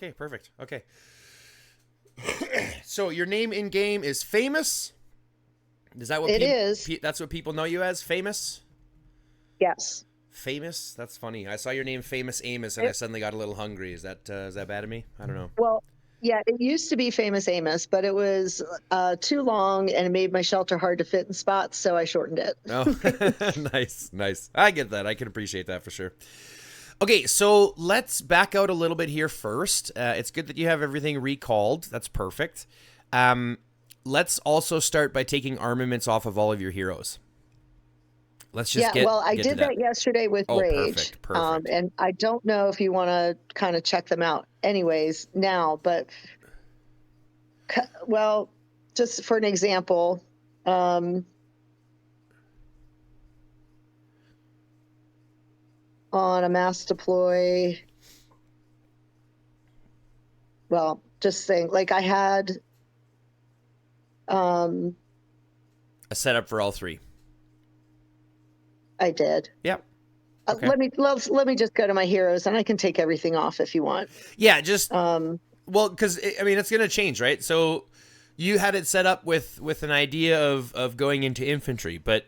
Okay, perfect. Okay. So your name in game is Famous? Is that what It is. that's what people know you as? Famous? Yes. Famous? That's funny. I saw your name Famous Amos and I suddenly got a little hungry. Is that bad of me? I don't know. Well, yeah, it used to be Famous Amos, but it was too long and it made my shelter hard to fit in spots, so I shortened it. Oh, nice, nice. I get that. I can appreciate that for sure. Okay, so let's back out a little bit here first. It's good that you have everything recalled. That's perfect. Let's also start by taking armaments off of all of your heroes. Let's just I did that yesterday with Rage. Perfect. And I don't know if you want to kind of check them out anyways now, but well, just for an example, on a mass deploy, well, just saying, like I had A setup for all three. I did. Yep. Okay. Let me just go to my heroes, and I can take everything off if you want. Yeah, just well, because I mean it's gonna change, right? So you had it set up with an idea of going into infantry, but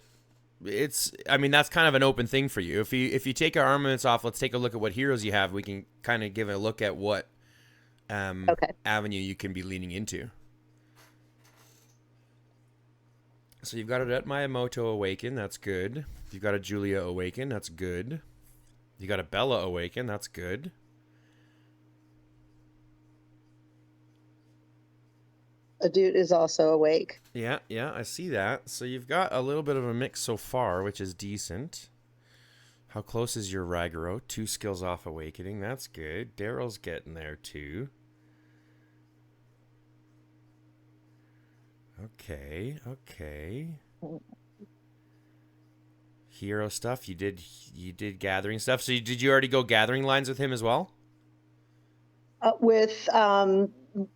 I mean that's kind of an open thing for you. If you take our armaments off, let's take a look at what heroes you have. We can kind of give a look at what avenue you can be leaning into. So you've got a Miyamoto Awaken, that's good. You've got a Julia Awaken, that's good. You got a Bella Awaken, that's good. A dude is also awake. Yeah, I see that. So you've got a little bit of a mix so far, which is decent. How close is your Ragaro? 2 skills off Awakening, that's good. Daryl's getting there too. Okay. Hero stuff. You did gathering stuff. So did you already go gathering lines with him as well?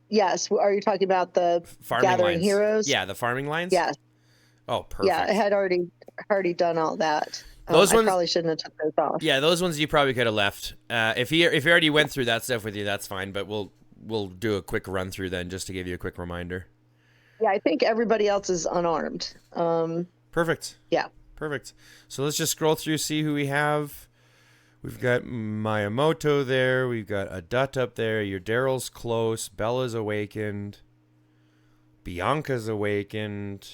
Yes. Are you talking about the farming gathering lines. Heroes? Yeah, the farming lines. Yes. Oh, perfect. Yeah, I had already done all that. Those ones, I probably shouldn't have took those off. Yeah, those ones you probably could have left. If he already went through that stuff with you, that's fine. But we'll do a quick run through then, just to give you a quick reminder. Yeah, I think everybody else is unarmed. Perfect. Yeah. Perfect. So let's just scroll through, see who we have. We've got Miyamoto there. We've got Adut up there. Your Daryl's close. Bella's awakened. Bianca's awakened.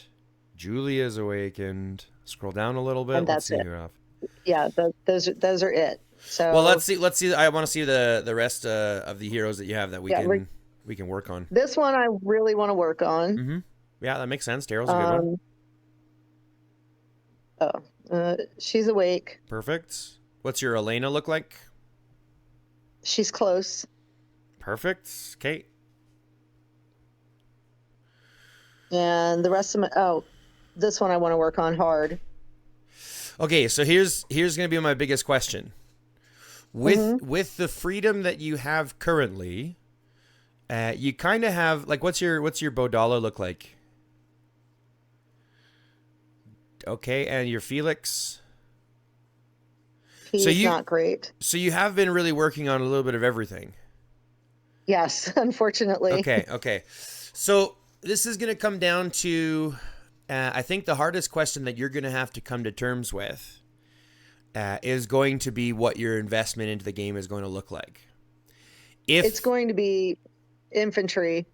Julia's awakened. Scroll down a little bit. And that's let's see it. who off. Yeah, those are it. So well, let's see. I want to see the rest of the heroes that you have that we can work on. This one I really want to work on. Mm-hmm. Yeah, that makes sense. Daryl's a good one. She's awake. Perfect. What's your Elena look like? She's close. Perfect. Okay. And the rest of this one I want to work on hard. Okay, so here's going to be my biggest question. With the freedom that you have currently, you kind of have like what's your Bodala look like? Okay, and your Felix? He's not great. So you have been really working on a little bit of everything. Yes, unfortunately. Okay. So this is going to come down to, I think the hardest question that you're going to have to come to terms with is going to be what your investment into the game is going to look like. It's going to be infantry.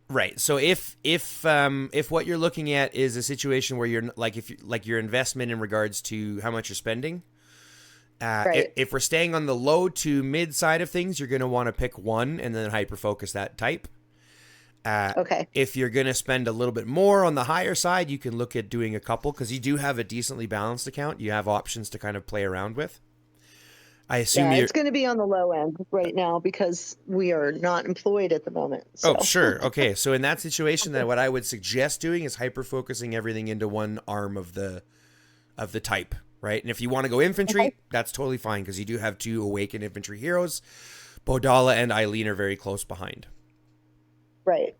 Right. So if what you're looking at is a situation where you're like your investment in regards to how much you're spending, right. If we're staying on the low to mid side of things, you're going to want to pick one and then hyper focus that type. Okay. If you're going to spend a little bit more on the higher side, you can look at doing a couple because you do have a decently balanced account. You have options to kind of play around with. I assume it's going to be on the low end right now because we are not employed at the moment. So. Oh, sure. Okay. So in that situation, then what I would suggest doing is hyper focusing everything into one arm of the type, right? And if you want to go infantry, that's totally fine because you do have 2 awakened infantry heroes. Bodala and Eileen are very close behind. Right.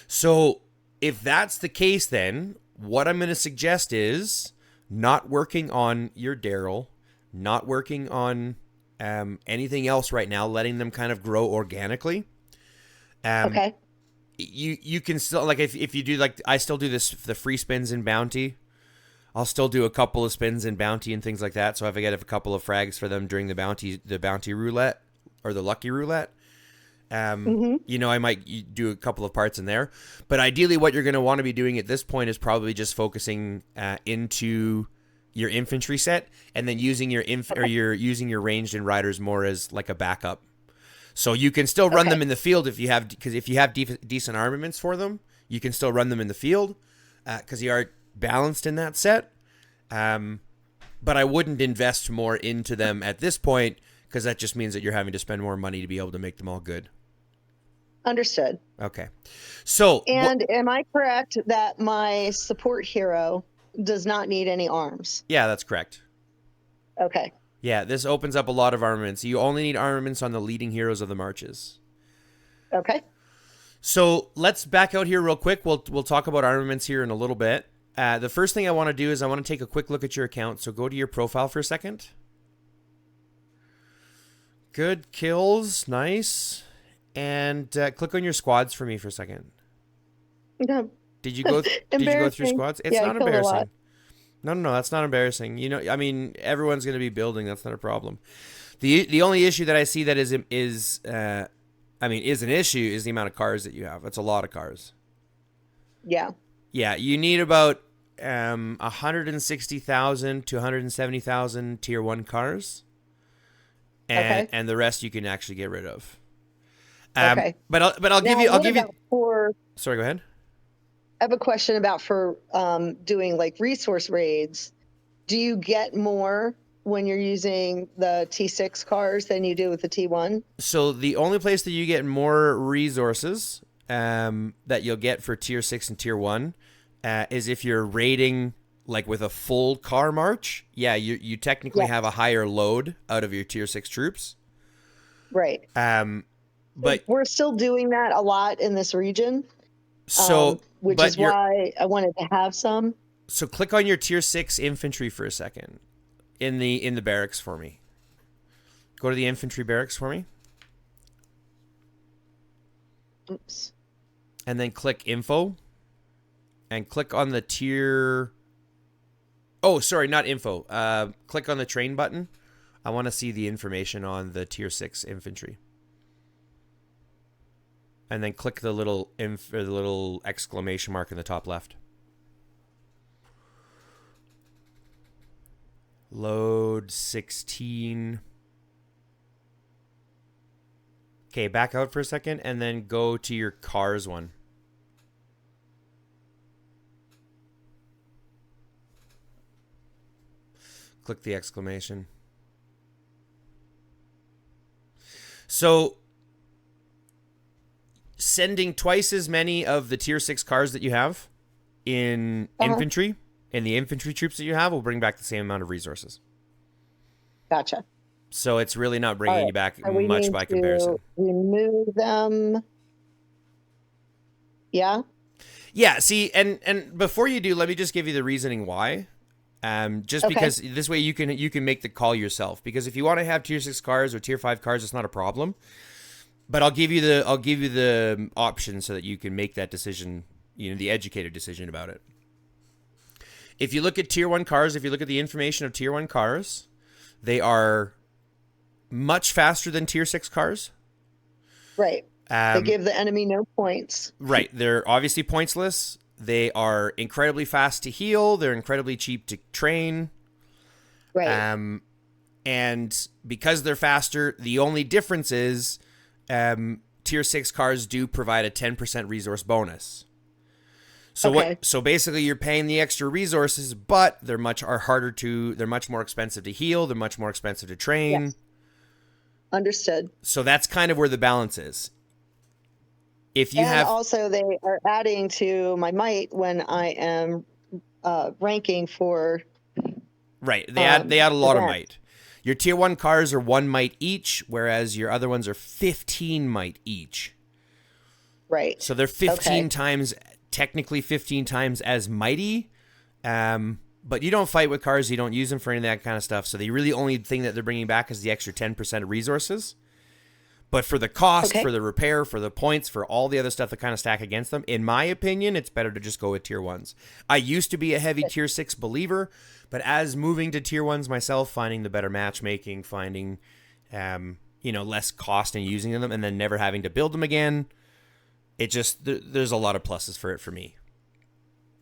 So if that's the case, then what I'm going to suggest is not working on your Daryl, not working on anything else right now, letting them kind of grow organically. Okay. You can still, like, if you do, like, I still do the free spins in Bounty. I'll still do a couple of spins in Bounty and things like that. So if I get a couple of frags for them during the Bounty roulette or the Lucky roulette, you know, I might do a couple of parts in there. But ideally what you're going to want to be doing at this point is probably just focusing into your infantry set, and then using your using your ranged and riders more as like a backup. So you can still run them in the field if you have decent armaments for them. You can still run them in the field because you are balanced in that set. But I wouldn't invest more into them at this point, because that just means that you're having to spend more money to be able to make them all good. Understood. Okay. So, and am I correct that my support hero does not need any arms? Yeah, that's correct. Okay. Yeah, this opens up a lot of armaments. You only need armaments on the leading heroes of the marches. Okay. So let's back out here real quick. We'll talk about armaments here in a little bit. The first thing I want to do is I want to take a quick look at your account. So go to your profile for a second. Good kills. Nice. And click on your squads for me for a second. No. Did you go through squads? It's not embarrassing. No, that's not embarrassing. You know, I mean, everyone's going to be building. That's not a problem. The only issue that I see that is an issue is the amount of cars that you have. That's a lot of cars. Yeah. Yeah, you need about 160,000 to 170,000 tier 1 cars. And the rest you can actually get rid of. Okay. But I'll give you Sorry, go ahead. I have a question about for doing like resource raids. Do you get more when you're using the T6 cars than you do with the T1? So the only place that you get more resources that you'll get for tier 6 and tier 1 is if you're raiding like with a full car march. Yeah, you technically have a higher load out of your tier 6 troops. Right. But we're still doing that a lot in this region. So which is why I wanted to have some. So click on your tier 6 infantry for a second in the barracks for me. Go to the infantry barracks for me. Oops. And then click info and click on the tier. Oh, sorry, not info. Click on the train button. I want to see the information on the tier 6 infantry. And then click the little exclamation mark in the top left. Load 16. Okay, back out for a second and then go to your cars one. Click the exclamation. So sending twice as many of the tier 6 cars that you have in infantry and the infantry troops that you have will bring back the same amount of resources. Gotcha. So it's really not bringing you back much by comparison. Remove them. Yeah. Yeah. See, and before you do, let me just give you the reasoning why. Because this way you can make the call yourself. Because if you want to have tier 6 cars or tier 5 cars, it's not a problem. But I'll give you the option so that you can make that decision, the educated decision about it. If you look at tier 1 cars, if you look at the information of tier 1 cars, they are much faster than tier 6 cars. Right. They give the enemy no points. Right. They're obviously pointsless. They are incredibly fast to heal. They're incredibly cheap to train. Right. And because they're faster, the only difference is tier 6 cars do provide a 10% resource bonus. So so basically you're paying the extra resources, but they're much more expensive to heal. They're much more expensive to train. Yes. Understood. So that's kind of where the balance is. If you also they are adding to my might when I am ranking for. Right. They add a lot of might. Your tier 1 cars are 1 might each, whereas your other ones are 15 might each. Right. So they're 15 times, technically 15 times as mighty, But you don't fight with cars. You don't use them for any of that kind of stuff. So the really only thing that they're bringing back is the extra 10% of resources. But for the cost, for the repair, for the points, for all the other stuff that kind of stack against them, in my opinion, it's better to just go with tier 1s. I used to be a heavy tier 6 believer, but as moving to tier 1s myself, finding the better matchmaking, finding less cost in using them, and then never having to build them again, there's a lot of pluses for it for me.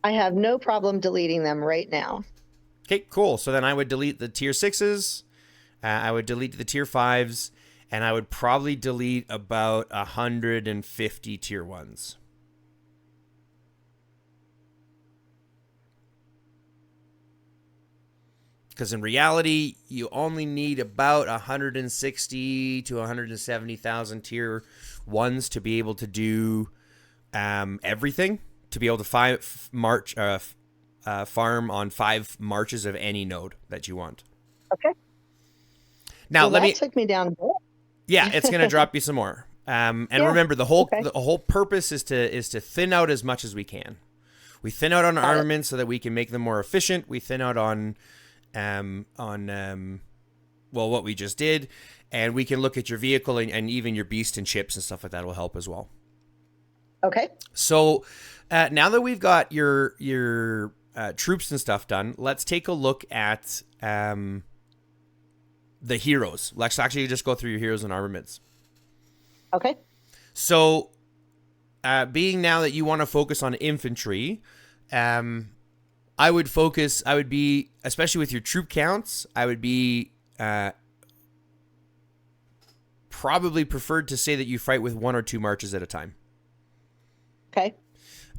I have no problem deleting them right now. Okay, cool. So then I would delete the tier 6s. I would delete the tier 5s. And I would probably delete about 150 tier 1s. Because in reality, you only need about 160 to 170,000 tier 1s to be able to do everything. To be able to farm on 5 marches of any node that you want. Okay. Now that took me down a bit. Yeah, it's going to drop you some more. Remember, the whole purpose is to thin out as much as we can. We thin out on armaments so that we can make them more efficient. We thin out on what we just did, and we can look at your vehicle and even your beast and chips and stuff like that will help as well. Okay. So now that we've got your troops and stuff done, let's take a look at the heroes. Let's actually just go through your heroes and armaments. Okay. So, being now that you want to focus on infantry, I would be, especially with your troop counts, I would be probably preferred to say that you fight with 1 or 2 marches at a time. Okay.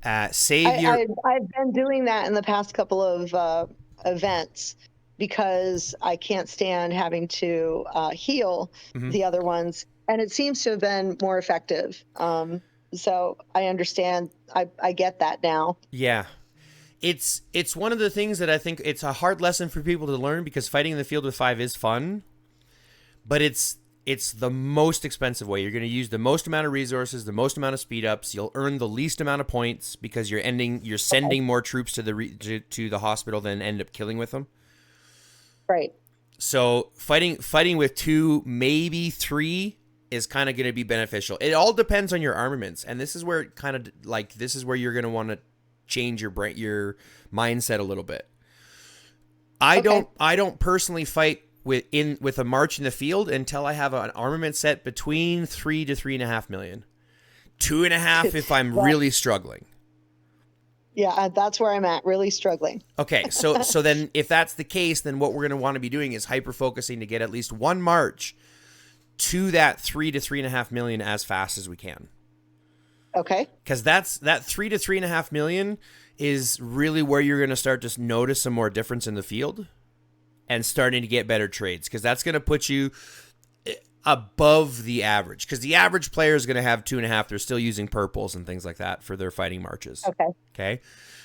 I've been doing that in the past couple of events because I can't stand having to heal the other ones, and it seems to have been more effective. So I understand. I get that now. Yeah. It's one of the things that I think it's a hard lesson for people to learn because fighting in the field with 5 is fun, but it's the most expensive way. You're going to use the most amount of resources, the most amount of speed ups. You'll earn the least amount of points because you're sending more troops to the hospital than end up killing with them. Right. So fighting with 2, maybe 3 is kind of going to be beneficial. It all depends on your armaments, and this is where this is where you're going to want to change your mindset a little bit. I don't personally fight with a march in the field until I have an armament set between 3 to 3.5 million. 2.5 if I'm really struggling. Yeah, that's where I'm at, really struggling. Okay, so then if that's the case, then what we're going to want to be doing is hyper-focusing to get at least 1 march to that 3 to 3.5 million as fast as we can. Okay. Because that 3 to 3.5 million is really where you're going to start to notice some more difference in the field and starting to get better trades, because that's going to put you above the average, because the average player is going to have 2.5. They're still using purples and things like that for their fighting marches. Okay.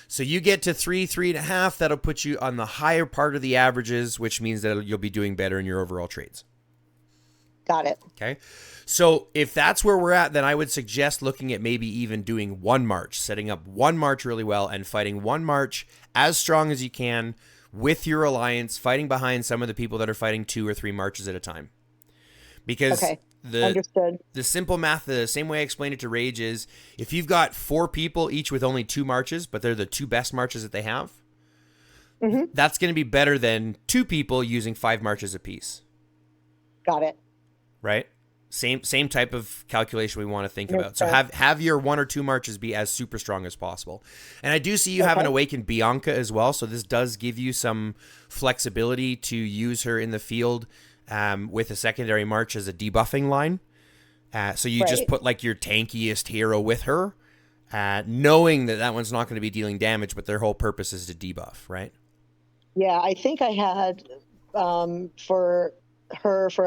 So you get to 3.5. That'll put you on the higher part of the averages, which means that you'll be doing better in your overall trades. Got it. Okay. So if that's where we're at, then I would suggest looking at maybe even doing 1 march, setting up 1 march really well and fighting 1 march as strong as you can with your alliance, fighting behind some of the people that are fighting 2 or 3 marches at a time. Because understood. The simple math, the same way I explained it to Rage, is if you've got 4 people, each with only 2 marches, but they're the 2 best marches that they have, that's going to be better than 2 people using 5 marches apiece. Got it. Right? Same type of calculation we want to think about. So have your 1 or 2 marches be as super strong as possible. And I do see you have an awakened Bianca as well, so this does give you some flexibility to use her in the field with a secondary march as a debuffing line. So you just put like your tankiest hero with her, knowing that one's not going to be dealing damage, but their whole purpose is to debuff, right? Yeah, I think I had for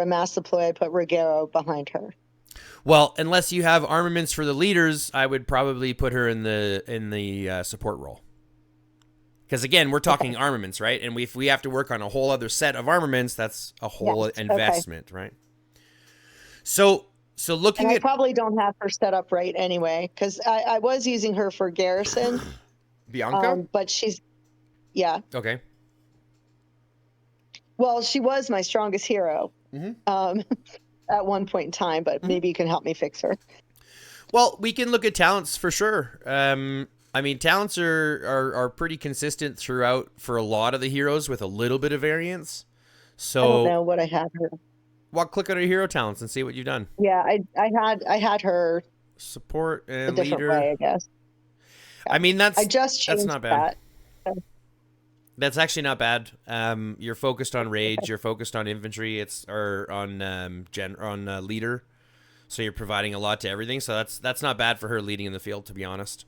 a mass deploy, I put Ruggiero behind her. Well, unless you have armaments for the leaders, I would probably put her in the support role. Because again, we're talking armaments, right? And if we have to work on a whole other set of armaments, that's a whole investment, right? So looking I probably don't have her set up right anyway, because I was using her for garrison. Bianca? But she's, Okay. Well, she was my strongest hero at one point in time, but maybe you can help me fix her. Well, we can look at talents for sure. I mean, talents are pretty consistent throughout for a lot of the heroes with a little bit of variance. So I don't know what I had her. Well, click on her hero talents and see what you've done. Yeah, I had her support and a different leader. way, I guess. Yeah. I mean, I just changed that's not bad. That. That's actually not bad. You're focused on rage. You're focused on infantry. On leader. So you're providing a lot to everything. So that's not bad for her leading in the field, to be honest.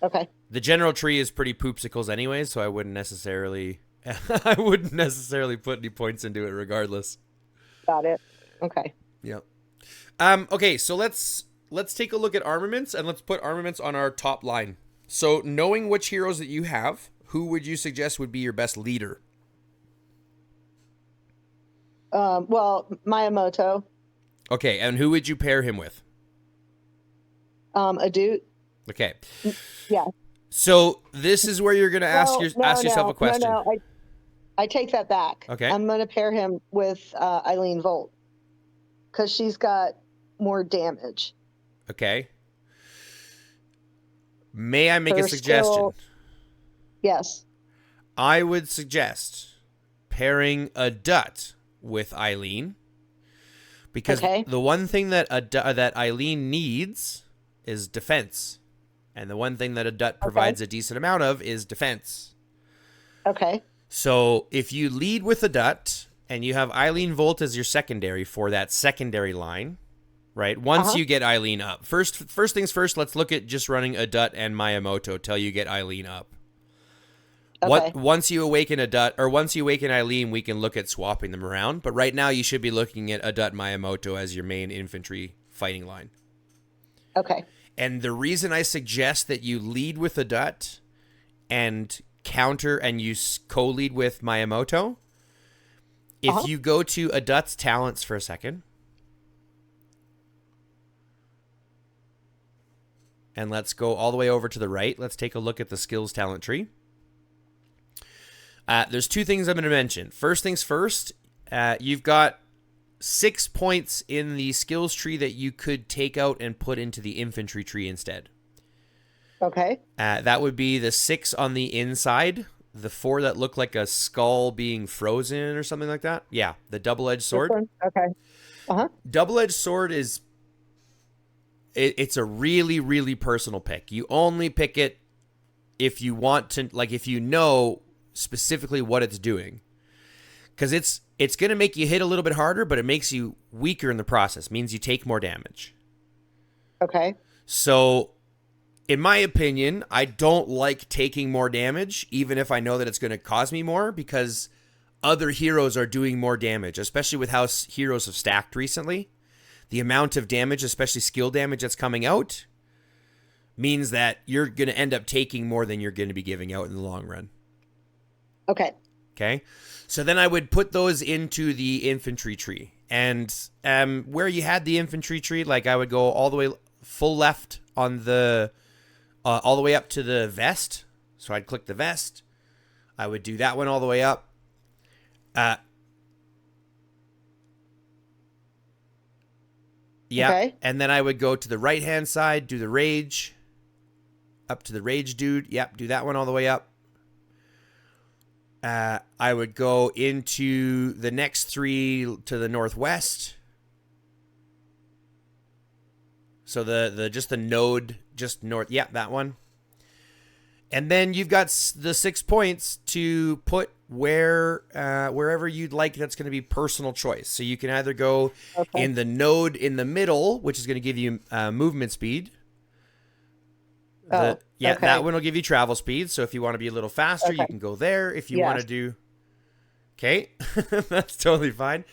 Okay. The general tree is pretty poopsicles anyways, so I wouldn't necessarily put any points into it regardless. Got it. Okay. Yep. Okay, so let's take a look at armaments, and let's put armaments on our top line. So knowing which heroes that you have, who would you suggest would be your best leader? Well, Miyamoto. Okay, and who would you pair him with? A dude. Okay. Yeah. So this is where you're going to ask yourself a question. No, I take that back. Okay. I'm going to pair him with Eileen Volt because she's got more damage. Okay. May I make a suggestion? Yes. I would suggest pairing a Dut with Eileen, because the one thing that that Eileen needs is defense, and the one thing that a Dut provides a decent amount of is defense. Okay. So if you lead with a Dut and you have Eileen Volt as your secondary for that secondary line, right? Once you get Eileen up, first things first, let's look at just running a Dut and Miyamoto till you get Eileen up. Okay. Once you awaken a Dut, or once you awaken Eileen, we can look at swapping them around. But right now, you should be looking at a Dut Miyamoto as your main infantry fighting line. Okay. And the reason I suggest that you lead with a Dut and counter and you co-lead with Miyamoto, if you go to a Dut's talents for a second, and let's go all the way over to the right. Let's take a look at the skills talent tree. There's two things I'm going to mention. First things first, you've got 6 points in the skills tree that you could take out and put into the infantry tree instead. Okay. That would be the 6 on the inside, the 4 that look like a skull being frozen or something like that. Yeah, the double-edged sword. Okay. Double-edged sword is... It's a really, really personal pick. You only pick it if you want to, like if you know specifically what it's doing. Because it's going to make you hit a little bit harder, but it makes you weaker in the process. Means you take more damage. Okay. So, in my opinion, I don't like taking more damage, even if I know that it's going to cause me more, because other heroes are doing more damage, especially with how heroes have stacked recently. The amount of damage, especially skill damage that's coming out, means that you're going to end up taking more than you're going to be giving out in the long run. Okay. Okay. So then I would put those into the infantry tree. And where you had the infantry tree, like I would go all the way full left on the, all the way up to the vest. So I'd click the vest. I would do that one all the way up. Yeah, okay. And then I would go to the right-hand side, do the rage, up to the rage dude. Yep, do that one all the way up. I would go into the next 3 to the northwest. So just the node, just north. Yeah, that one. And then you've got the 6 points to put wherever you'd like. That's going to be personal choice. So you can either go in the node in the middle, which is going to give you movement speed. That one will give you travel speed. So if you want to be a little faster, you can go there. If you want to do... Okay, that's totally fine.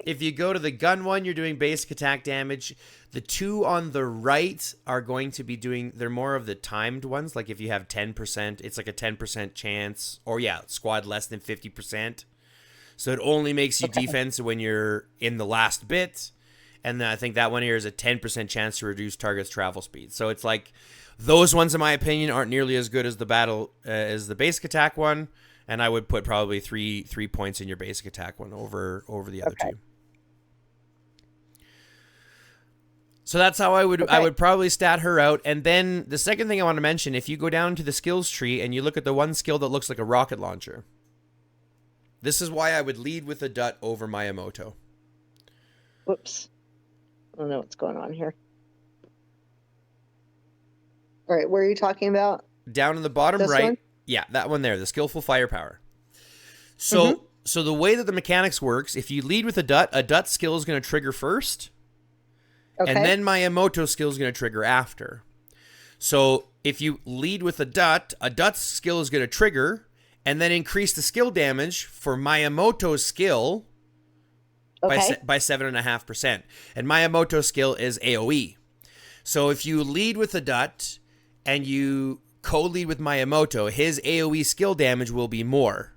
If you go to the gun one, you're doing basic attack damage. The 2 on the right are going to be doing, they're more of the timed ones. Like if you have 10%, it's like a 10% chance. Or squad less than 50%. So it only makes you defense when you're in the last bit. And then I think that one here is a 10% chance to reduce target's travel speed. So it's like, those ones, in my opinion, aren't nearly as good as the basic attack one. And I would put probably three points in your basic attack one over the other two. So that's how I would probably stat her out. And then the second thing I want to mention, if you go down to the skills tree and you look at the one skill that looks like a rocket launcher, this is why I would lead with a Dut over Miyamoto. Whoops. I don't know what's going on here. All right, where are you talking about? Down in the bottom this right. One? Yeah, that one there, the skillful firepower. So so the way that the mechanics works, if you lead with a Dut skill is going to trigger first. Okay. And then Miyamoto's skill is going to trigger after. So if you lead with a Dut's skill is going to trigger and then increase the skill damage for Miyamoto's skill by 7.5%. And Miyamoto's skill is AoE. So if you lead with a Dut and you co-lead with Miyamoto, his AoE skill damage will be more,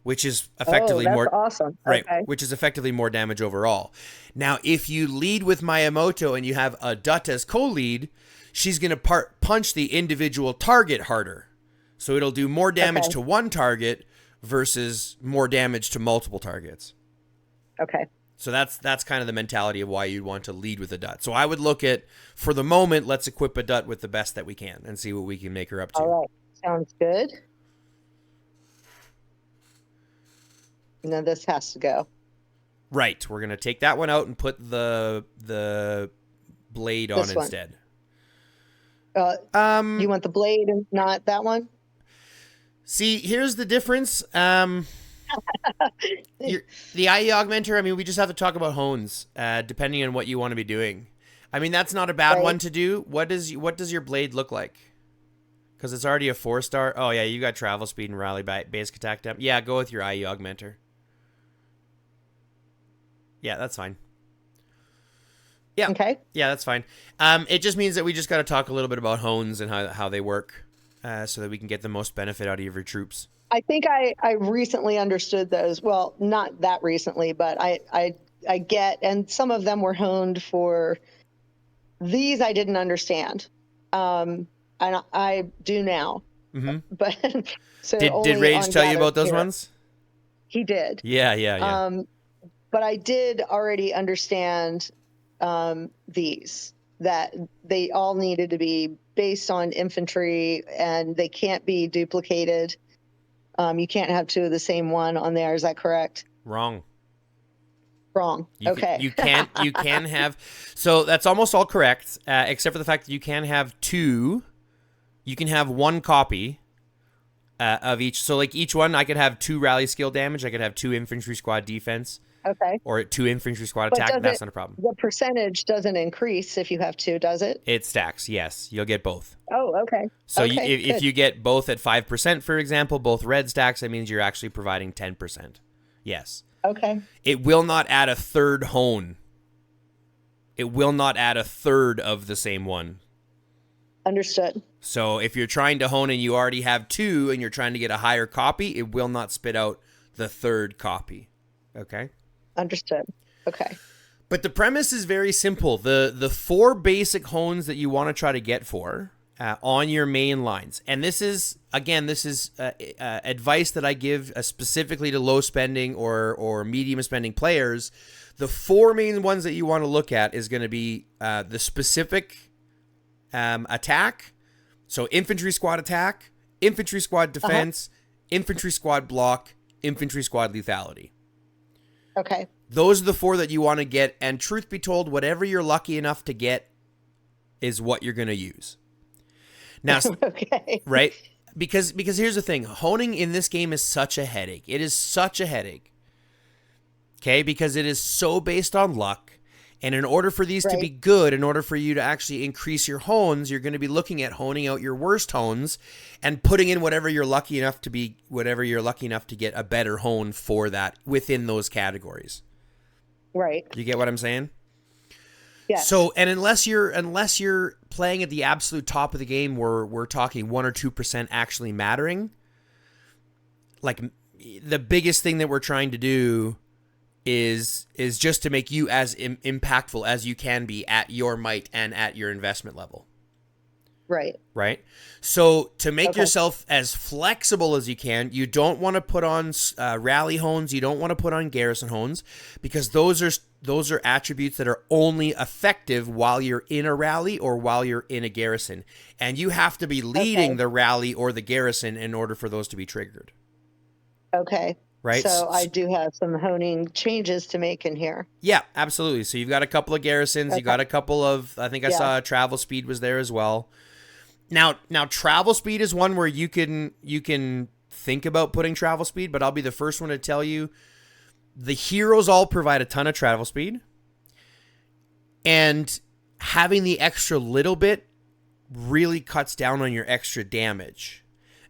which is effectively more awesome. Right, which is effectively more damage overall. Now, if you lead with Miyamoto and you have a Dut as co-lead, she's going to punch the individual target harder. So it'll do more damage to one target versus more damage to multiple targets. Okay. So that's kind of the mentality of why you'd want to lead with a Dut. So I would look at, for the moment, let's equip a Dut with the best that we can and see what we can make her up to. All right. Sounds good. Now this has to go. Right. We're going to take that one out and put the blade on instead. You want the blade and not that one? See, here's the difference. The IE augmenter, I mean, we just have to talk about hones, depending on what you want to be doing. I mean, that's not a bad one to do. What does your blade look like? Because it's already a 4-star. Oh, yeah, you got travel speed and rally basic attack depth. Yeah, go with your IE augmenter. Yeah, that's fine. Yeah. Okay. Yeah, that's fine. It just means that we just got to talk a little bit about hones and how they work, so that we can get the most benefit out of your troops. I think I recently understood those. Well, not that recently, but I get, and some of them were honed for these I didn't understand. And I do now. Mm-hmm. But so did Rage tell you about those ones? He did. Yeah. But I did already understand these, that they all needed to be based on infantry and they can't be duplicated. You can't have two of the same one on there. Is that correct? Wrong. Okay. You can have, so that's almost all correct, except for the fact that you can have two. You can have one copy of each. So like each one, I could have 2 rally skill damage. I could have 2 infantry squad defense. Okay. Or 2 infantry squad attack. That's not a problem. The percentage doesn't increase if you have 2, does it? It stacks, yes. You'll get both. Oh, okay. So if you get both at 5%, for example, both red stacks, that means you're actually providing 10%. Yes. Okay. It will not add a third hone. It will not add a third of the same one. Understood. So if you're trying to hone and you already have 2 and you're trying to get a higher copy, it will not spit out the third copy. Okay? Understood. Okay. But the premise is very simple. The 4 basic hones that you want to try to get for on your main lines, and this is advice that I give specifically to low spending or medium spending players. The 4 main ones that you want to look at is going to be the specific attack. So infantry squad attack, infantry squad defense, infantry squad block, infantry squad lethality. Okay. Those are the 4 that you want to get, and truth be told, whatever you're lucky enough to get is what you're going to use. Now, okay. Right? Because here's the thing. Honing in this game is such a headache. It is such a headache. Okay? Because it is so based on luck, and in order for these to be good, in order for you to actually increase your hones, you're going to be looking at honing out your worst hones and putting in whatever you're lucky enough to get a better hone for that within those categories. Right. You get what I'm saying? Yes. So, and unless you're playing at the absolute top of the game where we're talking 1 or 2% actually mattering, like the biggest thing that we're trying to do is just to make you as impactful as you can be at your might and at your investment level. Right. Right. So to make yourself as flexible as you can, you don't want to put on rally hones. You don't want to put on garrison hones, because those are attributes that are only effective while you're in a rally or while you're in a garrison. And you have to be leading the rally or the garrison in order for those to be triggered. Okay. Right. So I do have some honing changes to make in here. Yeah, absolutely. So you've got a couple of garrisons. You got a couple of, I think I saw travel speed was there as well. Now travel speed is one where you can think about putting travel speed, but I'll be the first one to tell you the heroes all provide a ton of travel speed, and having the extra little bit really cuts down on your extra damage.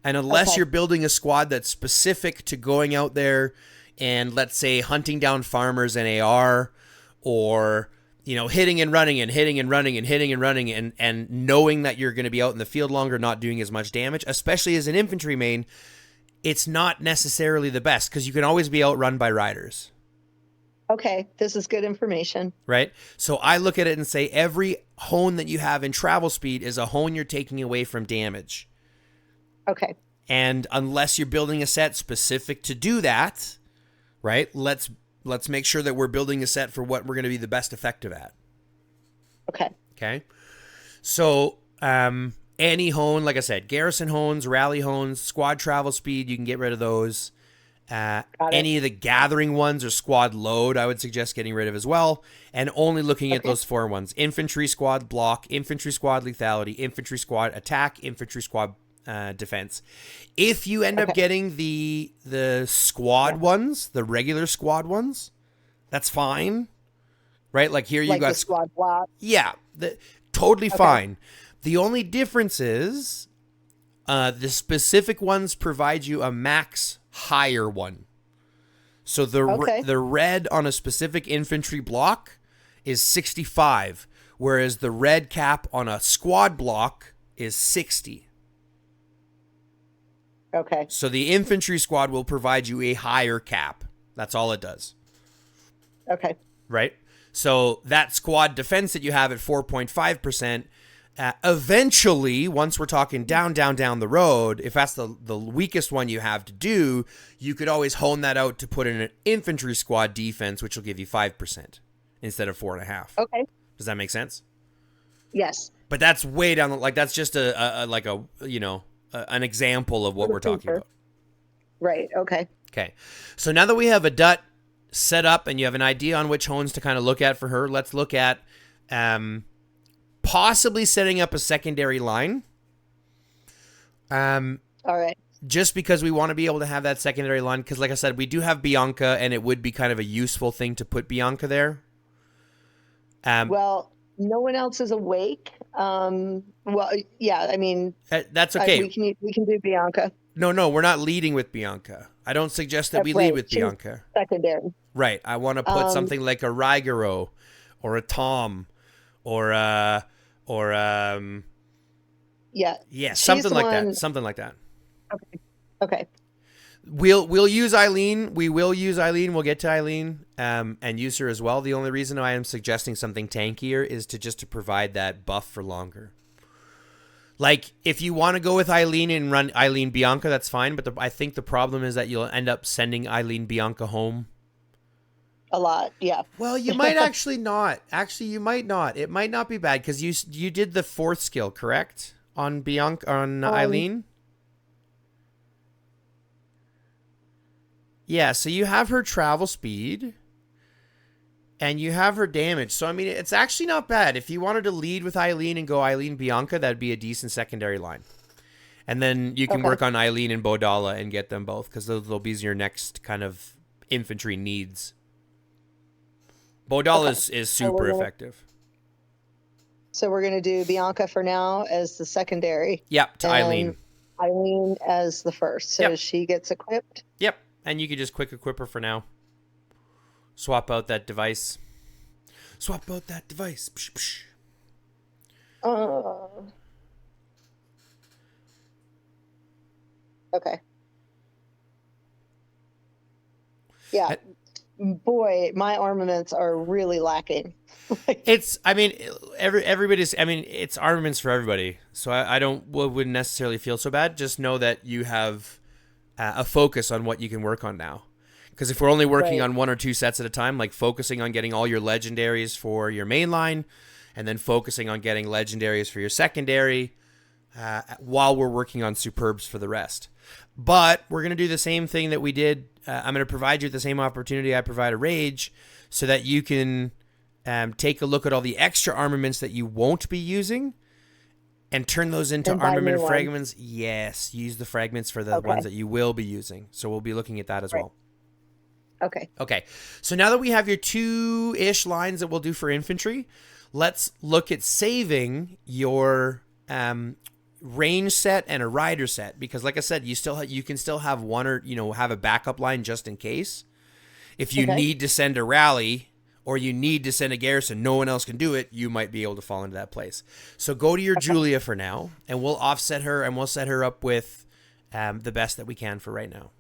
And unless you're building a squad that's specific to going out there and, let's say, hunting down farmers in AR, or hitting and running and hitting and running and hitting and running and knowing that you're going to be out in the field longer, not doing as much damage, especially as an infantry main, it's not necessarily the best, because you can always be outrun by riders. Okay, this is good information. Right? So I look at it and say every hone that you have in travel speed is a hone you're taking away from damage. Okay. And unless you're building a set specific to do that, right, let's make sure that we're building a set for what we're going to be the best effective at. Okay. So any hone, like I said, garrison hones, rally hones, squad travel speed, you can get rid of those. Any of the gathering ones or squad load, I would suggest getting rid of as well. And only looking at those 4 ones: infantry squad block, infantry squad lethality, infantry squad attack, infantry squad defense. If you end up getting the squad ones, the regular squad ones, that's fine, right? Like here you got the squad block. Yeah, totally fine. The only difference is the specific ones provide you a max higher one. So the red on a specific infantry block is 65, whereas the red cap on a squad block is 60. Okay. So the infantry squad will provide you a higher cap. That's all it does. Okay. Right? So that squad defense that you have at 4.5%, eventually, once we're talking down the road, if that's the weakest one you have to do, you could always hone that out to put in an infantry squad defense, which will give you 5% instead of 4.5%. Okay. Does that make sense? Yes. But that's way down. Like that's just an example of what we're talking about. Right. Okay. Okay. So now that we have a DUT set up and you have an idea on which hones to kind of look at for her, let's look at possibly setting up a secondary line. All right. Just because we want to be able to have that secondary line, because like I said, we do have Bianca, and it would be kind of a useful thing to put Bianca there. Well, no one else is awake. Well, yeah, I mean, that's okay. We can do Bianca. No, we're not leading with Bianca. I don't suggest that we lead with Bianca. Secondary. Right. I want to put something like a Rigaro or a Tom or something like that. Something like that. Okay. We'll use Eileen. We will use Eileen. We'll get to Eileen and use her as well. The only reason I am suggesting something tankier is to provide that buff for longer. Like, if you want to go with Eileen and run Eileen Bianca, that's fine. But I think the problem is that you'll end up sending Eileen Bianca home a lot. Yeah. Well, you might actually not. Actually, you might not. It might not be bad because you did the 4th skill, correct? On Bianca, on Eileen? Yeah, so you have her travel speed and you have her damage. So, I mean, it's actually not bad. If you wanted to lead with Eileen and go Eileen Bianca, that'd be a decent secondary line. And then you can work on Eileen and Bodala and get them both, because they'll be your next kind of infantry needs. Bodala is super effective. So we're going to do Bianca for now as the secondary. Yep, to Eileen. Eileen as the first. So she gets equipped. Yep, and you can just quick equip her for now. Swap out that device. Psh, psh. Okay. Yeah. boy, my armaments are really lacking. It's armaments for everybody. So I wouldn't necessarily feel so bad. Just know that you have a focus on what you can work on now. Because if we're only working on 1 or 2 sets at a time, like focusing on getting all your legendaries for your main line, and then focusing on getting legendaries for your secondary, while we're working on superbs for the rest. But we're going to do the same thing that we did. I'm going to provide you with the same opportunity I provide a Rage, so that you can take a look at all the extra armaments that you won't be using and turn those into armament fragments. Yes, use the fragments for the ones that you will be using. So we'll be looking at that as well. Okay. So now that we have your 2-ish lines that we'll do for infantry, let's look at saving your range set and a rider set, because like I said, you can still have one, or have a backup line just in case. If you need to send a rally or you need to send a garrison, no one else can do it, you might be able to fall into that place. So go to your Julia for now, and we'll offset her and we'll set her up with the best that we can for right now.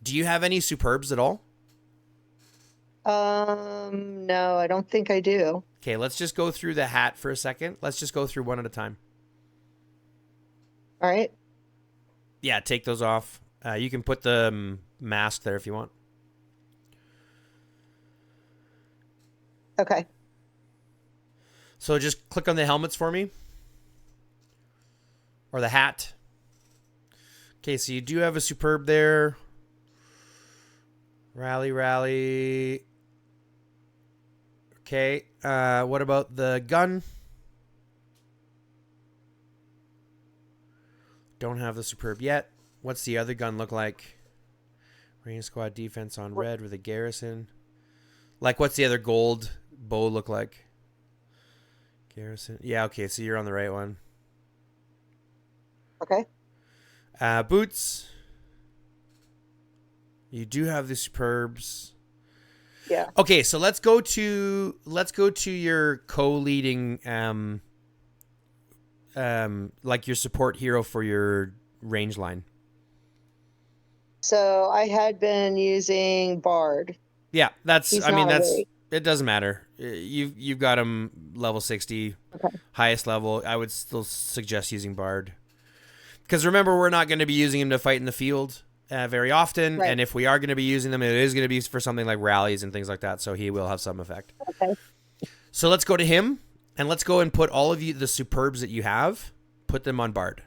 Do you have any superbs at all? No, I don't think I do. Okay, let's just go through the hat for a second. Let's just go through one at a time. All right. Yeah, take those off. You can put the mask there if you want. Okay. So just click on the helmets for me. Or the hat. Okay, so you do have a superb there. Rally. Okay, what about the gun? Don't have the superb yet. What's the other gun look like? Range squad defense on red with a garrison. Like, what's the other gold bow look like? Garrison. Yeah, okay, so you're on the right one. Okay. Boots. You do have the superbs. Yeah. Okay, so let's go to your co-leading like your support hero for your range line. So I had been using Bard. Yeah, it doesn't matter. You've got him level 60, highest level. I would still suggest using Bard. Because remember, we're not going to be using him to fight in the field very often, and if we are going to be using them, it is going to be for something like rallies and things like that, so he will have some effect. Okay. So let's go to him, and let's go and put all of the superbs that you have, put them on Bard.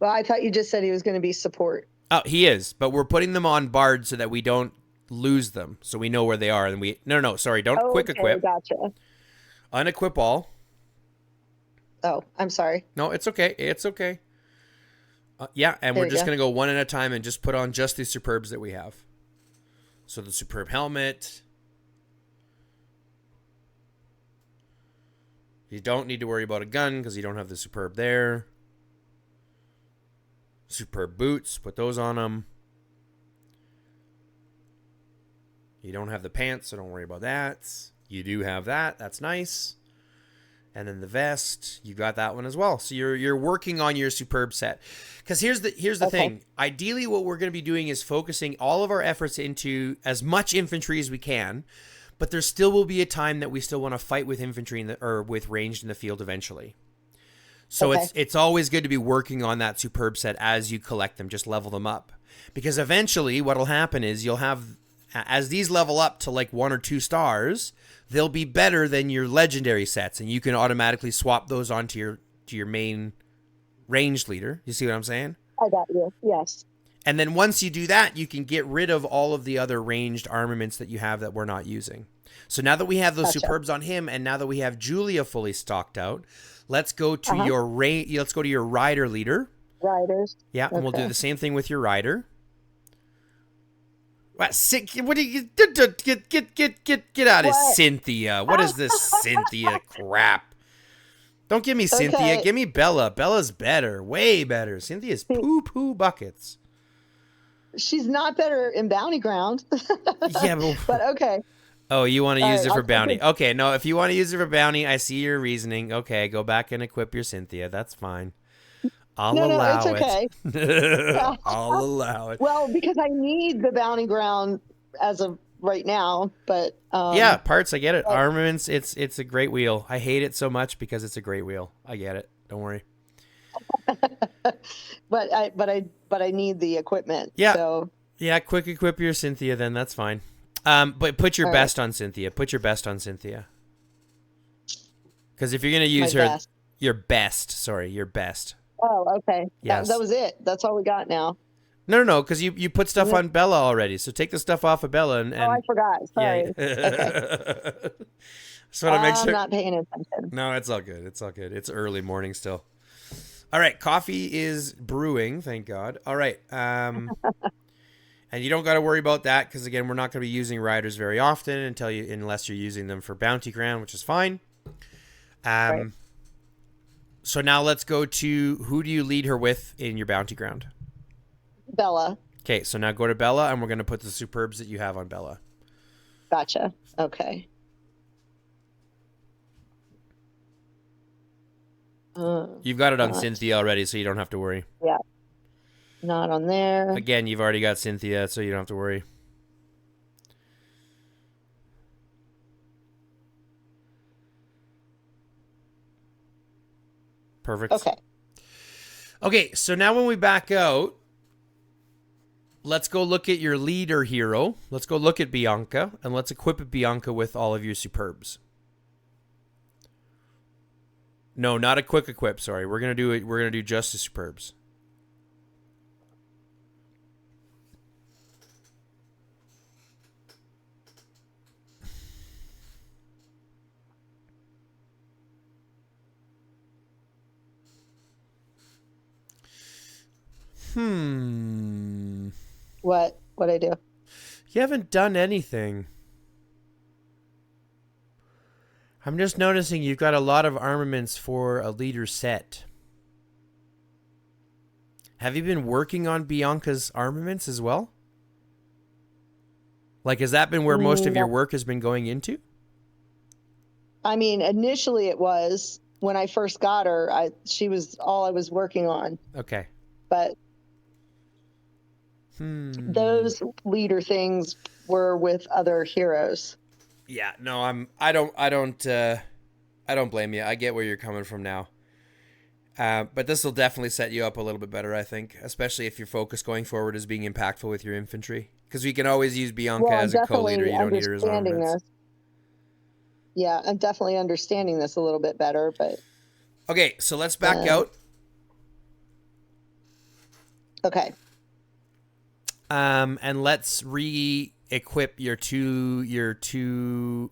Well, I thought you just said he was going to be support. Oh, he is, but we're putting them on Bard so that we don't lose them, so we know where they are, and don't quick equip. Gotcha. Unequip all. Oh, I'm sorry. No, it's okay. And we're just going to go one at a time and just put on just the superbs that we have. So the superb helmet. You don't need to worry about a gun because you don't have the superb there. Superb boots, put those on them. You don't have the pants, so don't worry about that. You do have that. That's nice. And then the vest, you got that one as well. So you're working on your superb set. Because here's the thing. Ideally, what we're going to be doing is focusing all of our efforts into as much infantry as we can. But there still will be a time that we still want to fight with infantry or with ranged in the field eventually. So it's always good to be working on that superb set as you collect them. Just level them up. Because eventually what will happen is you'll have, as these level up to like 1 or 2 stars, they'll be better than your legendary sets, and you can automatically swap those onto your main ranged leader. You see what I'm saying? I got you. Yes. And then once you do that, you can get rid of all of the other ranged armaments that you have that we're not using. So now that we have those superbs on him, and now that we have Julia fully stocked out, let's go to your rider leader. Riders. Yeah, and we'll do the same thing with your rider. What do you get out of Cynthia? What is this Cynthia crap? Don't give me Cynthia. Give me Bella. Bella's better. Way better. Cynthia's poo buckets. She's not better in Bounty Ground. Yeah, but okay. Oh, you want to use it for Bounty. Okay, no, if you want to use it for Bounty, I see your reasoning. Okay, go back and equip your Cynthia. That's fine. I'll No, allow it's okay. it. I'll allow it. Well, because I need the bounty ground as of right now, but yeah, parts, I get it. Armaments, it's a great wheel. I hate it so much because it's a great wheel. I get it. Don't worry. but I need the equipment. Yeah. So yeah, quick equip your Cynthia then, that's fine. But put your best on Cynthia. Put your best on Cynthia. Because if you're gonna use your best. Oh, okay. Yes. That was it. That's all we got now. No, because you put stuff on Bella already. So take the stuff off of Bella and oh, I forgot. Sorry. Yeah. Okay. Just want to make sure. I'm not paying attention. No, it's all good. It's all good. It's early morning still. All right, coffee is brewing. Thank God. All right. And you don't got to worry about that because again, we're not going to be using riders very often unless you're using them for bounty ground, which is fine. Right. So now let's go to who do you lead her with in your bounty ground? Bella. Okay, so now go to Bella, and we're going to put the superbs that you have on Bella. Gotcha. Okay. You've got it on Cynthia already, so you don't have to worry. Yeah. Not on there. Again, you've already got Cynthia, so you don't have to worry. Perfect. Okay, so now when we back out, let's go look at your leader hero. Let's go look at Bianca, and let's equip Bianca with all of your superbs. No, not a quick equip, sorry. We're gonna do just the superbs. What I do? You haven't done anything. I'm just noticing you've got a lot of armaments for a leader set. Have you been working on Bianca's armaments as well? Like, has that been where most of your work has been going into? I mean, initially it was when I first got her. She was all I was working on. Okay. But those leader things were with other heroes. Yeah, no, I don't blame you. I get where you're coming from now. But this will definitely set you up a little bit better, I think, especially if your focus going forward is being impactful with your infantry. Because we can always use Bianca as a co-leader. You don't need her as armaments. Yeah, I'm definitely understanding this a little bit better, but... Okay, so let's back out. Okay. And let's re-equip your two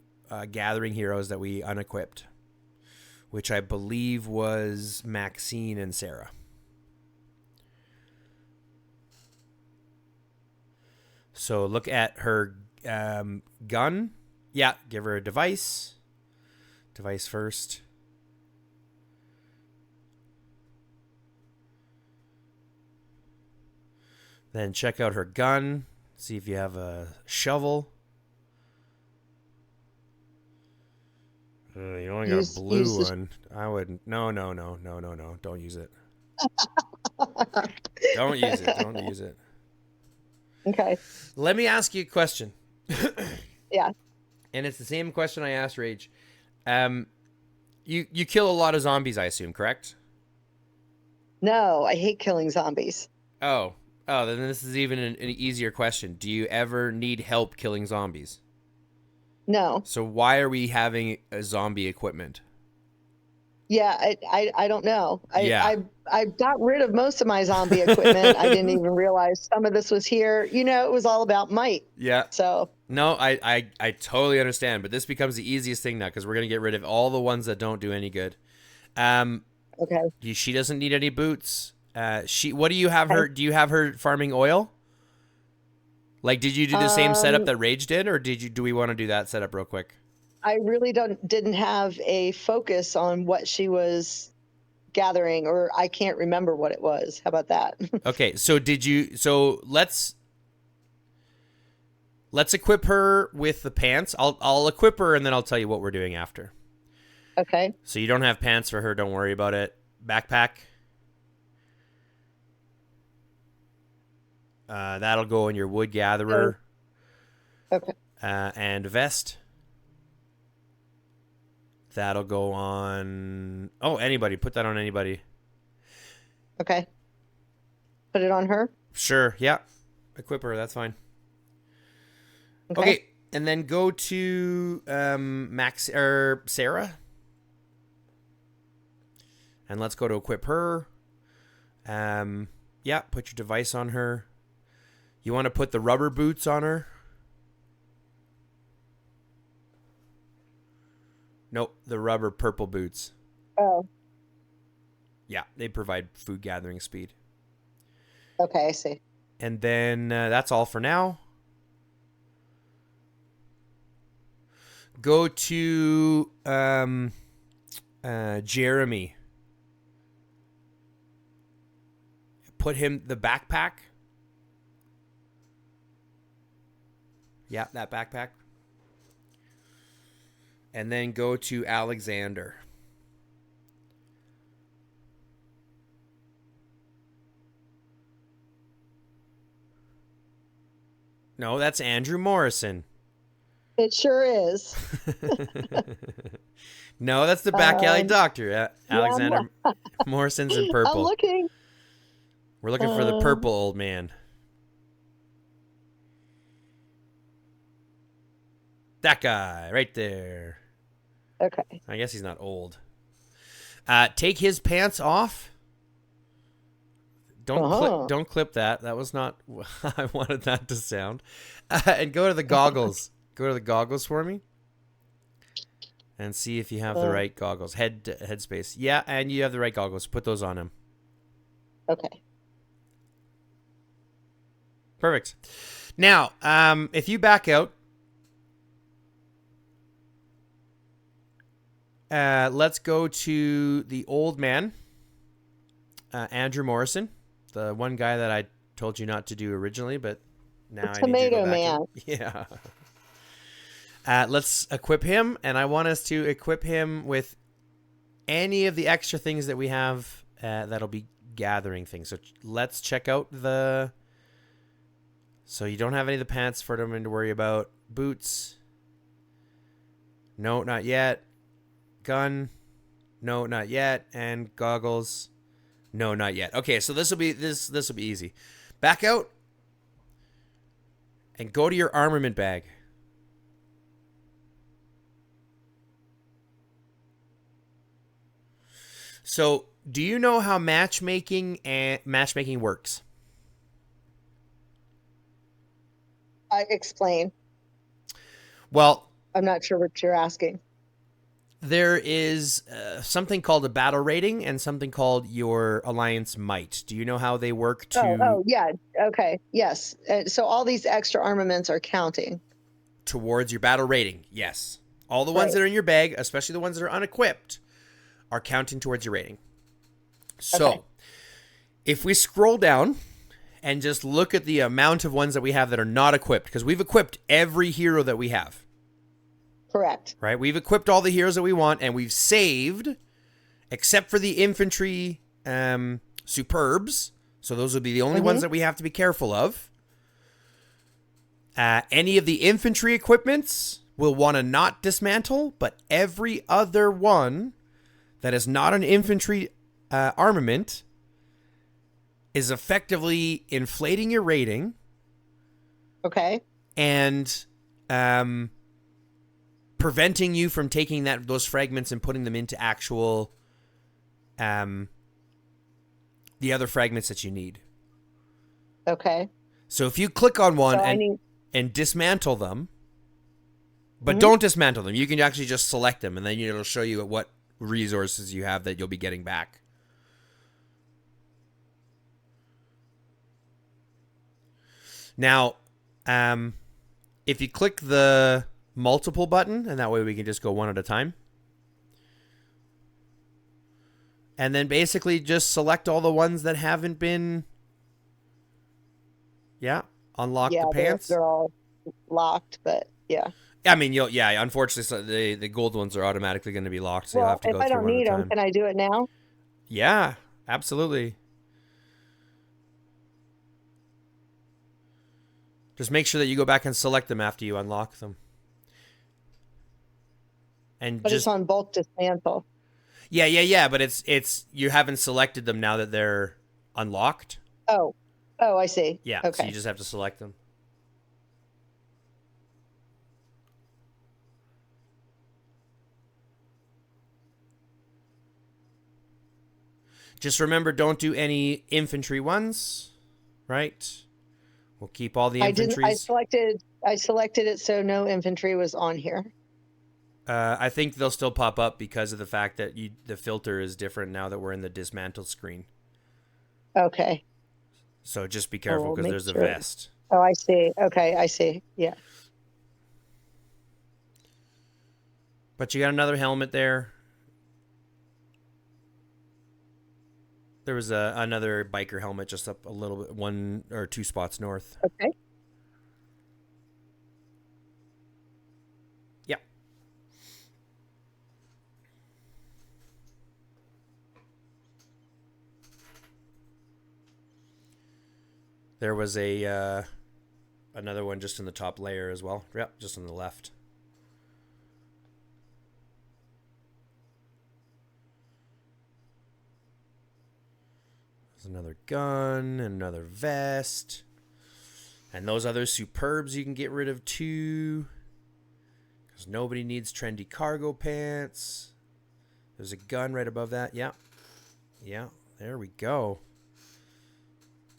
gathering heroes that we unequipped, which I believe was Maxine and Sarah. So look at her gun. Yeah, give her a device. Device first. Then check out her gun. See if you have a shovel. You only got a blue one. I wouldn't. No. Don't use it. Don't use it. Don't use it. Okay. Let me ask you a question. Yeah. And it's the same question I asked Rage. You kill a lot of zombies, I assume, correct? No, I hate killing zombies. Oh, then this is even an easier question. Do you ever need help killing zombies? No. So why are we having a zombie equipment? Yeah, I don't know. I got rid of most of my zombie equipment. I didn't even realize some of this was here. You know, it was all about might. Yeah. So. No, I totally understand, but this becomes the easiest thing now because we're gonna get rid of all the ones that don't do any good. Okay. She doesn't need any boots. What do you have her? Do you have her farming oil? Like, did you do the same setup that Rage did, or do we want to do that setup real quick? I really didn't have a focus on what she was gathering, or I can't remember what it was. How about that? Okay, so let's equip her with the pants. I'll equip her and then I'll tell you what we're doing after. Okay. So you don't have pants for her, don't worry about it. Backpack. That'll go in your wood gatherer. Okay. And vest. That'll go on... Oh, anybody. Put that on anybody. Okay. Put it on her? Sure, yeah. Equip her, that's fine. Okay, and then go to Max or Sarah. And let's go to equip her. Yeah, put your device on her. You want to put the rubber boots on her? Nope, the rubber purple boots. Oh. Yeah, they provide food gathering speed. Okay, I see. And then that's all for now. Go to Jeremy. Put him the backpack. Yeah, that backpack. And then go to Alexander. No, that's Andrew Morrison. It sure is. No, that's the back alley doctor. Alexander Morrison's in purple. I'm looking. We're looking for the purple old man. That guy right there. Okay. I guess he's not old. Take his pants off. Don't clip that. That was not how I wanted that to sound. And go to the goggles. Go to the goggles for me. And see if you have the right goggles. Head space. Yeah, and you have the right goggles. Put those on him. Okay. Perfect. Now, if you back out, let's go to the old man, Andrew Morrison, the one guy that I told you not to do originally, but now I need to go back. Man. Yeah. Let's equip him, and I want us to equip him with any of the extra things that we have that'll be gathering things. So let's check out the... So you don't have any of the pants for them to worry about. Boots. No, not yet. Gun. No, not yet. And goggles. No, not yet. Okay, so this will be easy. Back out and go to your armament bag. So, do you know how matchmaking works? Explain. Well, I'm not sure what you're asking. There is something called a battle rating and something called your alliance might. Do you know how they work to... Oh yeah. Okay. Yes. So all these extra armaments are counting. Towards your battle rating, yes. All the ones that are in your bag, especially the ones that are unequipped, are counting towards your rating. So, if we scroll down and just look at the amount of ones that we have that are not equipped, because we've equipped every hero that we have. Correct. Right? We've equipped all the heroes that we want, and we've saved, except for the infantry superbs. So those would be the only ones that we have to be careful of. Any of the infantry equipments will want to not dismantle, but every other one that is not an infantry armament is effectively inflating your rating. Okay. And preventing you from taking those fragments and putting them into actual the other fragments that you need. Okay. So if you click on one and dismantle them, but don't dismantle them, you can actually just select them, and then it'll show you what resources you have that you'll be getting back. Now, if you click the multiple button, and that way we can just go one at a time. And then basically just select all the ones that haven't been... Yeah, unlock the pants. They're all locked, but yeah. I mean, unfortunately, the gold ones are automatically going to be locked, so you'll have to go through one at a time. If I don't need them, can I do it now? Yeah, absolutely. Just make sure that you go back and select them after you unlock them. And but it's on bulk dismantle. Yeah. But it's you haven't selected them now that they're unlocked. Oh, I see. Yeah. Okay. So you just have to select them. Just remember, don't do any infantry ones, right? We'll keep all the infantry. I selected it so no infantry was on here. I think they'll still pop up because of the fact that the filter is different now that we're in the dismantle screen. Okay. So just be careful because there's a vest. Oh, I see. Okay, I see. Yeah. But you got another helmet there. There was another biker helmet just up a little bit, 1 or 2 spots north. Okay. Yeah. There was another one just in the top layer as well. Yep, just on the left. There's another gun, another vest. And those other superbs you can get rid of too. Because nobody needs trendy cargo pants. There's a gun right above that. Yeah. Yeah, there we go.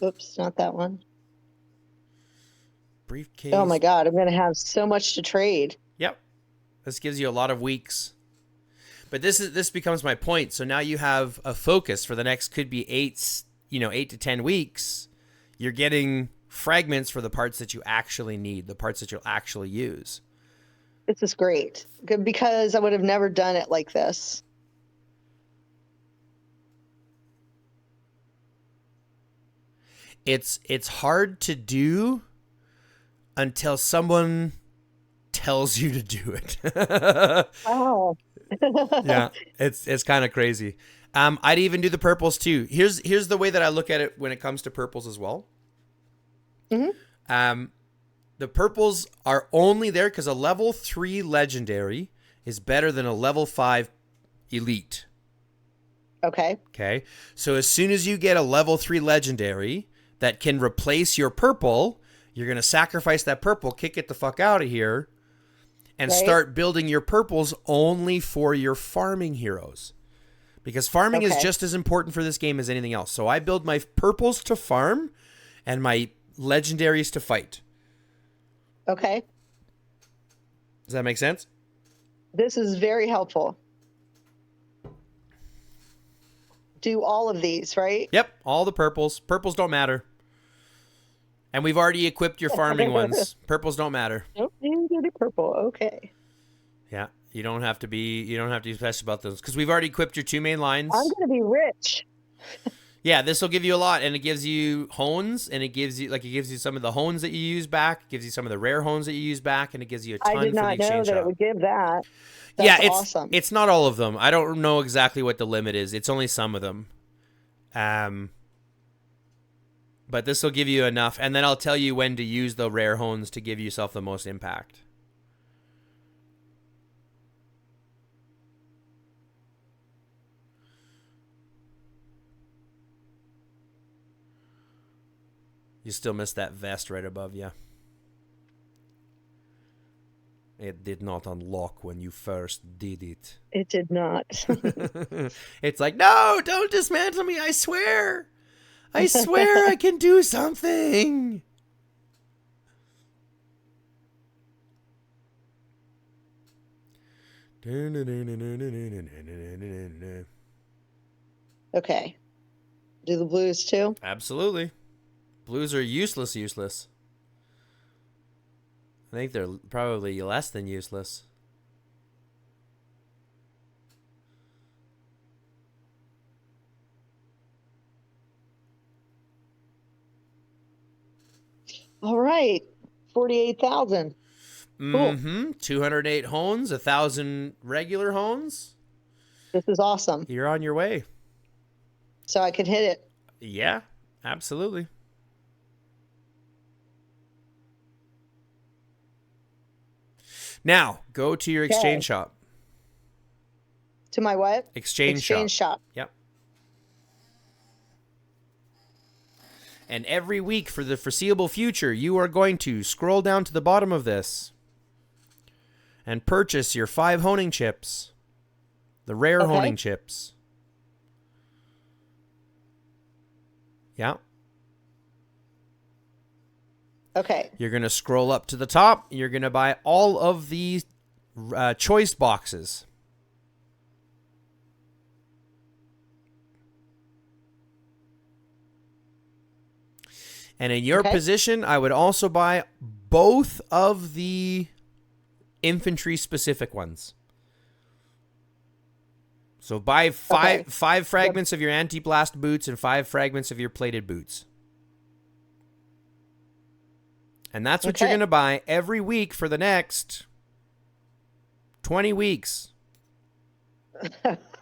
Oops, not that one. Briefcase. Oh my God, I'm going to have so much to trade. Yep. This gives you a lot of weeks. But this becomes my point. So now you have a focus for the next, could be 8 to 10 weeks. You're getting fragments for the parts that you actually need, the parts that you'll actually use. This is great because I would have never done it like this. It's hard to do until someone tells you to do it. Wow. Yeah, it's kind of crazy. I'd even do the purples too. Here's the way that I look at it when it comes to purples as well. Mm-hmm. The purples are only there because a level 3 legendary is better than a level 5 elite. Okay. Okay. So as soon as you get a level 3 legendary that can replace your purple, you're going to sacrifice that purple, kick it the fuck out of here, and start building your purples only for your farming heroes. Because farming is just as important for this game as anything else. So I build my purples to farm and my legendaries to fight. Okay. Does that make sense? This is very helpful. Do all of these, right? Yep, all the purples. Purples don't matter. And we've already equipped your farming ones. Purples don't matter. Nope, you get a purple. Okay. Yeah, you don't have to be special about those because we've already equipped your 2 main lines. I'm going to be rich. Yeah, this will give you a lot, and it gives you hones, and it gives you some of the hones that you use back, it gives you some of the rare hones that you use back, and it gives you a ton for the exchange. I did not know that it would give that. That's awesome. It's not all of them. I don't know exactly what the limit is. It's only some of them. But this will give you enough, and then I'll tell you when to use the rare hones to give yourself the most impact. You still missed that vest right above you. It did not unlock when you first did it. It did not. It's like, no, don't dismantle me. I swear I can do something. Okay. Do the blues too? Absolutely. Blues are useless. I think they're probably less than useless. All right. 48,000. Cool. 208 hones, 1,000 regular hones. This is awesome. You're on your way. So I can hit it. Yeah, absolutely. Now, go to your exchange shop. To my what? Exchange shop. Yep. And every week for the foreseeable future, you are going to scroll down to the bottom of this and purchase your 5 honing chips. The rare honing chips. Yeah. Okay. You're going to scroll up to the top. You're going to buy all of the choice boxes. And in your position, I would also buy both of the infantry-specific ones. So buy five fragments of your anti-blast boots and 5 fragments of your plated boots. And that's what you're going to buy every week for the next 20 weeks.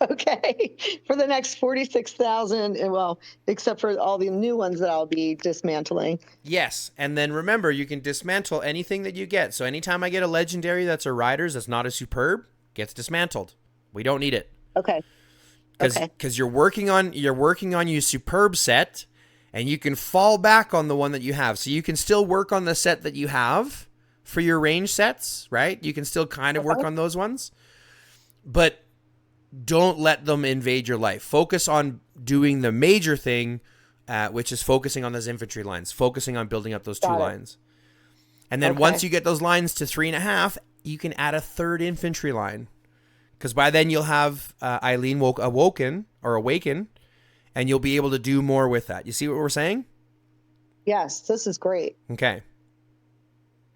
Okay. For the next 46,000, well, except for all the new ones that I'll be dismantling. Yes. And then remember, you can dismantle anything that you get. So anytime I get a legendary that's a riders that's not a superb, gets dismantled. We don't need it. Okay. Because you're working on your superb set, and you can fall back on the one that you have. So you can still work on the set that you have for your range sets, right? You can still kind of work on those ones. But don't let them invade your life. Focus on doing the major thing, which is focusing on those infantry lines, focusing on building up those 2 lines. And then once you get those lines to 3.5, you can add a 3rd infantry line. Because by then you'll have Eileen awaken, and you'll be able to do more with that. You see what we're saying? Yes, this is great. Okay.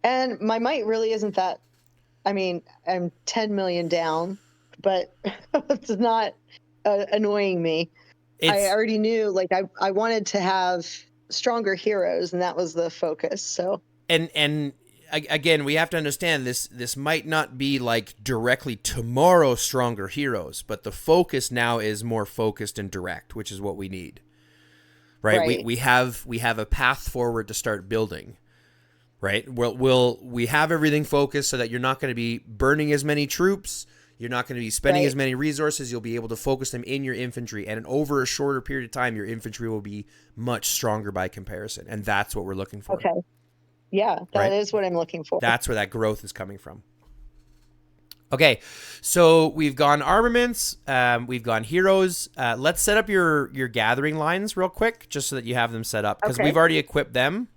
And my might really isn't that. I mean, I'm 10 million down, but it's not annoying me. I already knew, like, I wanted to have stronger heroes, and that was the focus. So. And again, we have to understand this might not be like directly tomorrow stronger heroes, but the focus now is more focused and direct, which is what we need. Right? We have a path forward to start building. Right? We have everything focused so that you're not going to be burning as many troops, you're not going to be spending as many resources, you'll be able to focus them in your infantry, and over a shorter period of time your infantry will be much stronger by comparison, and that's what we're looking for. Okay. Yeah, that is what I'm looking for. That's where that growth is coming from. Okay, so we've gone armaments, we've gone heroes. Let's set up your gathering lines real quick, just so that you have them set up, because we've already equipped them,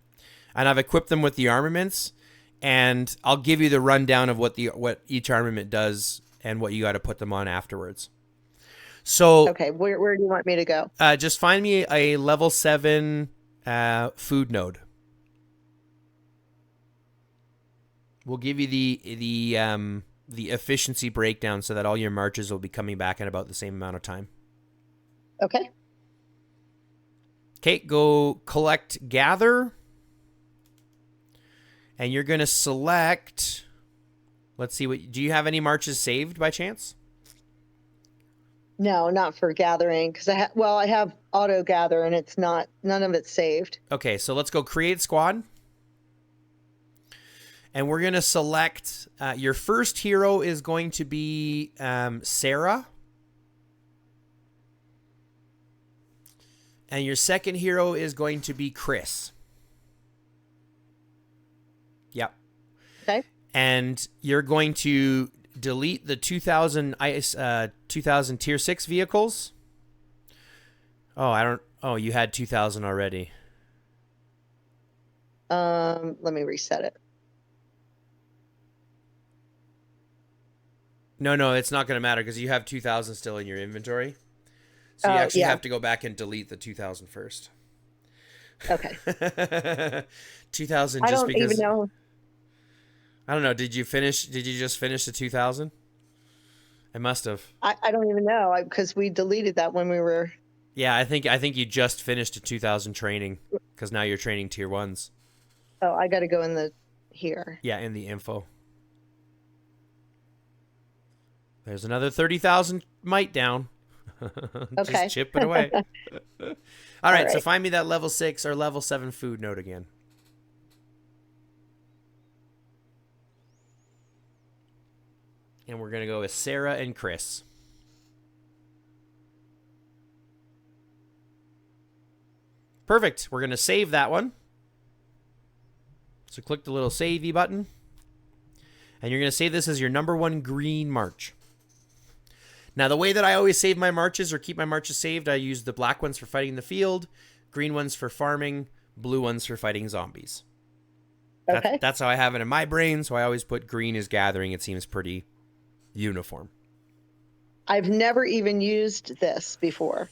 and I've equipped them with the armaments, and I'll give you the rundown of what each armament does and what you got to put them on afterwards. So okay, where do you want me to go? Just find me a level 7 food node. We'll give you the efficiency breakdown so that all your marches will be coming back in about the same amount of time. Okay. Okay, go collect gather. And you're going to select, let's see, do you have any marches saved by chance? No, not for gathering, because I have auto gather, and none of it's saved. Okay, so let's go create squad. And we're going to select, your first hero is going to be Sarah. And your second hero is going to be Chris. Yep. Okay. And you're going to delete the 2000 tier 6 vehicles. Oh, you had 2000 already. Let me reset it. No, it's not going to matter because you have 2000 still in your inventory. So you actually have to go back and delete the 2000 first. Okay. 2000 I just don't because... even know. I don't know. Did you just finish the 2000? I must have. I don't even know because we deleted that when we were... Yeah, I think you just finished a 2000 training because now you're training tier 1s. Oh, I got to go in here. Yeah, in the info. There's another 30,000 might down. Okay. Just chip it away. All right, so find me that level 6 or level 7 food node again. And we're going to go with Sarah and Chris. Perfect. We're going to save that one. So click the little savey button. And you're going to save this as your number 1 green march. Now, the way that I always save my marches or keep my marches saved, I use the black ones for fighting the field, green ones for farming, blue ones for fighting zombies. Okay. That's how I have it in my brain, so I always put green as gathering. It seems pretty uniform. I've never even used this before.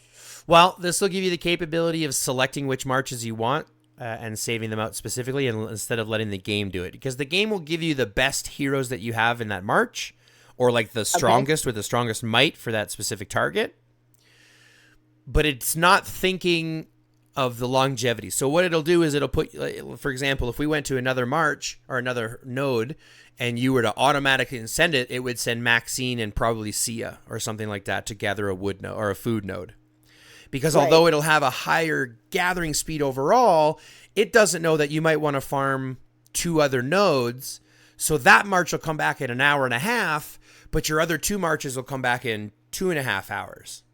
Well, this will give you the capability of selecting which marches you want and saving them out specifically, and instead of letting the game do it. Because the game will give you the best heroes that you have in that march, or like the strongest with the strongest might for that specific target. But it's not thinking of the longevity. So what it'll do is it'll put, for example, if we went to another march or another node and you were to automatically send it, it would send Maxine and probably Sia or something like that to gather a wood node or a food node. Because although it'll have a higher gathering speed overall, it doesn't know that you might want to farm 2 other nodes. So that march will come back in an hour and a half, but your other 2 marches will come back in 2.5 hours.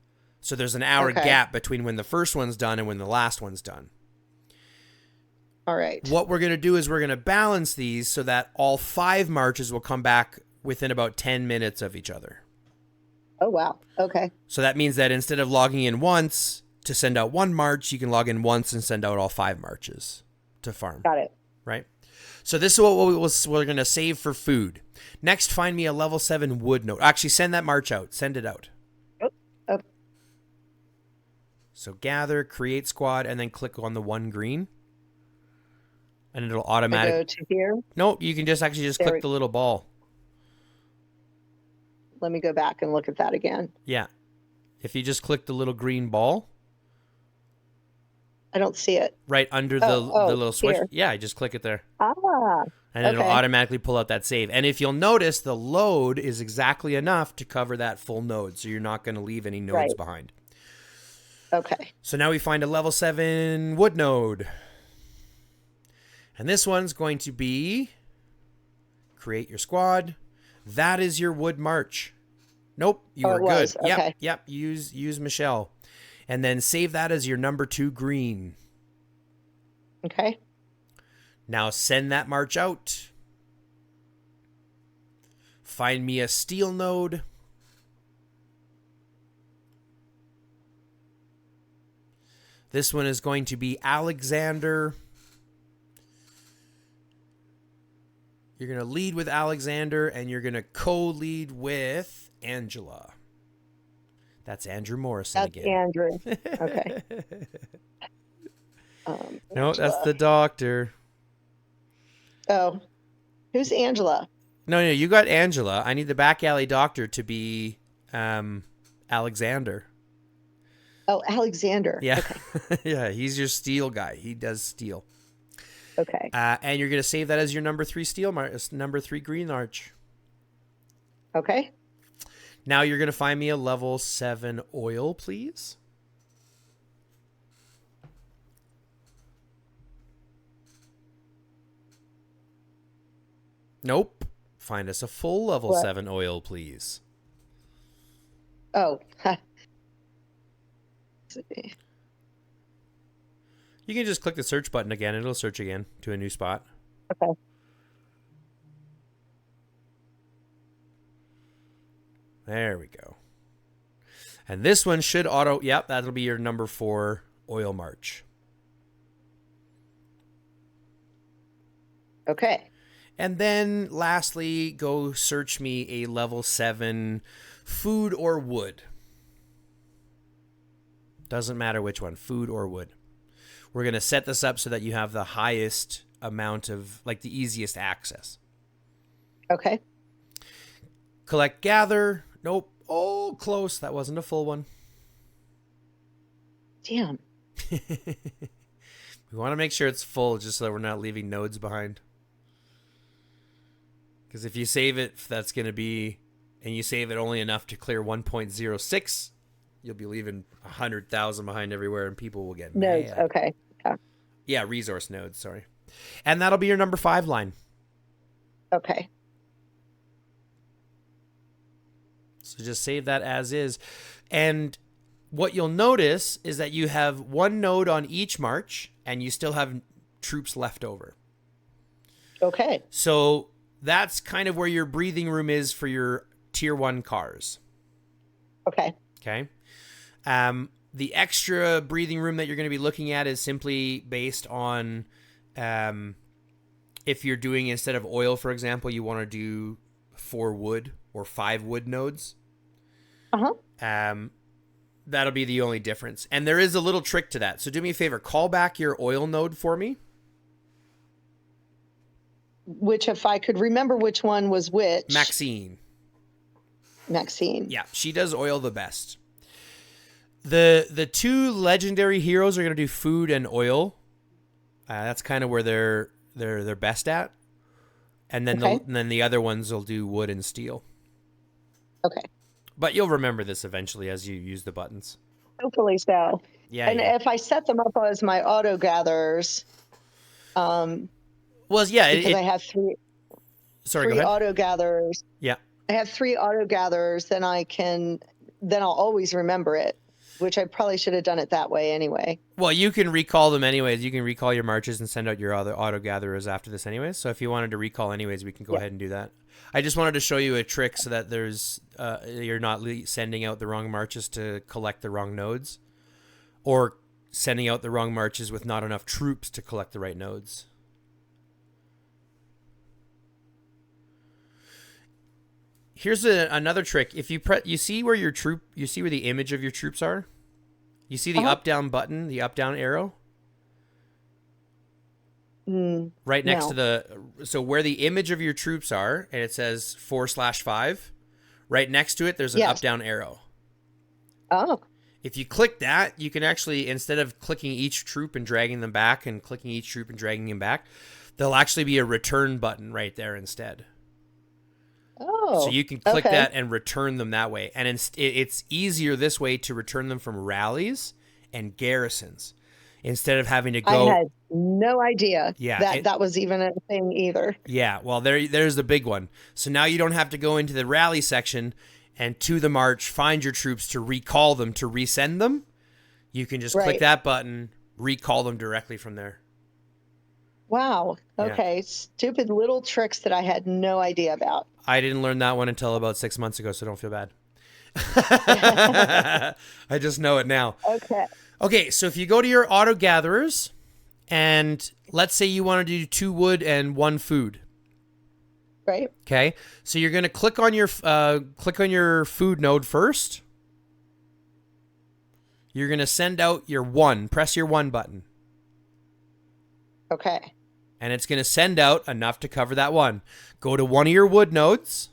So there's an hour gap between when the first one's done and when the last one's done. All right. What we're going to do is we're going to balance these so that all 5 marches will come back within about 10 minutes of each other. Oh, wow. Okay. So that means that instead of logging in once to send out 1 march, you can log in once and send out all 5 marches to farm. Got it. Right? So this is what we're going to save for food. Next, find me a level 7 wood node. Actually, send that march out. Send it out. Oh. So gather, create squad, and then click on the 1 green. And it'll automatically... Go to here? Nope, you can just click the little ball. Let me go back and look at that again. Yeah. If you just click the little green ball. I don't see it. Right under the little switch. Here. Yeah, just click it there. Ah. And it'll automatically pull out that save. And if you'll notice, the load is exactly enough to cover that full node. So you're not going to leave any nodes behind. Okay. So now we find a level 7 wood node. And this one's going to be create your squad. That is your wood march. Nope, you are good. Okay. Yep. Use Michelle. And then save that as your number 2 green. Okay. Now send that march out. Find me a steel node. This one is going to be Alexander. You're going to lead with Alexander, and you're going to co-lead with Angela. That's Andrew Morrison again. That's Andrew. Okay. No, that's the doctor. Oh. Who's Angela? No, you got Angela. I need the back alley doctor to be Alexander. Oh, Alexander. Yeah. Okay. Yeah, he's your steel guy. He does steel. Okay. And you're going to save that as your number 3 number 3 green arch. Okay. Now you're going to find me a level 7 oil, please. Nope. Find us a full level 7 oil, please. Oh. You can just click the search button again. It'll search again to a new spot. Okay. There we go. And this one should auto... Yep, that'll be your number 4 oil march. Okay. And then lastly, go search me a level 7 food or wood. Doesn't matter which one, food or wood. We're going to set this up so that you have the highest amount of, like, the easiest access. Okay. Collect, gather. Nope. Oh, close. That wasn't a full one. Damn. We want to make sure it's full just so that we're not leaving nodes behind. Because if you save it, that's going to be, and you save it only enough to clear 1.06, you'll be leaving 100,000 behind everywhere, and people will get nodes. mad. Okay. Yeah, resource nodes, sorry. And that'll be your number 5 line. Okay. So just save that as is. And what you'll notice is that you have one node on each march and you still have troops left over. Okay. So that's kind of where your breathing room is for your tier 1 cars. Okay. Okay. The extra breathing room that you're going to be looking at is simply based on if you're doing, instead of oil, for example, you want to do 4 wood or 5 wood nodes. That'll be the only difference. And there is a little trick to that. So do me a favor, call back your oil node for me. Which, if I could remember which one was which. Maxine. Yeah, she does oil the best. The 2 legendary heroes are going to do food and oil. That's kind of where they're best at. And then then the other ones will do wood and steel. Okay. But you'll remember this eventually as you use the buttons. Hopefully so. Yeah. And if I set them up as my auto gatherers, because I have 3. Sorry, 3 go ahead. auto gatherers. Yeah. I have 3 auto gatherers. Then I'll always remember it, which I probably should have done it that way anyway. Well, you can recall them anyways. You can recall your marches and send out your other auto gatherers after this anyways. So if you wanted to recall anyways, we can go ahead and do that. I just wanted to show you a trick so that you're not sending out the wrong marches to collect the wrong nodes, or sending out the wrong marches with not enough troops to collect the right nodes. Here's another trick. If you see where you see where the image of your troops are? You see the up-down button, the up-down arrow? Right next to so where the image of your troops are, and it says 4/5, right next to it, there's an up-down arrow. Oh. If you click that, you can actually, instead of clicking each troop and dragging them back and clicking each troop and dragging them back, there'll actually be a return button right there instead. Oh. So you can click that and return them that way. And it's easier this way to return them from rallies and garrisons instead of having to go. I had no idea that was even a thing either. Yeah, well, there's the big one. So now you don't have to go into the rally section and to the march, find your troops to recall them, to resend them. You can just click that button, recall them directly from there. Wow. Okay. Yeah. Stupid little tricks that I had no idea about. I didn't learn that one until about 6 months ago, so don't feel bad. I just know it now. Okay, so if you go to your auto gatherers, and let's say you want to do 2 wood and 1 food. Right. Okay, so you're going to click on your food node first. You're going to send out your 1. Press your 1 button. Okay. And it's going to send out enough to cover that 1. Go to one of your wood nodes,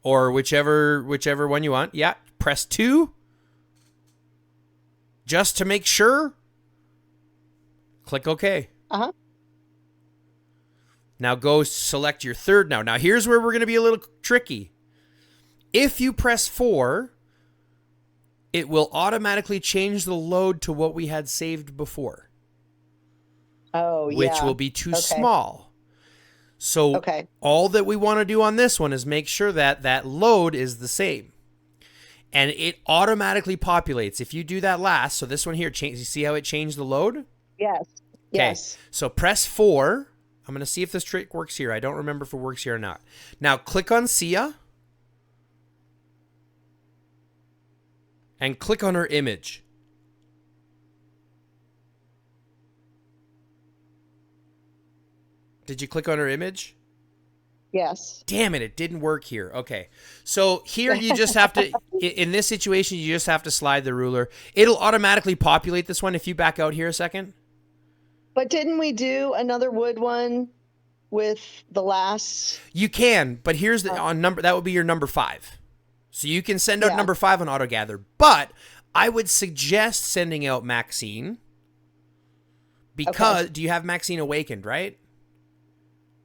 or whichever one you want. Yeah, press 2. Just to make sure, click OK. Now go select your 3rd now. Now here's where we're going to be a little tricky. If you press 4, it will automatically change the load to what we had saved before. Oh, yeah. Which will be too small. So all that we want to do on this one is make sure that that load is the same. And it automatically populates. If you do that last, so this one here, you see how it changed the load? Yes. Yes. So press 4. I'm going to see if this trick works here. I don't remember if it works here or not. Now click on Sia. And click on her image. Did you click on her image? Yes. Damn it didn't work here. Okay. So here you just have to, in this situation, you just have to slide the ruler. It'll automatically populate this one if you back out here a second. But didn't we do another wood one with the last? You can, but here's the on number, that would be your number 5. So you can send out number 5 on auto gather, but I would suggest sending out Maxine because do you have Maxine awakened, right?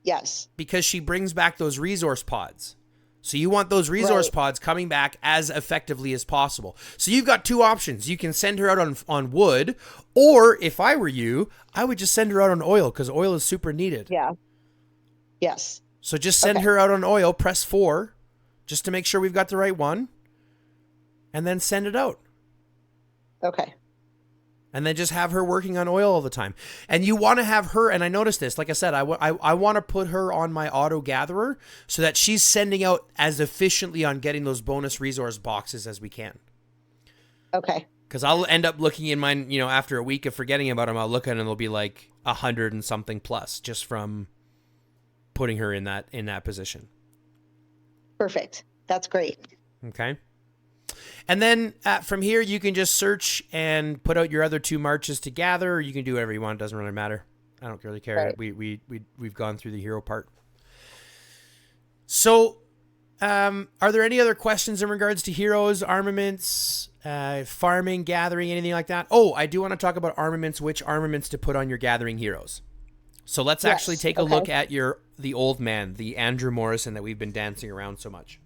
Yes. Because she brings back those resource pods. So you want those resource pods coming back as effectively as possible. So you've got 2 options. You can send her out on wood, or if I were you, I would just send her out on oil because oil is super needed. Yeah. Yes. So just send her out on oil, press 4, just to make sure we've got the right one, and then send it out. Okay. And then just have her working on oil all the time. And you want to have her, and I noticed this, like I said, I want to put her on my auto gatherer so that she's sending out as efficiently on getting those bonus resource boxes as we can. Okay. Because I'll end up looking in mine, after a week of forgetting about them, I'll look at it and it'll be like 100 and something plus just from putting her in that position. Perfect. That's great. Okay. And then from here, you can just search and put out your other 2 marches to gather, or you can do whatever you want. It doesn't really matter. I don't really care. Right. We've gone through the hero part. So, are there any other questions in regards to heroes, armaments, farming, gathering, anything like that? Oh, I do want to talk about armaments, which armaments to put on your gathering heroes. So let's actually take a look at the old man, the Andrew Morrison that we've been dancing around so much.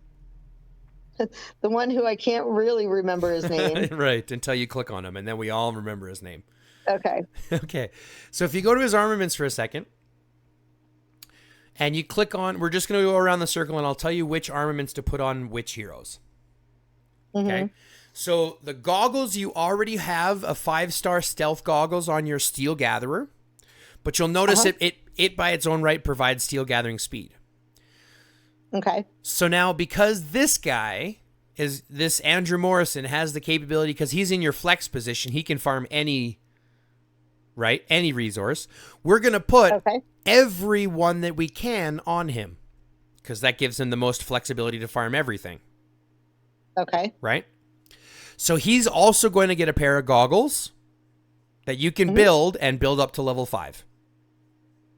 The one who I can't really remember his name. Right, until you click on him, and then we all remember his name. Okay. Okay, so if you go to his armaments for a second, and you click on, we're just going to go around the circle, and I'll tell you which armaments to put on which heroes. Okay, so the goggles, you already have a 5-star stealth goggles on your steel gatherer, but you'll notice it by its own right provides steel gathering speed. Okay. So now, because this Andrew Morrison has the capability, because he's in your flex position, he can farm any resource. We're going to put every one that we can on him, because that gives him the most flexibility to farm everything. Okay. Right? So he's also going to get a pair of goggles that you can build up to level 5.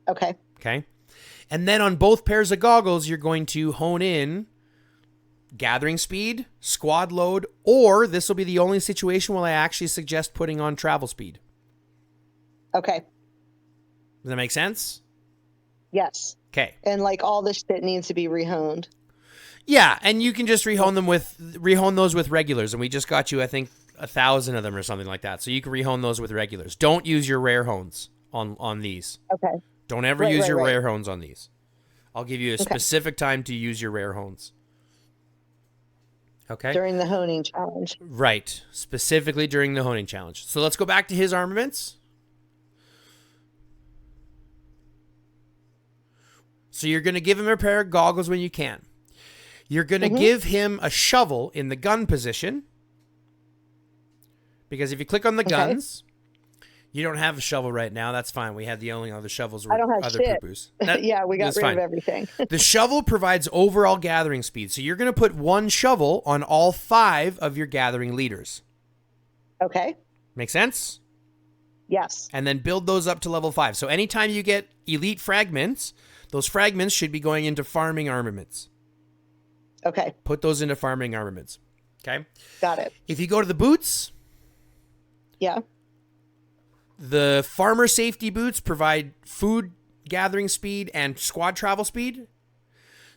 Okay. Okay. And then on both pairs of goggles, you're going to hone in gathering speed, squad load, or this will be the only situation where I actually suggest putting on travel speed. Okay. Does that make sense? Yes. Okay. And like all this shit needs to be rehoned. Yeah, and you can just rehone those with regulars, and we just got you, I think, 1,000 of them or something like that. So you can rehone those with regulars. Don't use your rare hones on these. Okay. Don't ever use your rare hones on these. I'll give you a specific time to use your rare hones. Okay? During the honing challenge. Right. Specifically during the honing challenge. So let's go back to his armaments. So you're going to give him a pair of goggles when you can. You're going to give him a shovel in the gun position. Because if you click on the guns... You don't have a shovel right now. That's fine. We had the only other shovels were I don't have other shit. poo-poos. Yeah, we got rid of everything. The shovel provides overall gathering speed. So you're going to put 1 shovel on all 5 of your gathering leaders. Okay. Make sense? Yes. And then build those up to level 5. So anytime you get elite fragments, those fragments should be going into farming armaments. Okay. Put those into farming armaments. Okay? Got it. If you go to the boots... Yeah. The farmer safety boots provide food gathering speed and squad travel speed.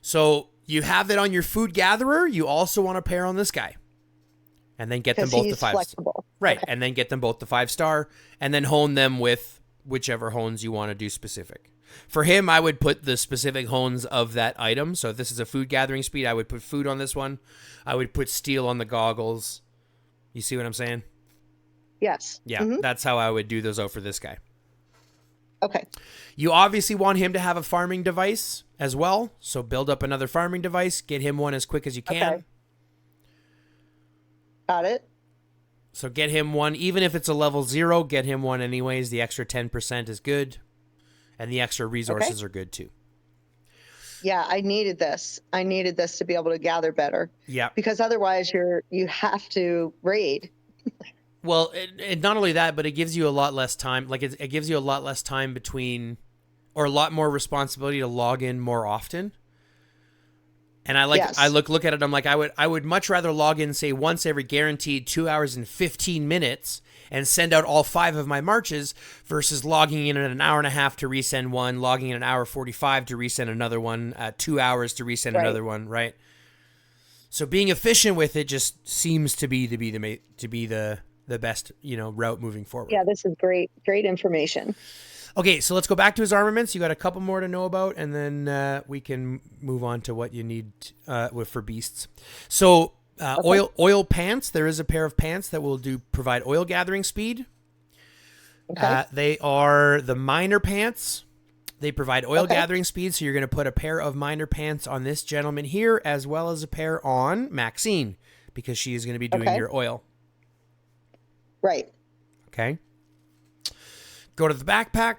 So you have that on your food gatherer. You also want to pair on this guy. And then get them both to 5 flexible. Right. Okay. And then get them both to 5-star. And then hone them with whichever hones you want to do specific. For him, I would put the specific hones of that item. So if this is a food gathering speed, I would put food on this one. I would put steel on the goggles. You see what I'm saying? Yes. Yeah, that's how I would do those out for this guy. Okay. You obviously want him to have a farming device as well. So build up another farming device. Get him one as quick as you can. Okay. Got it. So get him one. Even if it's a level 0, get him one anyways. The extra 10% is good. And the extra resources are good too. Yeah, I needed this. I needed this to be able to gather better. Yeah. Because otherwise you have to raid. Well, it not only that, but it gives you a lot less time. Like it gives you a lot less time between, or a lot more responsibility to log in more often. And I look at it. I'm like, I would much rather log in, say, once every guaranteed 2 hours and 15 minutes and send out all 5 of my marches versus logging in at an hour and a half to resend one, logging in an hour 45 to resend another one, 2 hours to resend another one, right? So being efficient with it just seems to be the best, route moving forward. Yeah, this is great information. Okay, so let's go back to his armaments. You got a couple more to know about, and then we can move on to what you need for beasts. So oil pants. There is a pair of pants that will provide oil gathering speed. Okay. They are the miner pants. They provide oil gathering speed, so you're going to put a pair of miner pants on this gentleman here, as well as a pair on Maxine, because she is going to be doing your oil. Right. Okay. Go to the backpack.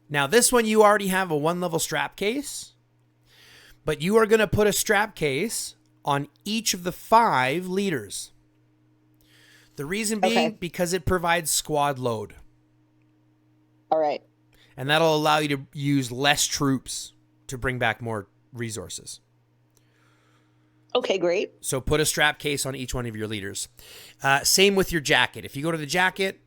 Now, this one, you already have a 1-level strap case, but you are going to put a strap case on each of the 5 leaders. The reason being because it provides squad load. All right. And that'll allow you to use less troops to bring back more resources. Okay, great. So put a strap case on each one of your leaders. Same with your jacket. If you go to the jacket,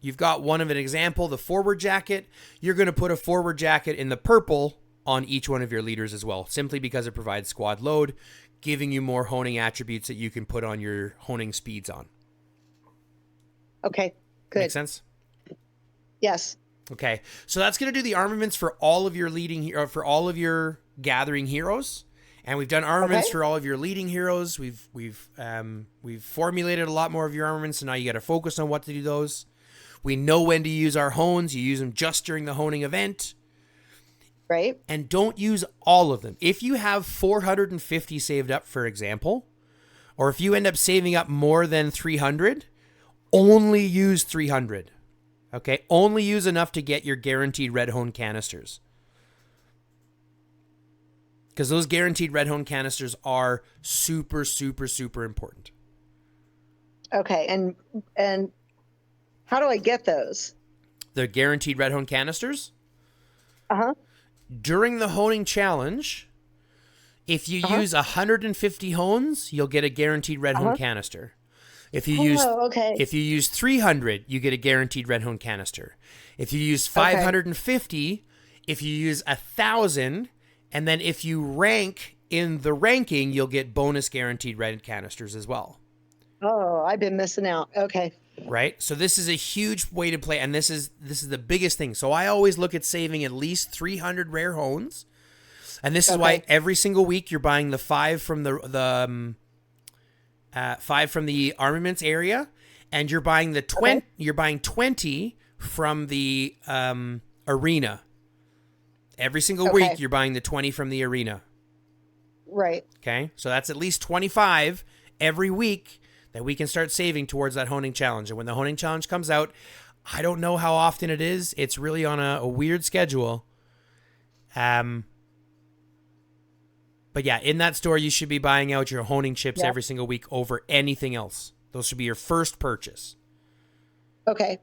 you've got one of an example, the forward jacket. You're going to put a forward jacket in the purple on each one of your leaders as well, simply because it provides squad load, giving you more honing attributes that you can put on your honing speeds on. Okay, good. Make sense? Yes. Okay, so that's going to do the armaments for all of your for all of your gathering heroes, and we've done armaments for all of your leading heroes. We've formulated a lot more of your armaments, so now you got to focus on what to do those. We know when to use our hones. You use them just during the honing event, right? And don't use all of them. If you have 450 saved up, for example, or if you end up saving up more than 300, only use 300. Okay, only use enough to get your guaranteed red hone canisters. Because those guaranteed red hone canisters are super, super, super important. Okay, and how do I get those? The guaranteed red hone canisters? Uh-huh. During the honing challenge, if you use 150 hones, you'll get a guaranteed red hone canister. If you use 300, you get a guaranteed red hone canister. If you use 550, if you use 1,000, and then if you rank in the ranking, you'll get bonus guaranteed red canisters as well. Oh, I've been missing out. Okay. Right? So this is a huge way to play, and this is the biggest thing. So I always look at saving at least 300 rare hones, and this is why every single week you're buying the 5 from the 5 from the armaments area, and you're buying the 20. You're buying 20 from the arena. Every single week, you're buying the 20 from the arena. Right. Okay, so that's at least 25 every week that we can start saving towards that honing challenge. And when the honing challenge comes out, I don't know how often it is. It's really on a weird schedule. But yeah, in that store, you should be buying out your honing chips every single week over anything else. Those should be your first purchase. Okay.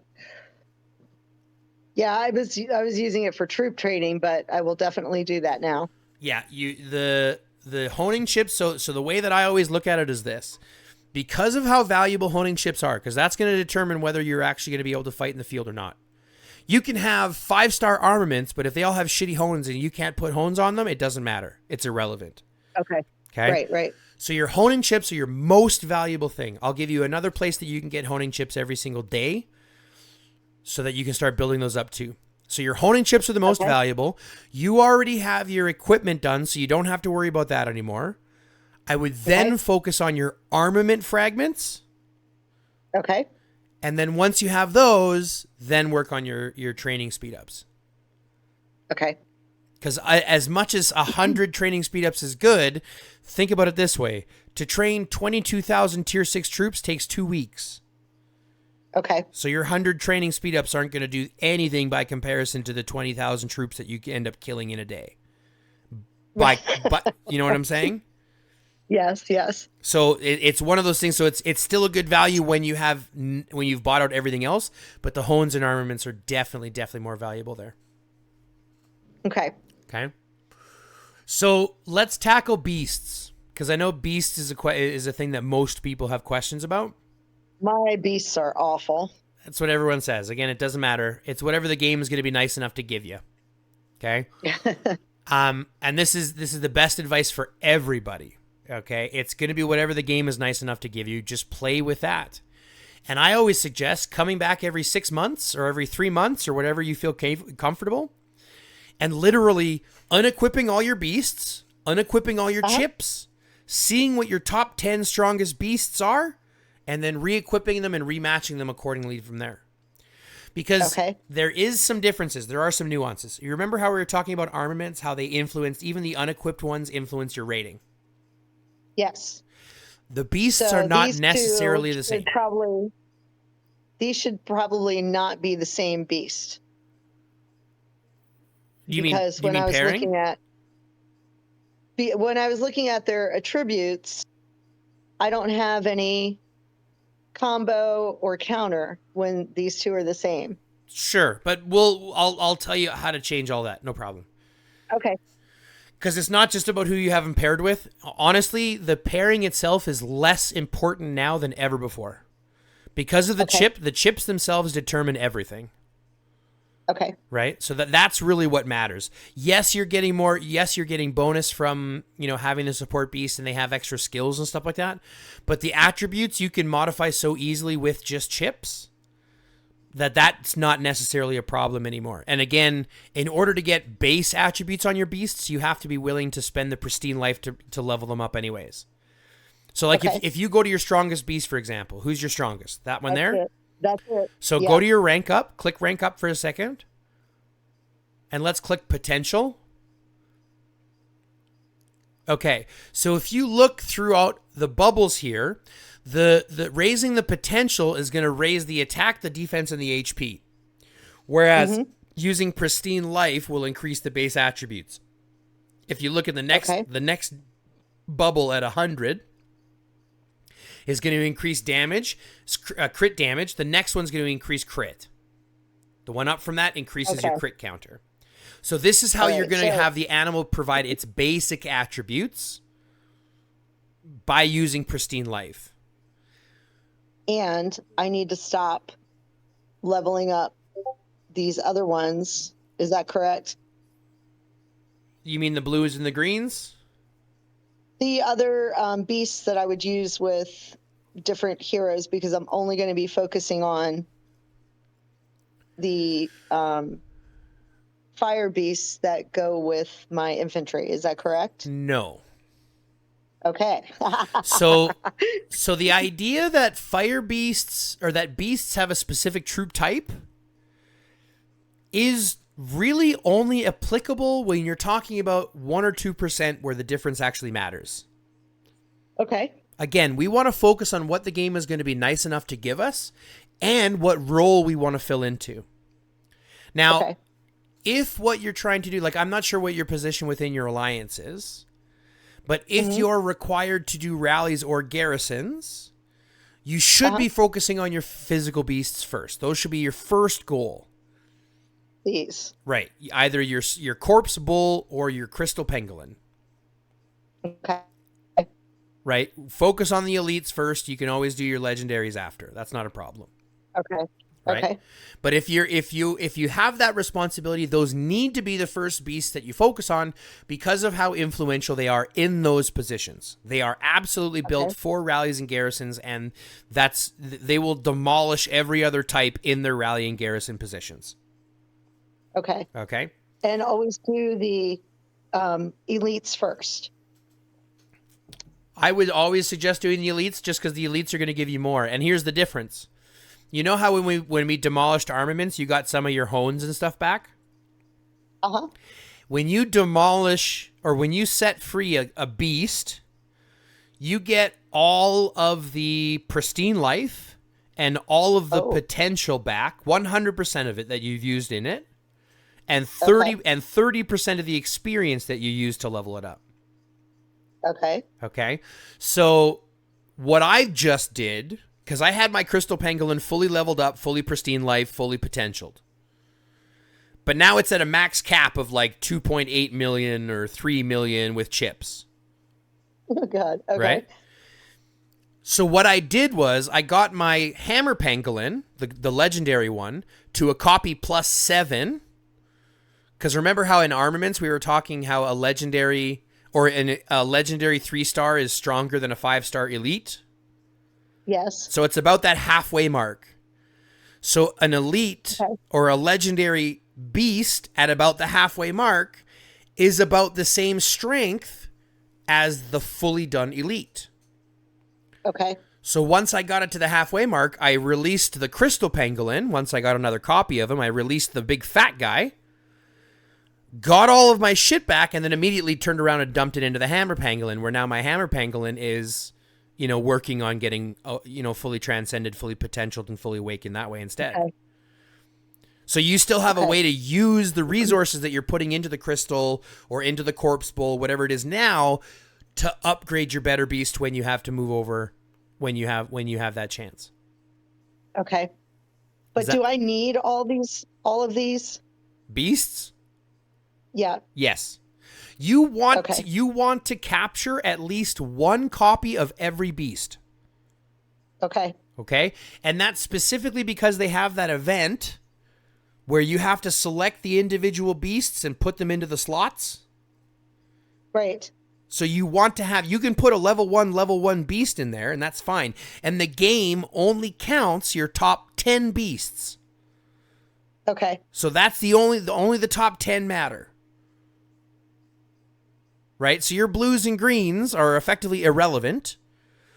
Yeah, I was using it for troop training, but I will definitely do that now. Yeah, the honing chips. So the way that I always look at it is this: because of how valuable honing chips are, because that's going to determine whether you're actually going to be able to fight in the field or not. You can have 5-star armaments, but if they all have shitty hones and you can't put hones on them, it doesn't matter. It's irrelevant. Okay. Right. So your honing chips are your most valuable thing. I'll give you another place that you can get honing chips every single day so that you can start building those up too. So your honing chips are the most valuable. You already have your equipment done, so you don't have to worry about that anymore. I would then focus on your armament fragments. Okay. And then once you have those, then work on your training speed ups. Okay. Because as much as 100 training speed ups is good, think about it this way. To train 22,000 tier 6 troops takes 2 weeks. Okay. So your 100 training speed ups aren't going to do anything by comparison to the 20,000 troops that you end up killing in a day. But you know what I'm saying? Yes. So it's one of those things. So it's still a good value when you've bought out everything else, but the hones and armaments are definitely more valuable there. Okay. So let's tackle beasts, because I know beasts is a thing that most people have questions about. My beasts are awful. That's what everyone says. Again, it doesn't matter. It's whatever the game is going to be nice enough to give you. Okay. And this is the best advice for everybody. Okay, it's going to be whatever the game is nice enough to give you. Just play with that. And I always suggest coming back every 6 months or every 3 months or whatever you feel comfortable, and literally unequipping all your beasts, unequipping all your chips, seeing what your top 10 strongest beasts are, and then re-equipping them and rematching them accordingly from there. Because there is some differences. There are some nuances. You remember how we were talking about armaments, how they influence, even the unequipped ones influence your rating? Yes. The beasts are not necessarily the same. These should probably not be the same beast. Because when I was looking at their attributes, I don't have any combo or counter when these two are the same. Sure, but I'll tell you how to change all that. No problem. Okay. Because it's not just about who you have them paired with. Honestly, the pairing itself is less important now than ever before. Because of the chips themselves determine everything. Okay. Right? So that's really what matters. Yes, you're getting more. Yes, you're getting bonus from, having the support beast and they have extra skills and stuff like that. But the attributes you can modify so easily with just chips that's not necessarily a problem anymore. And again, in order to get base attributes on your beasts, you have to be willing to spend the pristine life to level them up anyways. So like if you go to your strongest beast, for example, who's your strongest? That one there? That's it. So go to your rank up, click rank up for a second, and let's click potential. Okay, so if you look throughout the bubbles here, the raising the potential is going to raise the attack, the defense, and the HP. Whereas using pristine life will increase the base attributes. If you look at the next bubble at 100, is going to increase damage, crit damage. The next one's going to increase crit. The one up from that increases your crit counter. So this is how you're going to have the animal provide its basic attributes by using pristine life. And I need to stop leveling up these other ones. Is that correct? You mean the blues and the greens? The other beasts that I would use with different heroes, because I'm only going to be focusing on the fire beasts that go with my infantry. Is that correct? No. Okay. So the idea that fire beasts or that beasts have a specific troop type is really only applicable when you're talking about 1 or 2% where the difference actually matters. Okay. Again, we want to focus on what the game is going to be nice enough to give us and what role we want to fill into. Now, if what you're trying to do, like I'm not sure what your position within your alliance is, but if you're required to do rallies or garrisons, you should be focusing on your physical beasts first. Those should be your first goal. These. Right. Either your corpse bull or your crystal pangolin. Okay. Right? Focus on the elites first. You can always do your legendaries after. That's not a problem. Okay. Right? Okay. But if you have that responsibility, those need to be the first beasts that you focus on because of how influential they are in those positions. They are absolutely built for rallies and garrisons, and they will demolish every other type in their rally and garrison positions. Okay. Okay. And always do the elites first. I would always suggest doing the elites just because the elites are going to give you more. And here's the difference. You know how when we demolished armaments, you got some of your hones and stuff back? Uh-huh. When you demolish or when you set free a beast, you get all of the pristine life and all of the potential back, 100% of it that you've used in it, and 30% of the experience that you used to level it up. Okay. Okay. So what I just did, because I had my crystal pangolin fully leveled up, fully pristine life, fully potentialed. But now it's at a max cap of like 2.8 million or 3 million with chips. Oh, God. Okay. Right? So what I did was I got my hammer pangolin, the legendary one, to a copy +7. Because remember how in armaments we were talking how a legendary or a legendary 3-star is stronger than a 5-star elite? Yes. So it's about that halfway mark. So an elite or a legendary beast at about the halfway mark is about the same strength as the fully done elite. Okay. So once I got it to the halfway mark, I released the crystal pangolin. Once I got another copy of him, I released the big fat guy, got all of my shit back, and then immediately turned around and dumped it into the hammer pangolin, where now my hammer pangolin is, working on getting, fully transcended, fully potentialed, and fully awakened that way instead. Okay. So you still have a way to use the resources that you're putting into the crystal or into the corpse bowl, whatever it is now, to upgrade your better beast when you have to move over, when you have that chance. Okay. But do I need all of these beasts? Yeah. Yes. You want to capture at least one copy of every beast. Okay. Okay? And that's specifically because they have that event where you have to select the individual beasts and put them into the slots. Right. So you can put a level 1 beast in there, and that's fine. And the game only counts your top 10 beasts. Okay. So that's only the top 10 matter. Right? So your blues and greens are effectively irrelevant,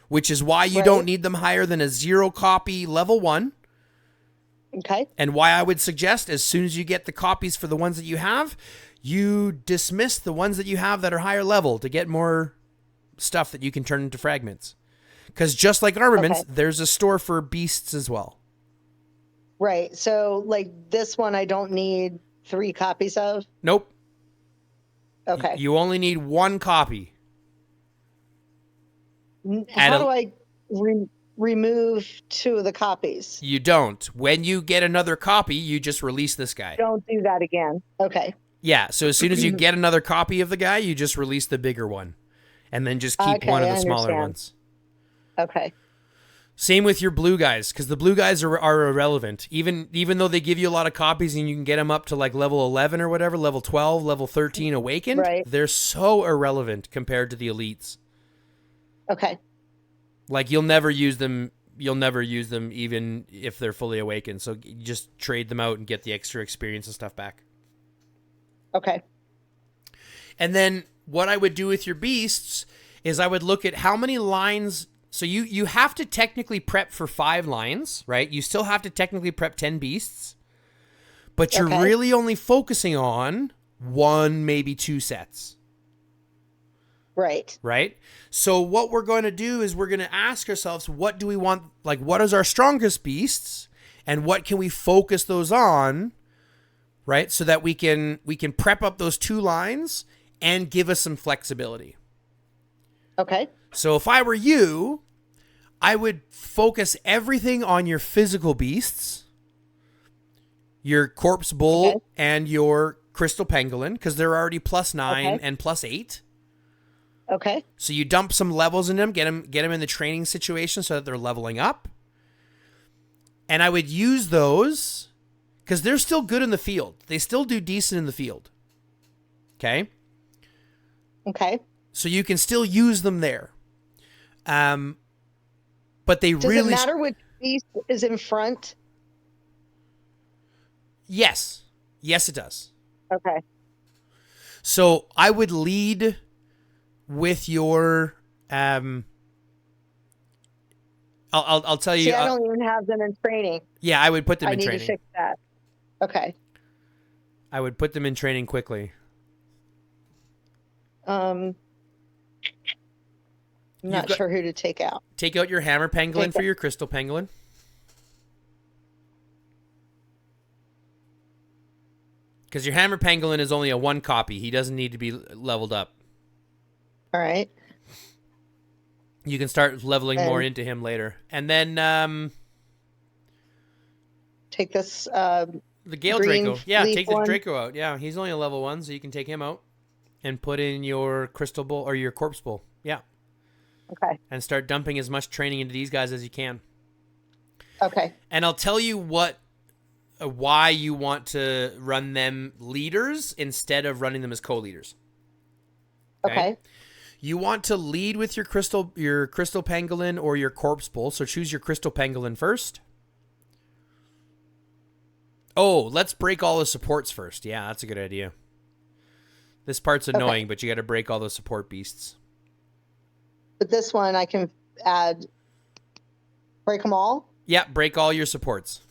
which is why you don't need them higher than a 0 copy level 1. Okay. And why I would suggest, as soon as you get the copies for the ones that you have, you dismiss the ones that you have that are higher level to get more stuff that you can turn into fragments. Because just like armaments, there's a store for beasts as well. Right. So, like this one, I don't need 3 copies of? Nope. Okay. You only need 1 copy. How do I remove 2 of the copies? You don't. When you get another copy, you just release this guy. Don't do that again. Okay. Yeah, so as soon as you get another copy of the guy, you just release the bigger one. And then just keep one of the smaller ones. Okay. Same with your blue guys, because the blue guys are irrelevant. Even though they give you a lot of copies and you can get them up to like level 11 or whatever, level 12, level 13 awakened, they're so irrelevant compared to the elites. Okay. Like you'll never use them even if they're fully awakened. So you just trade them out and get the extra experience and stuff back. Okay. And then what I would do with your beasts is I would look at how many lines. So you have to technically prep for 5 lines, right? You still have to technically prep 10 beasts, but you're really only focusing on 1, maybe 2 sets. Right. Right? So what we're going to do is we're going to ask ourselves, what do we want? Like, what is our strongest beasts and what can we focus those on? Right? So that we can prep up those 2 lines and give us some flexibility. Okay. So if I were you, I would focus everything on your physical beasts, your corpse bull and your crystal pangolin, because they're already +9 and +8. Okay. So you dump some levels in them, get them in the training situation so that they're leveling up. And I would use those because they're still good in the field. They still do decent in the field. Okay? Okay. So you can still use them there. But they Does it matter which beast is in front? Yes. Yes, it does. Okay. So I would lead with your I'll tell you. See, I don't even have them in training. Yeah, I would put them in training. I need to fix that. Okay. I would put them in training quickly. I'm not sure who to take out. Take out your hammer pangolin for your crystal pangolin. Because your hammer pangolin is only a 1 copy. He doesn't need to be leveled up. All right. You can start leveling more into him later. And then take this the Gale Draco. Yeah, take the one. Draco out. Yeah, he's only a level 1, so you can take him out and put in your crystal bull or your corpse bull. Yeah. Okay. And start dumping as much training into these guys as you can. Okay. And I'll tell you why you want to run them leaders instead of running them as co-leaders. Okay. You want to lead with your crystal pangolin or your corpse bull, so choose your crystal pangolin first. Oh, let's break all the supports first. Yeah, that's a good idea. This part's annoying, but you got to break all those support beasts. But this one I can break them all? Yeah, break all your supports.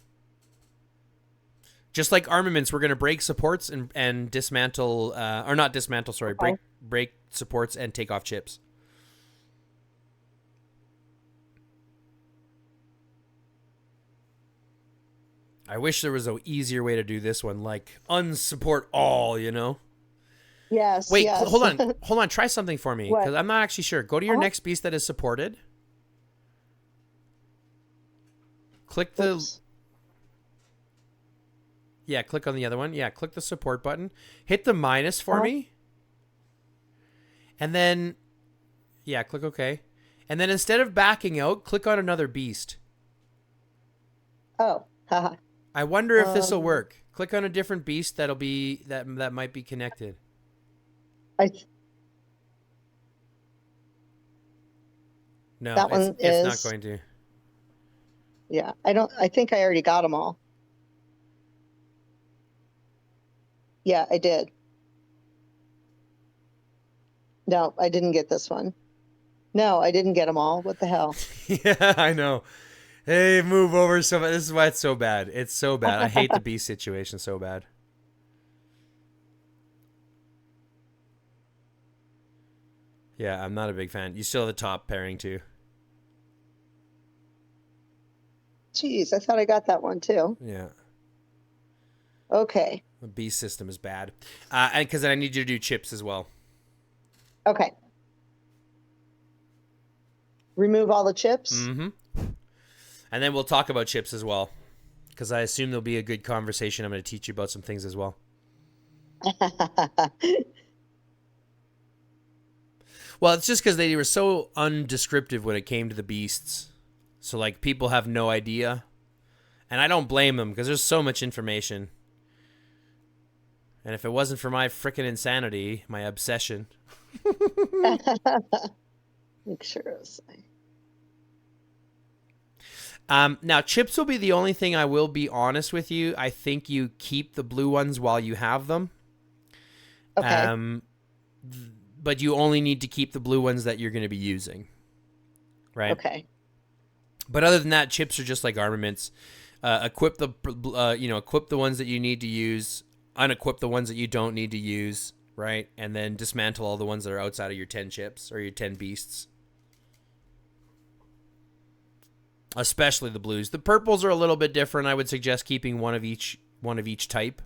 Just like armaments, we're going to break supports and dismantle, or not dismantle, sorry, break supports and take off chips. I wish there was an easier way to do this one, like unsupport all, you know? Yes. Wait, yes. hold on. Try something for me, because I'm not actually sure. Go to your next beast that is supported. Click the... Oops. Yeah, click on the other one. Yeah, click the support button. Hit the minus for me. And then... Yeah, click OK. And then instead of backing out, click on another beast. Oh, haha. I wonder if this will work. Click on a different beast that might be connected. No, it's not going to. Yeah, I think I already got them all. Yeah, I did. No, I didn't get this one. No, I didn't get them all. What the hell? Yeah, I know. Hey, move over so much. This is why it's so bad. It's so bad. I hate the beast situation so bad. Yeah, I'm not a big fan. You still have the top pairing too. Jeez, I thought I got that one too. Yeah. Okay. The beast system is bad. And because I need you to do chips as well. Okay. Remove all the chips? Mm-hmm. And then we'll talk about chips as well. Because I assume there'll be a good conversation. I'm going to teach you about some things as well. Well, it's just because they were so undescriptive when it came to the beasts. So, like, people have no idea. And I don't blame them because there's so much information. And if it wasn't for my frickin' insanity, my obsession. Make sure it was... Now, chips will be the only thing I will be honest with you. I think you keep the blue ones while you have them. Okay. But you only need to keep the blue ones that you're going to be using. Right? Okay. But other than that, chips are just like armaments. Equip the ones that you need to use. Unequip the ones that you don't need to use. Right? And then dismantle all the ones that are outside of your 10 chips or your 10 beasts. Especially the blues. The purples are a little bit different. I would suggest keeping one of each type.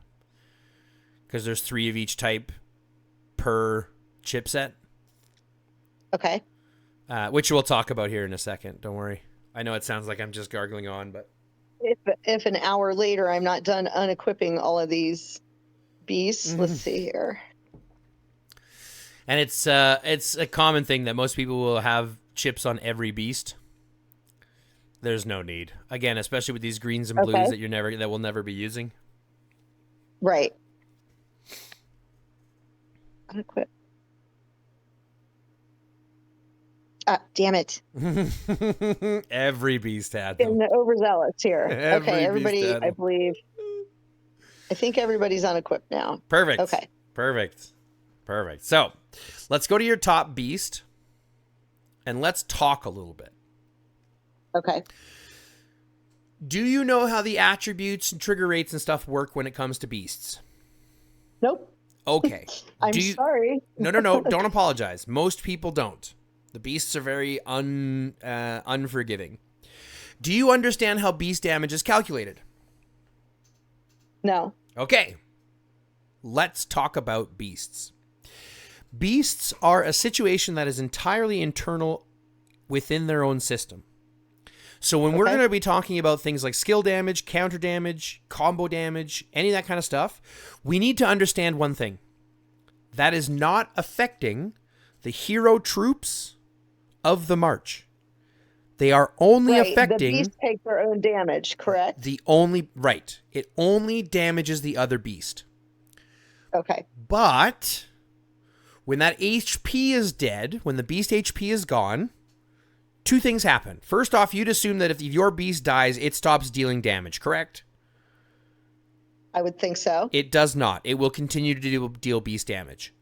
Because there's 3 of each type per chipset. Okay. Which we'll talk about here in a second. Don't worry. I know it sounds like I'm just gargling on, but... If an hour later I'm not done unequipping all of these beasts, let's see here. And it's a common thing that most people will have chips on every beast. There's no need. Again, especially with these greens and blues that we'll never be using. Right. Unequip. Damn it. Every beast had them. Getting overzealous here. Okay, everybody, I believe. I think everybody's unequipped now. Perfect. Okay. Perfect. So, let's go to your top beast, and let's talk a little bit. Okay. Do you know how the attributes and trigger rates and stuff work when it comes to beasts? Nope. Okay. I'm sorry. No. Don't apologize. Most people don't. The beasts are very unforgiving. Do you understand how beast damage is calculated? No. Okay. Let's talk about beasts. Beasts are a situation that is entirely internal within their own system. So when we're going to be talking about things like skill damage, counter damage, combo damage, any of that kind of stuff, we need to understand one thing. That is not affecting the hero troops of the march. They are only affecting... The beasts take their own damage, correct? It only damages the other beast. Okay. But When that HP is dead, when the beast HP is gone, two things happen. First off, you'd assume that if your beast dies, it stops dealing damage, correct? I would think so. It does not. It will continue to deal beast damage.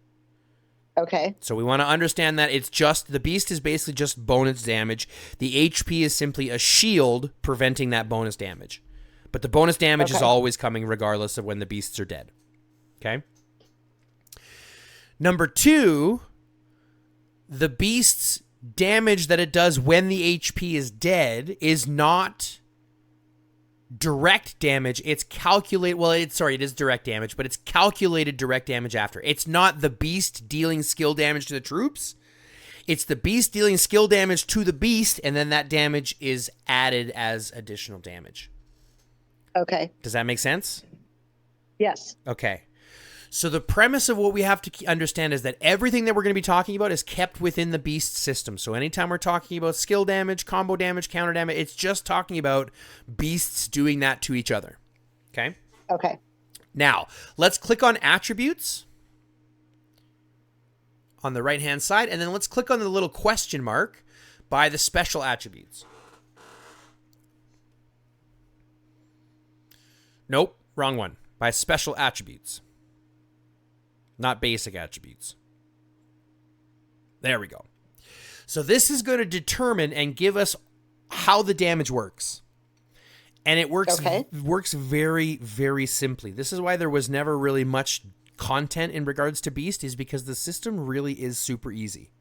Okay. So we want to understand that it's just, the beast is basically just bonus damage. The HP is simply a shield preventing that bonus damage. But the bonus damage is always coming regardless of when the beasts are dead. Okay? Number two, the beast's damage that it does when the HP is dead is not direct damage. It's calculated, it is direct damage, but it's calculated direct damage after. It's not the beast dealing skill damage to the troops. It's the beast dealing skill damage to the beast, and then that damage is added as additional damage. Okay. Does that make sense? Yes. Okay. So the premise of what we have to understand is that everything that we're going to be talking about is kept within the beast system. So anytime we're talking about skill damage, combo damage, counter damage, it's just talking about beasts doing that to each other. Okay? Okay. Now, let's click on attributes on the right-hand side, and then let's click on the little question mark by the special attributes. Nope, wrong one. By special attributes. Not basic attributes. There we go. So this is going to determine and give us how the damage works. And it works very, very simply. This is why there was never really much content in regards to Beast, is because the system really is super easy.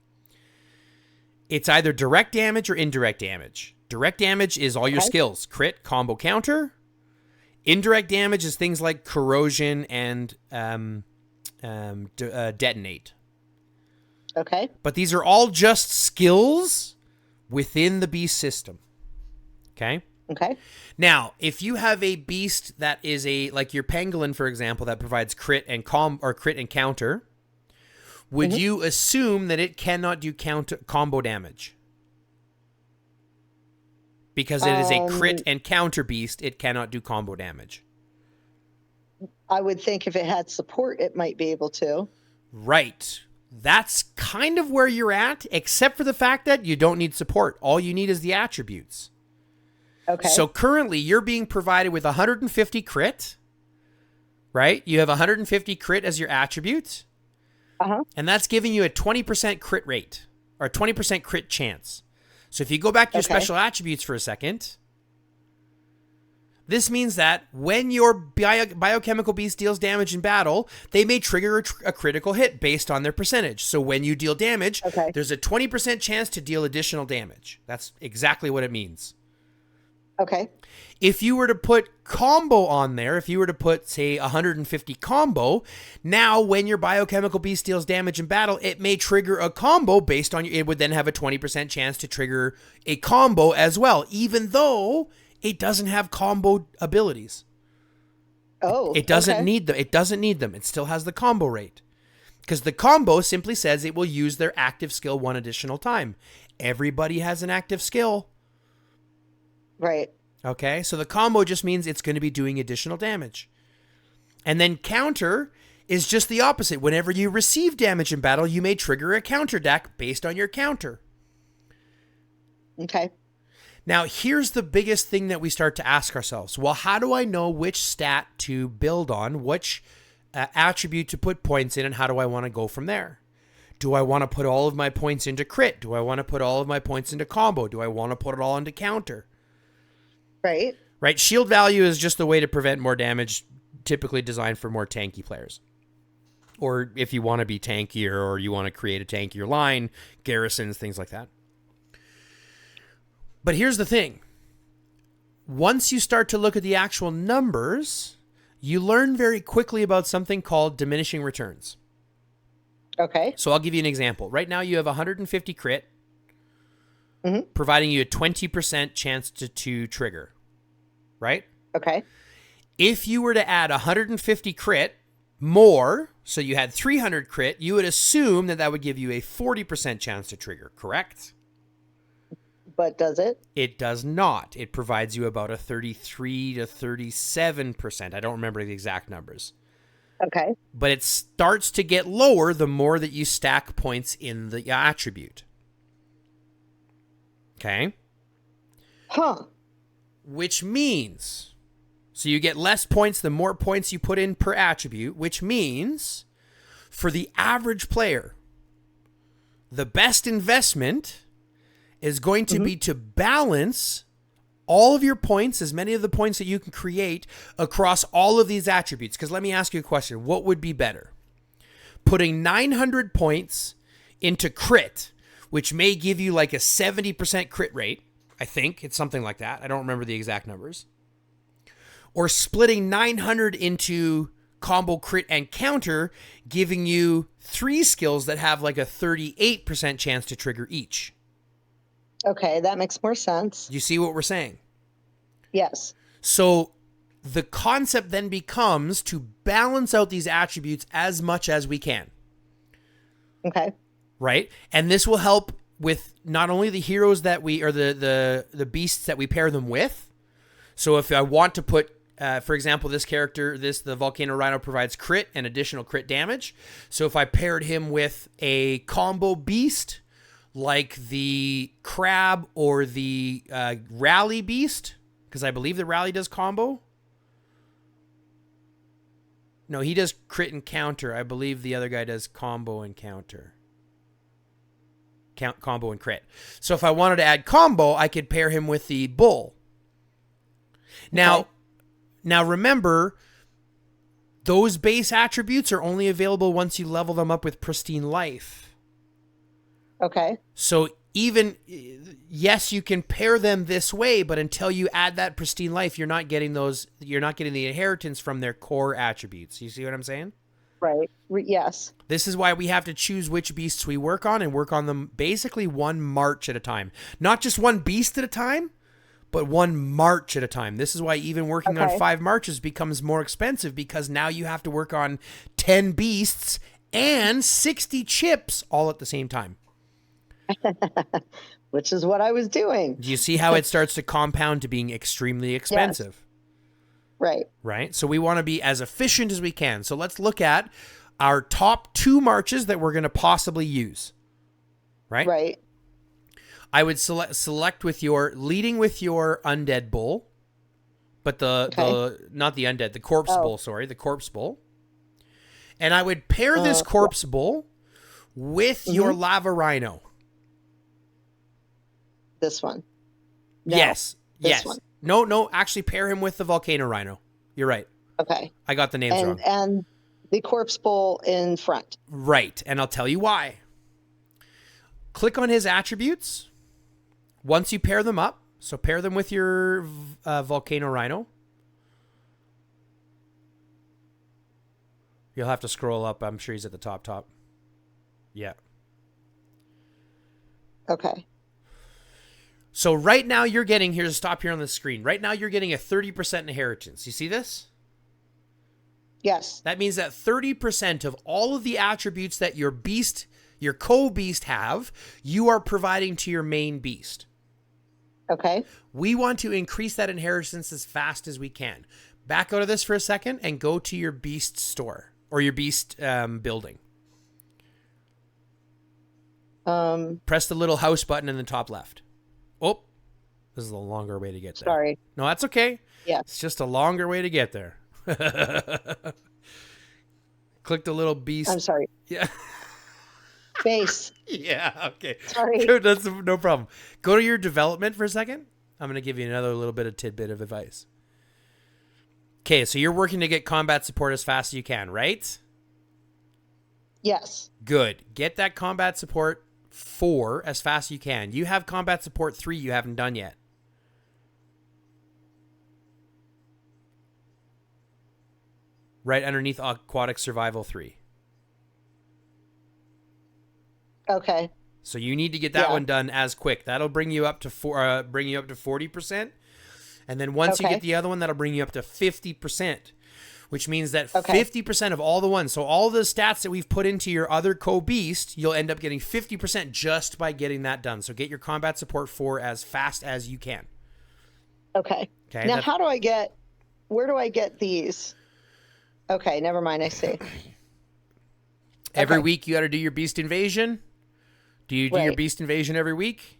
It's either direct damage or indirect damage. Direct damage is all your skills. Crit, combo, counter. Indirect damage is things like corrosion and detonate. Okay. But these are all just skills within the beast system. Okay? Okay. Now, if you have a beast that is like your pangolin, for example, that provides crit and crit and counter, would you assume that it cannot do combo damage? Because it is a crit and counter beast, it cannot do combo damage. I would think if it had support, it might be able to. Right. That's kind of where you're at, except for the fact that you don't need support. All you need is the attributes. Okay. So currently, you're being provided with 150 crit, right? You have 150 crit as your attribute. And that's giving you a 20% crit rate, or a 20% crit chance. So if you go back to your special attributes for a second, this means that when your biochemical beast deals damage in battle, they may trigger a critical hit based on their percentage. So when you deal damage, there's a 20% chance to deal additional damage. That's exactly what it means. Okay. If you were to put combo on there, if you were to put, say, 150 combo, now when your biochemical beast deals damage in battle, it may trigger a combo based on it would then have a 20% chance to trigger a combo as well, even though it doesn't have combo abilities. Oh, it doesn't need them. It doesn't need them. It still has the combo rate. Because the combo simply says it will use their active skill one additional time. Everybody has an active skill. Right. Okay, so the combo just means it's going to be doing additional damage. And then counter is just the opposite. Whenever you receive damage in battle, you may trigger a counter deck based on your counter. Okay. Now, here's the biggest thing that we start to ask ourselves. Well, how do I know which stat to build on, which attribute to put points in, and how do I want to go from there? Do I want to put all of my points into crit? Do I want to put all of my points into combo? Do I want to put it all into counter? Right. Right. Shield value is just the way to prevent more damage, typically designed for more tanky players. Or if you want to be tankier or you want to create a tankier line, garrisons, things like that. But here's the thing. Once you start to look at the actual numbers, you learn very quickly about something called diminishing returns. Okay. So I'll give you an example. Right now you have 150 crit, providing you a 20% chance to trigger, right? Okay. If you were to add 150 crit more, so you had 300 crit, you would assume that would give you a 40% chance to trigger, correct? But does it? It does not. It provides you about a 33 to 37%. I don't remember the exact numbers. Okay. But it starts to get lower the more that you stack points in the attribute. Okay? Huh. Which means, so you get less points the more points you put in per attribute, which means for the average player, the best investment is going to be to balance all of your points, as many of the points that you can create across all of these attributes. Because let me ask you a question. What would be better? Putting 900 points into crit, which may give you like a 70% crit rate. I think it's something like that. I don't remember the exact numbers. Or splitting 900 into combo, crit, and counter, giving you 3 skills that have like a 38% chance to trigger each. Okay, that makes more sense. You see what we're saying? Yes. So the concept then becomes to balance out these attributes as much as we can. Okay. Right? And this will help with not only the heroes that we, or the beasts that we pair them with. So if I want to put, for example, this character, the Volcano Rhino provides crit and additional crit damage. So if I paired him with a combo beast, like the crab or the rally beast, because I believe the rally does combo. No, he does crit and counter. I believe the other guy does combo and counter. Combo and crit. So if I wanted to add combo, I could pair him with the bull. Now remember, those base attributes are only available once you level them up with pristine life. Okay. So even, yes, you can pair them this way, but until you add that pristine life, you're not getting the inheritance from their core attributes. You see what I'm saying? Right. Yes. This is why we have to choose which beasts we work on and work on them basically one march at a time. Not just one beast at a time, but one march at a time. This is why even working on 5 marches becomes more expensive, because now you have to work on 10 beasts and 60 chips all at the same time. Which is what I was doing. Do you see how it starts to compound to being extremely expensive? Yes. Right. Right? So we want to be as efficient as we can. So let's look at our top 2 marches that we're going to possibly use. Right? Right. I would select with leading with your undead bull, but not the undead, the corpse bull, sorry, the corpse bull. And I would pair this corpse bull with your lava rhino. This one. No, yes. This one. No, actually pair him with the volcano rhino. You're right. Okay. I got the names wrong. And the corpse bull in front. Right. And I'll tell you why. Click on his attributes. Once you pair them up, so pair them with your volcano rhino. You'll have to scroll up. I'm sure he's at the top. Yeah. Okay. So right now you're getting, here's a stop here on the screen. Right now you're getting a 30% inheritance. You see this? Yes. That means that 30% of all of the attributes that your co-beast have, you are providing to your main beast. Okay. We want to increase that inheritance as fast as we can. Back out of this for a second and go to your beast store or your beast building. Press the little house button in the top left. Oh, this is a longer way to get there. Sorry. No, that's okay. Yeah. It's just a longer way to get there. Click the little beast. I'm sorry. Yeah. Base. Yeah, okay. Sorry. That's no problem. Go to your development for a second. I'm going to give you another little bit of tidbit of advice. Okay, so you're working to get combat support as fast as you can, right? Yes. Good. Get that combat support 4 as fast as you can. You have combat support 3 you haven't done yet. Right underneath aquatic survival 3. Okay. So you need to get that one done as quick. That'll bring you up to 40%. And then once you get the other one, that'll bring you up to 50%, which means that 50% of all the ones. So all the stats that we've put into your other co-beast, you'll end up getting 50% just by getting that done. So get your combat support 4 as fast as you can. Okay. Now, where do I get these Okay, never mind. I see. Every week you got to do your beast invasion. Do you do your beast invasion every week?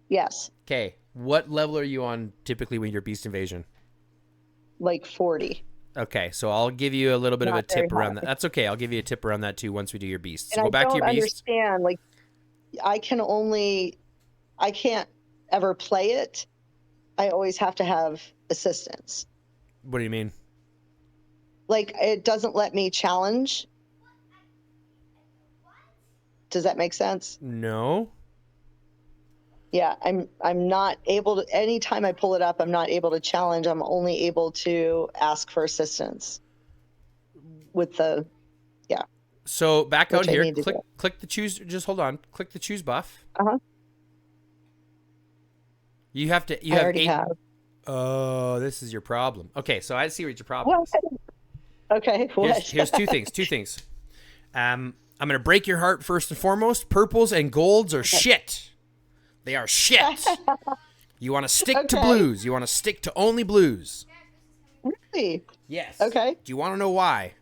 Yes. Okay. What level are you on typically with your beast invasion? Like 40. Okay, so I'll give you a little bit of a tip around that. That's okay. I'll give you a tip around that too once we do your beast. So and go back to your beast. I don't understand. Like, I can't ever play it. I always have to have assistance. What do you mean? Like, it doesn't let me challenge. Does that make sense? No. Yeah, I'm not able to. Anytime I pull it up, I'm not able to challenge. I'm only able to ask for assistance with the, yeah. So back out here, click the choose. Just hold on. Click the choose buff. You have to. You already have. Oh, this is your problem. Okay, so I see what your problem is. Okay, what? Here's two things. I'm gonna break your heart first and foremost. Purples and golds are shit. They are shit. You want to stick to blues. You want to stick to only blues. Really? Yes. Okay. Do you want to know why?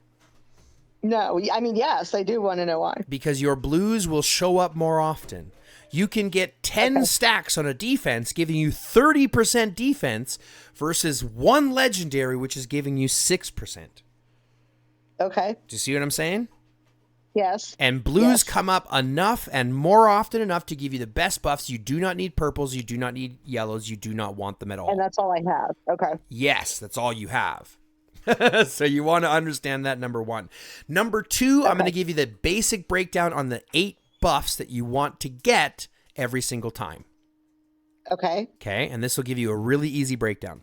No, I mean, yes, I do want to know why. Because your blues will show up more often. You can get 10 stacks on a defense, giving you 30% defense, versus one legendary, which is giving you 6%. Okay. Do you see what I'm saying? Yes. And blues come up enough and more often enough to give you the best buffs. You do not need purples. You do not need yellows. You do not want them at all. And that's all I have. Okay. Yes, that's all you have. So you want to understand that, number one. Number two, I'm going to give you the basic breakdown on the 8 buffs that you want to get every single time. Okay. Okay, and this will give you a really easy breakdown.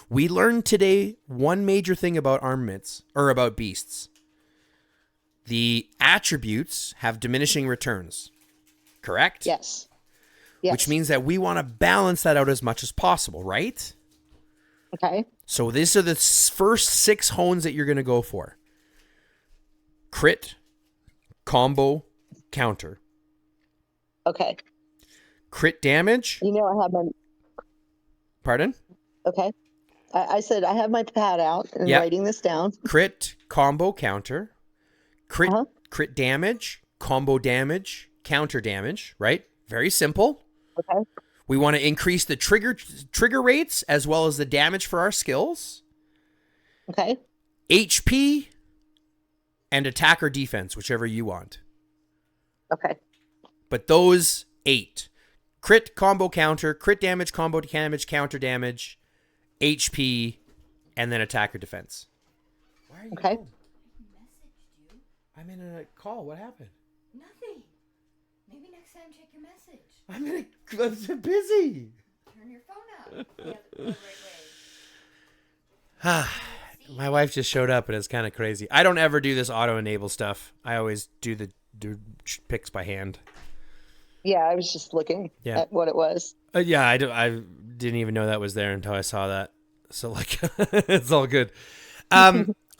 We learned today one major thing about armaments, or about beasts. The attributes have diminishing returns, correct? Yes. Which means that we want to balance that out as much as possible, right? Okay. So these are the first 6 hones that you're going to go for. Crit, combo, counter. Okay. Crit damage. You know I have my... Pardon? Okay. I said I have my pad out and writing this down. Crit, combo, counter. Crit damage, combo damage, counter damage, right? Very simple. Okay. We want to increase the trigger rates as well as the damage for our skills. Okay. HP and attack or defense, whichever you want. Okay. But those 8. Crit, combo, counter, crit damage, combo damage, counter damage, HP, and then attack or defense. Why are you home? I'm in a call. What happened? Nothing. Maybe next time check your message. I'm busy. Turn your phone up. The right way. My wife just showed up and it's kind of crazy. I don't ever do this auto-enable stuff. I always do picks by hand. Yeah, I was just looking at what it was. I didn't even know that was there until I saw that. So like, it's all good.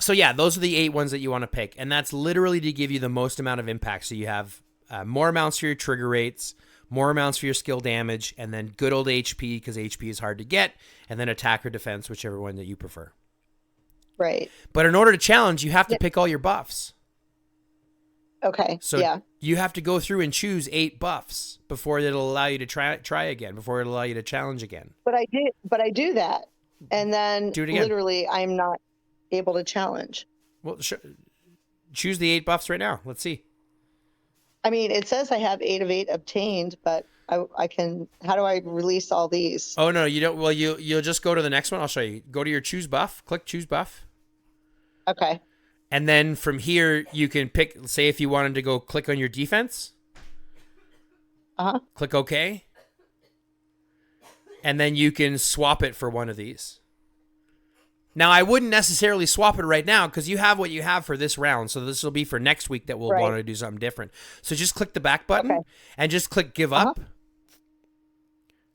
So yeah, those are the 8 ones that you want to pick. And that's literally to give you the most amount of impact. So you have more amounts for your trigger rates, more amounts for your skill damage, and then good old HP, because HP is hard to get, and then attack or defense, whichever one that you prefer. Right. But in order to challenge, you have to pick all your buffs. Okay. So you have to go through and choose 8 buffs before it'll allow you to try again, before it'll allow you to challenge again. But I do that. And then literally I'm not able to challenge. Well, choose the 8 buffs right now. Let's see. I mean, it says I have 8 of 8 obtained, but I can. How do I release all these? Oh no, you don't. Well, you'll just go to the next one. I'll show you. Go to your choose buff. Click choose buff. Okay. And then from here you can pick. Say if you wanted to go click on your defense. Click OK. And then you can swap it for one of these. Now, I wouldn't necessarily swap it right now because you have what you have for this round. So this will be for next week that we'll want to do something different. So just click the back button and just click give up.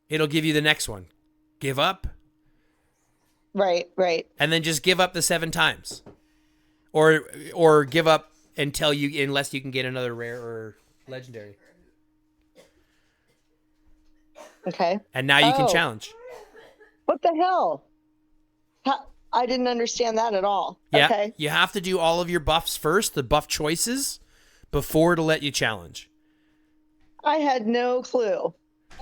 It'll give you the next one. Give up. Right. And then just give up the 7 times. Or give up unless you can get another rare or legendary. Okay. And now you can challenge. What the hell? I didn't understand that at all. Yeah, okay. You have to do all of your buffs first, the buff choices, before to let you challenge. I had no clue.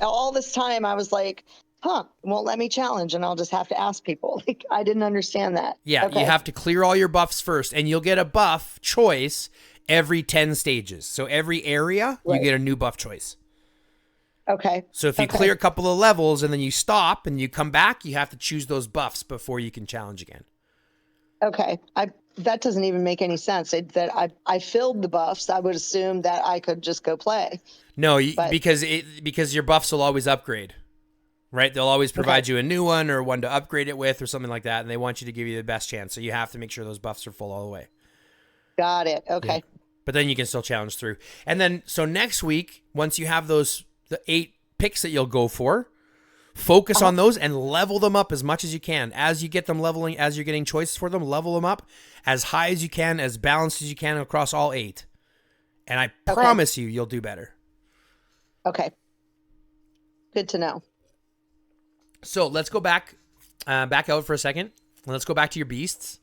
All this time I was like, won't let me challenge, and I'll just have to ask people. Like, I didn't understand that. Yeah, okay. You have to clear all your buffs first, and you'll get a buff choice every 10 stages. So every area, you get a new buff choice. Okay. So if you clear a couple of levels and then you stop and you come back, you have to choose those buffs before you can challenge again. Okay. That doesn't even make any sense. I filled the buffs. I would assume that I could just go play. No, because your buffs will always upgrade, right? They'll always provide you a new one or one to upgrade it with or something like that, and they want you to give you the best chance. So you have to make sure those buffs are full all the way. Got it. Okay. Yeah. But then you can still challenge through. And then, so next week, once you have the 8 picks that you'll go for, focus on those and level them up as much as you can. As you get them leveling, as you're getting choices for them, level them up as high as you can, as balanced as you can across all 8. And I promise you'll do better. Okay. Good to know. So let's go back out for a second. Let's go back to your beasts,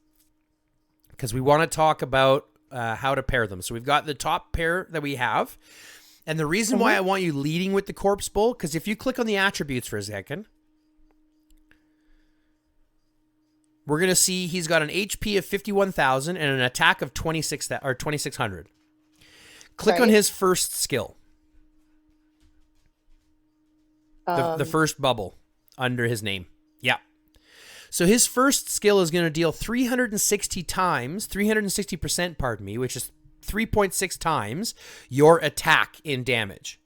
because we want to talk about how to pair them. So we've got the top pair that we have. And the reason why I want you leading with the Corpse Bull, because if you click on the attributes for a second, we're going to see he's got an HP of 51,000 and an attack of 2,600. Click on his first skill. The first bubble under his name. Yeah. So his first skill is going to deal 360%, which is 3.6 times your attack in damage,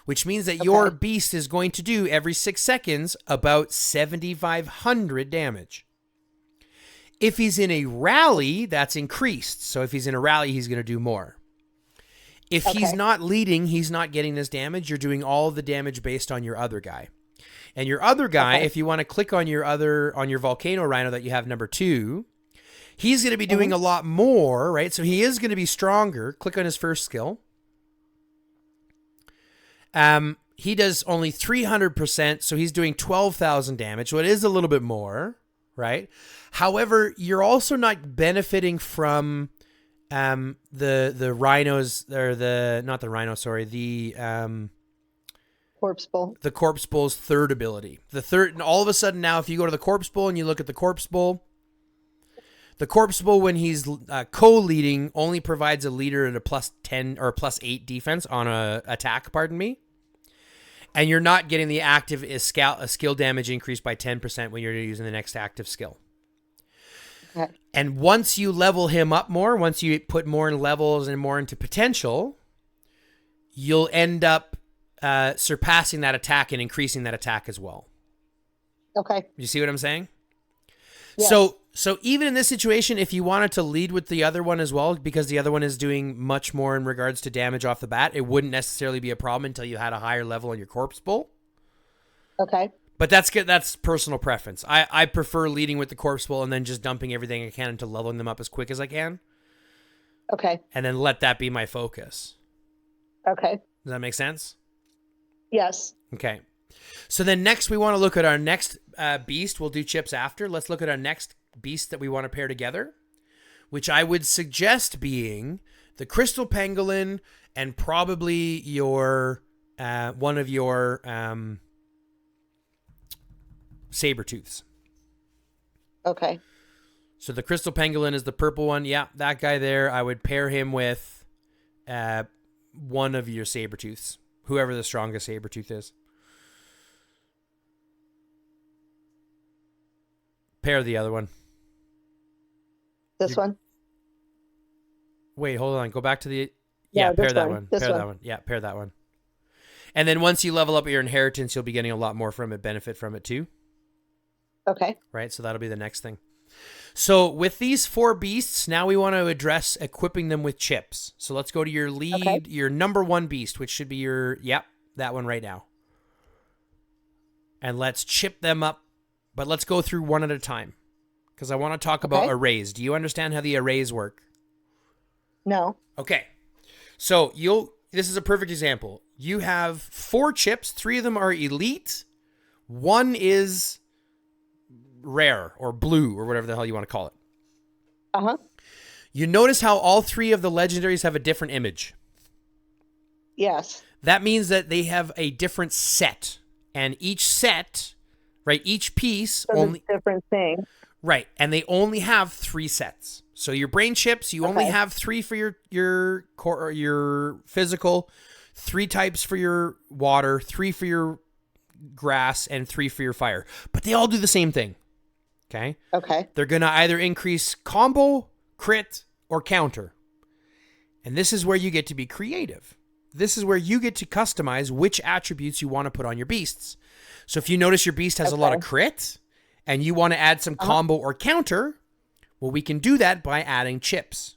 which means that your beast is going to do every 6 seconds about 7,500 damage. If he's in a rally, that's increased. So if he's in a rally, he's going to do more. If he's not leading, he's not getting this damage. You're doing all of the damage based on your other guy. And your other guy, if you want to click on your Volcano Rhino that you have number 2, he's going to be doing a lot more, right? So he is going to be stronger. Click on his first skill. He does only 300%, so he's doing 12,000 damage. So it is a little bit more, right? However, you're also not benefiting from the rhinos, or the Corpse Bull. The Corpse Bull's third ability. And all of a sudden now, if you go to the Corpse Bull and you look at the Corpse Bull, when he's co-leading, only provides a leader at a +10 or +8 defense on a attack, and you're not getting the active skill damage increase by 10% when you're using the next active skill. Okay. And once you level him up more, once you put more in levels and more into potential, you'll end up surpassing that attack and increasing that attack as well. Okay. You see what I'm saying? Yes. So even in this situation, if you wanted to lead with the other one as well, because the other one is doing much more in regards to damage off the bat, it wouldn't necessarily be a problem until you had a higher level on your Corpse Bull. Okay. But that's good. That's personal preference. I prefer leading with the Corpse Bull and then just dumping everything I can into leveling them up as quick as I can. Okay. And then let that be my focus. Okay. Does that make sense? Yes. Okay. So then next we want to look at our next beast. We'll do chips after. Let's look at our next beast that we want to pair together, which I would suggest being the Crystal Pangolin and probably your one of your Sabertooths. Okay. So the Crystal Pangolin is the purple one. Yeah, that guy there. I would pair him with one of your Sabertooths, whoever the strongest Sabertooth is. Pair the other one. This one? Wait, hold on. Go back to the... Yeah, pair that one. Pair that one. Yeah, pair that one. And then once you level up your inheritance, you'll be getting a lot more from it, benefit from it too. Okay. Right, so that'll be the next thing. So with these 4 beasts, now we want to address equipping them with chips. So let's go to your lead, your number 1 beast, which should be your... Yep, that one right now. And let's chip them up, but let's go through one at a time, because I want to talk about arrays. Do you understand how the arrays work? No. Okay. So this is a perfect example. You have 4 chips. 3 of them are elite. 1 is rare or blue or whatever the hell you want to call it. Uh-huh. You notice how all 3 of the legendaries have a different image? Yes. That means that they have a different set. And each set, right, each piece so only different thing. Right, and they only have 3 sets. So your brain chips, you only have 3 for your core, or your physical, 3 types for your water, 3 for your grass, and 3 for your fire. But they all do the same thing. Okay? Okay. They're going to either increase combo, crit, or counter. And this is where you get to be creative. This is where you get to customize which attributes you want to put on your beasts. So if you notice your beast has a lot of crit, and you want to add some combo or counter, well, we can do that by adding chips.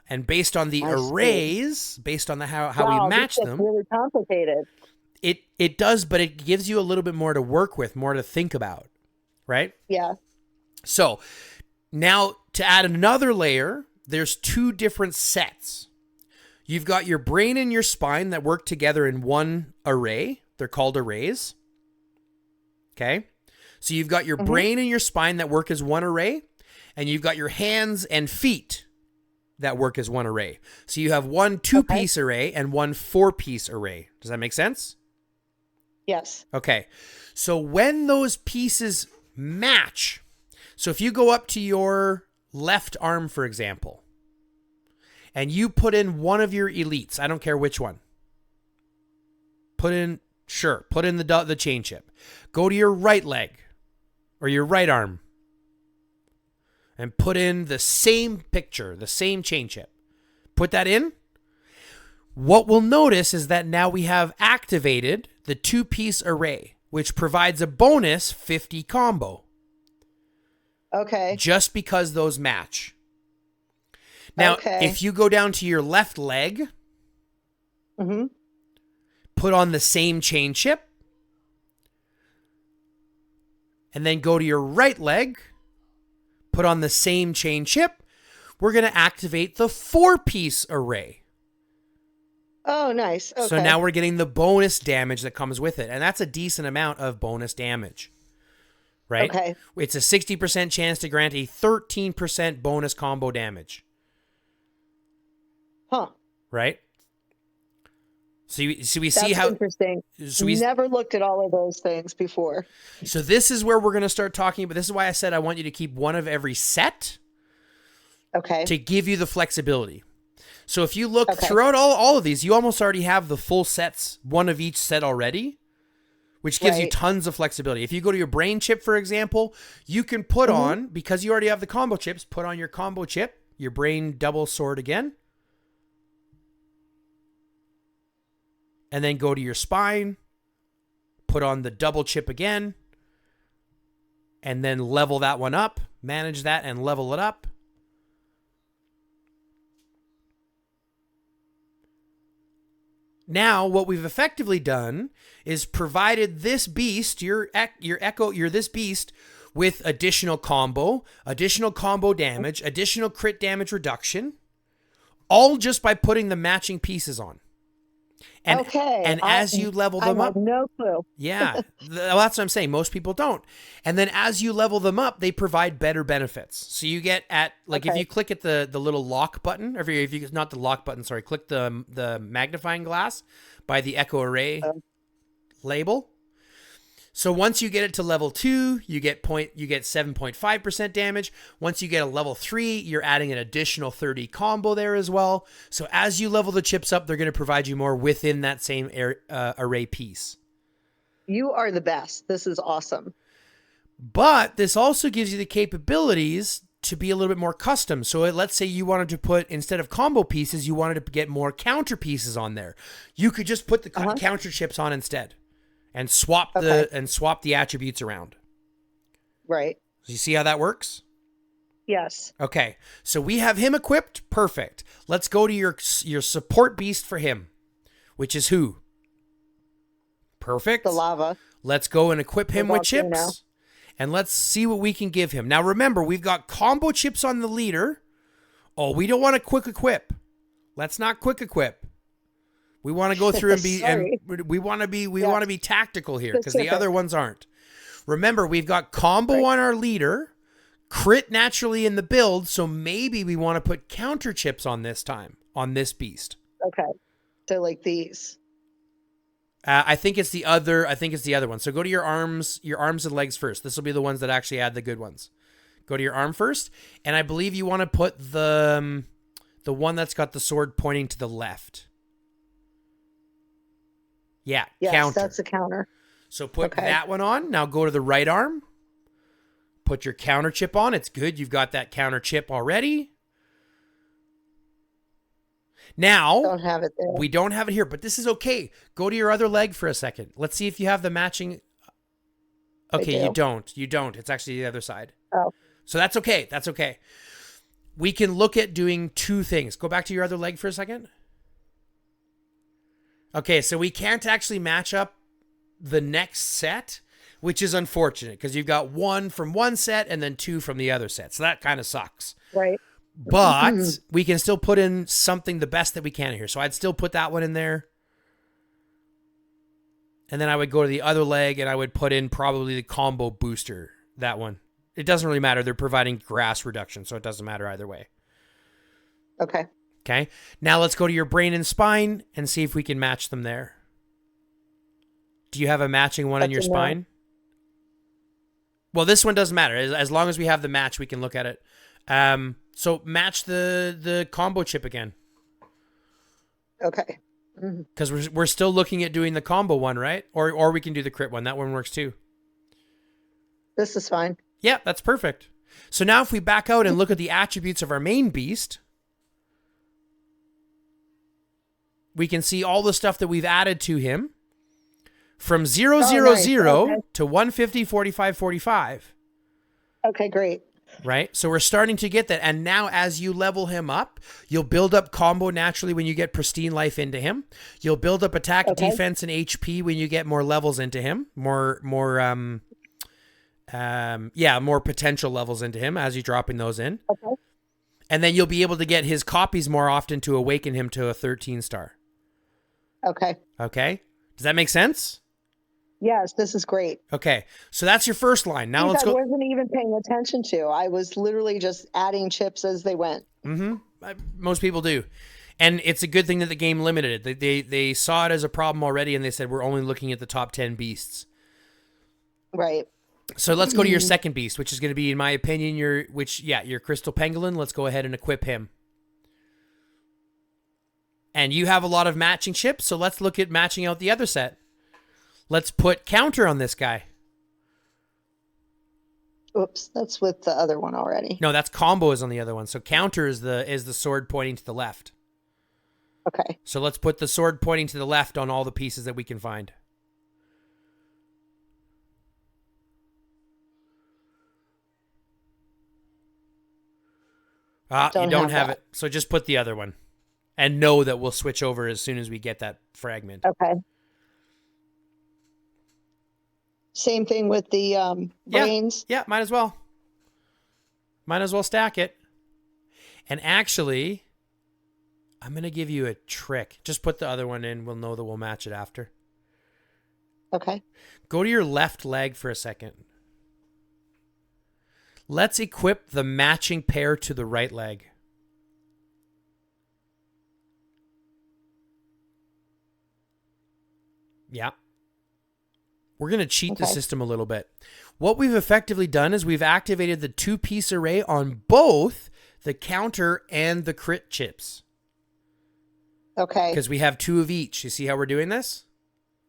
And based on the arrays, based on how we match them, really complicated. It does, but it gives you a little bit more to work with, more to think about, right? Yeah. So now to add another layer, there's 2 different sets. You've got your brain and your spine that work together in one array. They're called arrays. Okay? So you've got your brain and your spine that work as one array, and you've got your hands and feet that work as one array. So you have one 2-piece array and one 4-piece array. Does that make sense? Yes. Okay. So when those pieces match, so if you go up to your left arm, for example, and you put in one of your elites, I don't care which one, put in the chain chip. Go to your right leg or your right arm and put in the same picture, the same chain chip. Put that in. What we'll notice is that now we have activated the 2-piece array, which provides a bonus 50 combo. Okay. Just because those match. Now, if you go down to your left leg, put on the same chain chip, and then go to your right leg, put on the same chain chip, we're going to activate the 4-piece array. Oh, nice. Okay. So now we're getting the bonus damage that comes with it. And that's a decent amount of bonus damage. Right? Okay. It's a 60% chance to grant a 13% bonus combo damage. Huh. Right? So we see That's how interesting. So we never looked at all of those things before. So this is where we're going to start talking about. This is why I said I want you to keep one of every set. Okay. To give you the flexibility. So if you look throughout all of these, you almost already have the full sets, one of each set already, which gives you tons of flexibility. If you go to your brain chip, for example, you can put on, because you already have the combo chips, put on your combo chip, your brain double sword again. And then go to your spine, put on the double chip again, and then level that one up, manage that and level it up. Now, what we've effectively done is provided this beast, this beast with additional combo damage, additional crit damage reduction, all just by putting the matching pieces on. And, and as you level them up, no clue. Yeah, that's what I'm saying. Most people don't. And then as you level them up, they provide better benefits. So you get at if you click at the little lock button, or if you not the lock button, sorry, click the magnifying glass by the Echo Array label. So once you get it to level 2, you get 7.5% damage. Once you get a level 3, you're adding an additional 30 combo there as well. So as you level the chips up, they're going to provide you more within that same array piece. You are the best. This is awesome. But this also gives you the capabilities to be a little bit more custom. So let's say you wanted to put, instead of combo pieces, you wanted to get more counter pieces on there. You could just put the counter chips on instead. And swap the attributes around. Right. So you see how that works? Yes. Okay. So we have him equipped. Perfect. Let's go to your support beast for him, which is who? Perfect. The lava. Let's go and equip him with chips. And let's see what we can give him. Now remember, we've got combo chips on the leader. Oh, we don't want to quick equip. Let's not quick equip. We want to go through and we want to be tactical here because the other ones aren't. Remember, we've got combo on our leader, crit naturally in the build, so maybe we want to put counter chips on this time, on this beast. Okay. So like these. I think it's the other one. So go to your arms and legs first. This will be the ones that actually add the good ones. Go to your arm first, and I believe you want to put the one that's got the sword pointing to the left. Yeah, yes, counter. That's a counter. So put that one on. Now go to the right arm. Put your counter chip on. It's good. You've got that counter chip already. Now, don't have it there. We don't have it here, but this is okay. Go to your other leg for a second. Let's see if you have the matching. Okay, you don't. You don't. It's actually the other side. Oh. So that's okay. That's okay. We can look at doing two things. Go back to your other leg for a second. Okay, so we can't actually match up the next set, which is unfortunate because you've got one from one set and then two from the other set. So that kind of sucks. Right. But we can still put in something the best that we can here. So I'd still put that one in there. And then I would go to the other leg and I would put in probably the combo booster, that one. It doesn't really matter. They're providing grass reduction, so it doesn't matter either way. Okay. Okay. Now let's go to your brain and spine and see if we can match them there. Do you have a matching one in your spine? Well, this one doesn't matter. As long as we have the match, we can look at it. So match the combo chip again. Okay. Because we're still looking at doing the combo one, right? Or we can do the crit one. That one works too. This is fine. Yeah, that's perfect. So now if we back out and look at the attributes of our main beast, we can see all the stuff that we've added to him from 0, 0, 0 to 150, 45, 45. Okay, great. Right? So we're starting to get that. And now as you level him up, you'll build up combo naturally when you get pristine life into him. You'll build up attack, defense, and HP when you get more levels into him. More potential levels into him as you're dropping those in. Okay. And then you'll be able to get his copies more often to awaken him to a 13 star. Okay. Okay? Does that make sense? Yes, this is great. Okay, so that's your first line. Now let's go. I wasn't even paying attention to. I was literally just adding chips as they went. Most people do. And it's a good thing that the game limited it. They saw it as a problem already, and they said, we're only looking at the top 10 beasts. Right. So let's go to your second beast, which is going to be, in my opinion, your Crystal Pangolin. Let's go ahead and equip him. And you have a lot of matching chips, so let's look at matching out the other set. Let's put counter on this guy. Oops, that's with the other one already. No, that's combo is on the other one. So counter is the sword pointing to the left. Okay. So let's put the sword pointing to the left on all the pieces that we can find. You don't have it. So just put the other one. And know that we'll switch over as soon as we get that fragment. Okay. Same thing with the brains. Yeah, might as well. Might as well stack it. And actually, I'm going to give you a trick. Just put the other one in. We'll know that we'll match it after. Okay. Go to your left leg for a second. Let's equip the matching pair to the right leg. Yeah. We're going to cheat the system a little bit. What we've effectively done is we've activated the 2-piece array on both the counter and the crit chips. Okay. Because we have 2 of each. You see how we're doing this?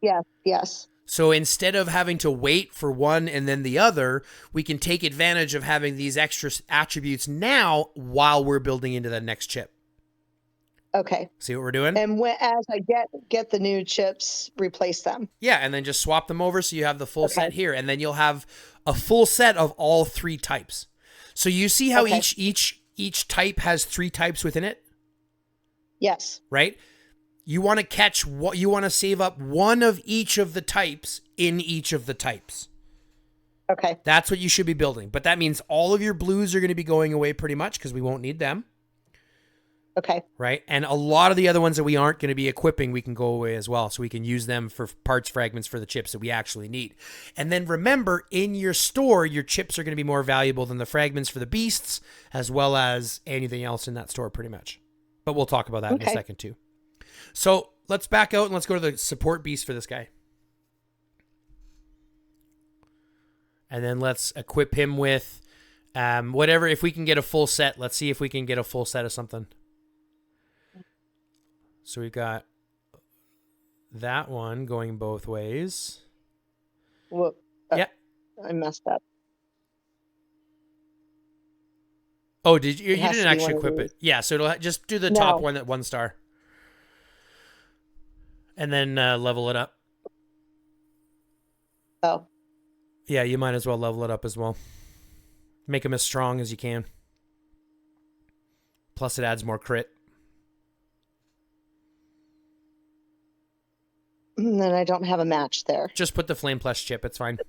Yes, yes. So instead of having to wait for one and then the other, we can take advantage of having these extra attributes now while we're building into the next chip. Okay. See what we're doing? And as I get the new chips, replace them. Yeah, and then just swap them over so you have the full set here. And then you'll have a full set of all 3 types. So you see how each type has 3 types within it? Yes. Right? You want to save up one of each of the types in each of the types. Okay. That's what you should be building. But that means all of your blues are going to be going away pretty much because we won't need them. Okay. Right? And a lot of the other ones that we aren't going to be equipping, we can go away as well. So we can use them for parts fragments for the chips that we actually need. And then remember, in your store, your chips are going to be more valuable than the fragments for the beasts, as well as anything else in that store pretty much. But we'll talk about that in a second too. So let's back out and let's go to the support beast for this guy. And then let's equip him with whatever. If we can get a full set, let's see if we can get a full set of something. So we've got that one going both ways. Well, yeah. I messed up. Oh, did you? You didn't actually equip it. Yeah, so it'll just do the top one at 1 star. And then level it up. Oh. Yeah, you might as well level it up as well. Make him as strong as you can. Plus it adds more crit. And then I don't have a match there. Just put the Flame Plus chip. It's fine.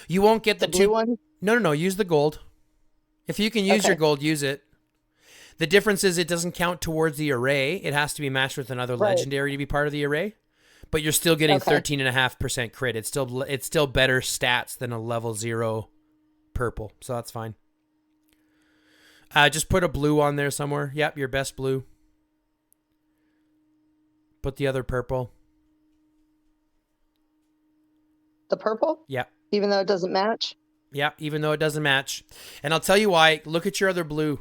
You won't get the blue one? No. Use the gold. If you can use your gold, use it. The difference is it doesn't count towards the array. It has to be matched with another legendary to be part of the array. But you're still getting 13.5% crit. It's still better stats than a level 0 purple. So that's fine. Just put a blue on there somewhere. Yep, your best blue. Put the other purple. The purple? Yeah. Even though it doesn't match? Yeah, even though it doesn't match. And I'll tell you why. Look at your other blue.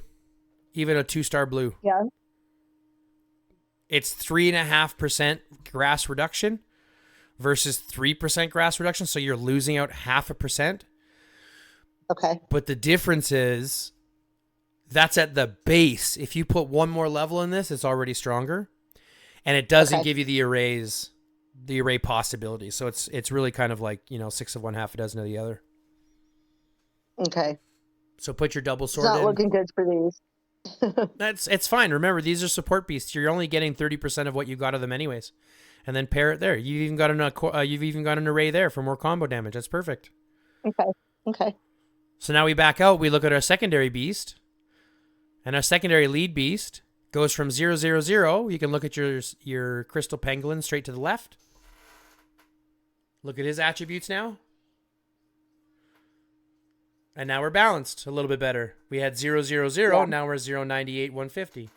Even a 2-star blue. Yeah. It's 3.5% grass reduction versus 3% grass reduction. So you're losing out 0.5%. Okay. But the difference is that's at the base. If you put one more level in this, it's already stronger. And it doesn't give you the array possibilities. So it's really kind of like, 6 of one, half a dozen of the other. Okay. So put your double sword in. It's not looking good for these. It's fine. Remember, these are support beasts. You're only getting 30% of what you got of them anyways. And then pair it there. You've even got an array there for more combo damage. That's perfect. Okay. So now we back out. We look at our secondary beast. And our secondary lead beast goes from 0, 0, 0. You can look at your crystal pangolin straight to the left. Look at his attributes now. And now we're balanced a little bit better. We had 0, 0, 0. Now we're 0, 98, 150.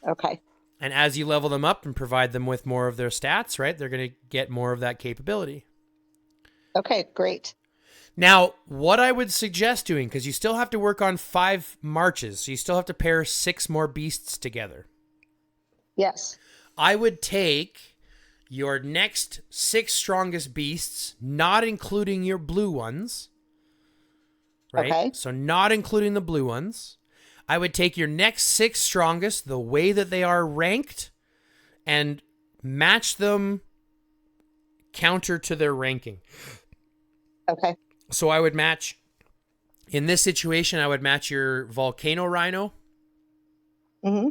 Okay. And as you level them up and provide them with more of their stats, right, they're going to get more of that capability. Okay, great. Now, what I would suggest doing, because you still have to work on 5 marches, so you still have to pair 6 more beasts together. Yes. I would take your next 6 strongest beasts, not including your blue ones. Right? Okay. So not including the blue ones. I would take your next 6 strongest, the way that they are ranked, and match them counter to their ranking. Okay. So I would match, in this situation, I would match your Volcano Rhino. Mm-hmm.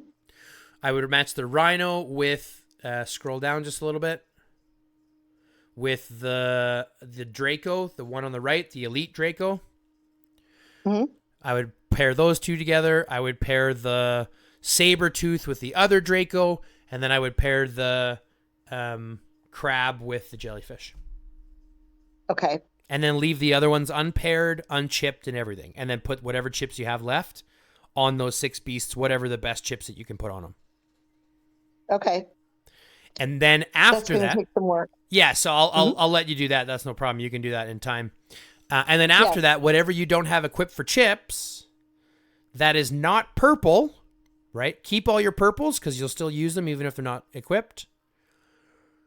I would match the Rhino with, scroll down just a little bit, with the Draco, the one on the right, the Elite Draco. Mm-hmm. I would pair those two together. I would pair the Sabertooth with the other Draco, and then I would pair the crab with the jellyfish. Okay. And then leave the other ones unpaired, unchipped, and everything. And then put whatever chips you have left on those 6 beasts, whatever the best chips that you can put on them. Okay. And then after That's gonna take some work. Yeah, so I'll let you do that. That's no problem. You can do that in time. And then after that, whatever you don't have equipped for chips, that is not purple, right? Keep all your purples because you'll still use them even if they're not equipped.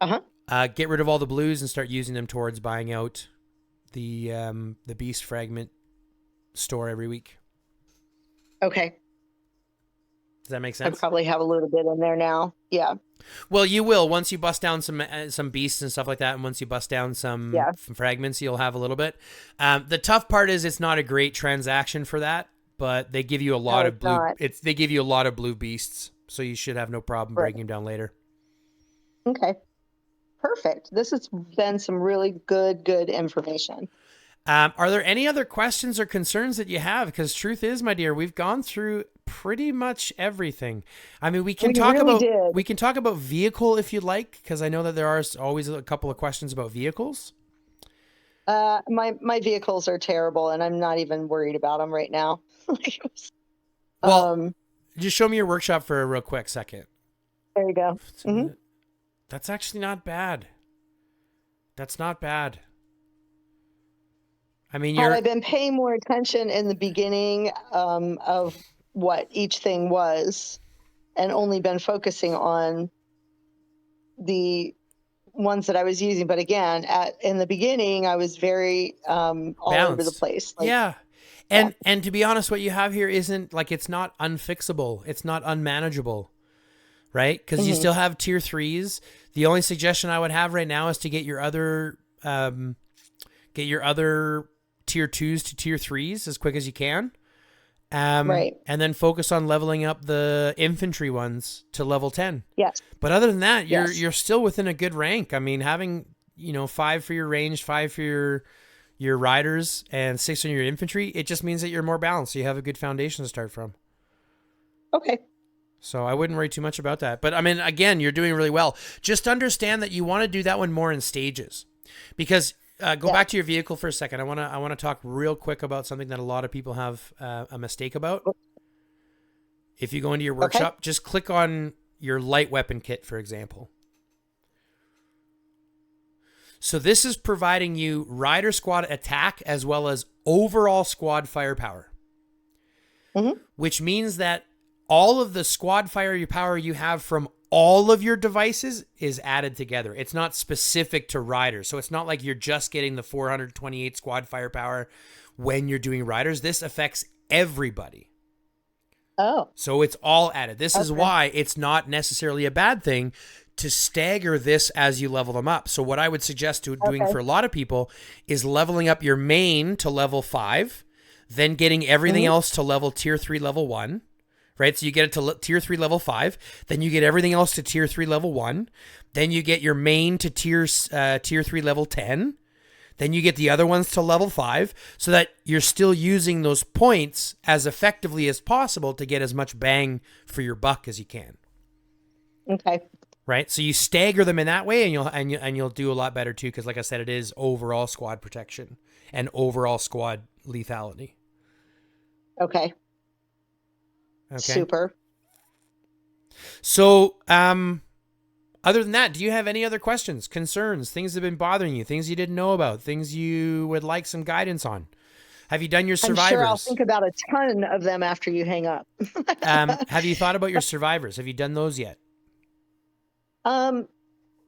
Get rid of all the blues and start using them towards buying out the beast fragment store every week. Okay. Does that make sense? I probably have a little bit in there now. Yeah. Well, you will once you bust down some beasts and stuff like that, and once you bust down some fragments, you'll have a little bit. The tough part is it's not a great transaction for that, but they give you a lot of blue. They give you a lot of blue beasts, so you should have no problem breaking them down later. Okay. Perfect. This has been some really good information. Are there any other questions or concerns that you have? Because truth is, my dear, we've gone through pretty much everything. I mean, we can talk about vehicle if you'd like, because I know that there are always a couple of questions about vehicles. My vehicles are terrible, and I'm not even worried about them right now. Well, just show me your workshop for a real quick second. There you go. Mm-hmm. That's actually not bad. That's not bad. I mean, had I been paying more attention in the beginning of what each thing was, and only been focusing on the ones that I was using. But again, in the beginning, I was very all balanced. over the place. Yeah. And to be honest, what you have here isn't like, it's not unfixable. It's not unmanageable, right? Because you still have tier 3s. The only suggestion I would have right now is to get your other tier 2s to tier 3s as quick as you can. Right. And then focus on leveling up the infantry ones to level 10. Yes. But other than that, you're still within a good rank. I mean, having, 5 for your ranged, 5 for your riders, and 6 on your infantry, it just means that you're more balanced. So you have a good foundation to start from. Okay. So I wouldn't worry too much about that. But I mean, again, you're doing really well. Just understand that you want to do that one more in stages, because go back to your vehicle for a second. I want to talk real quick about something that a lot of people have a mistake about. If you go into your workshop, just click on your light weapon kit, for example. So this is providing you rider squad attack as well as overall squad firepower, which means that all of the squad firepower you have from all of your devices is added together. It's not specific to riders. So it's not like you're just getting the 428 squad firepower when you're doing riders. This affects everybody. Oh. So it's all added. This is why it's not necessarily a bad thing to stagger this as you level them up. So what I would suggest doing for a lot of people is leveling up your main to level 5, then getting everything else to level tier 3, level 1. Right? So you get it to tier 3 level 5, then you get everything else to tier 3 level 1, then you get your main to tier 3 level 10, then you get the other ones to level 5, so that you're still using those points as effectively as possible to get as much bang for your buck as you can. Okay. Right? So you stagger them in that way, and you'll do a lot better too, because like I said, it is overall squad protection and overall squad lethality. Okay. Super. So, other than that, do you have any other questions, concerns, things that have been bothering you, things you didn't know about, things you would like some guidance on? Have you done your survivors? I'm sure I'll think about a ton of them after you hang up. Have you thought about your survivors? Have you done those yet? I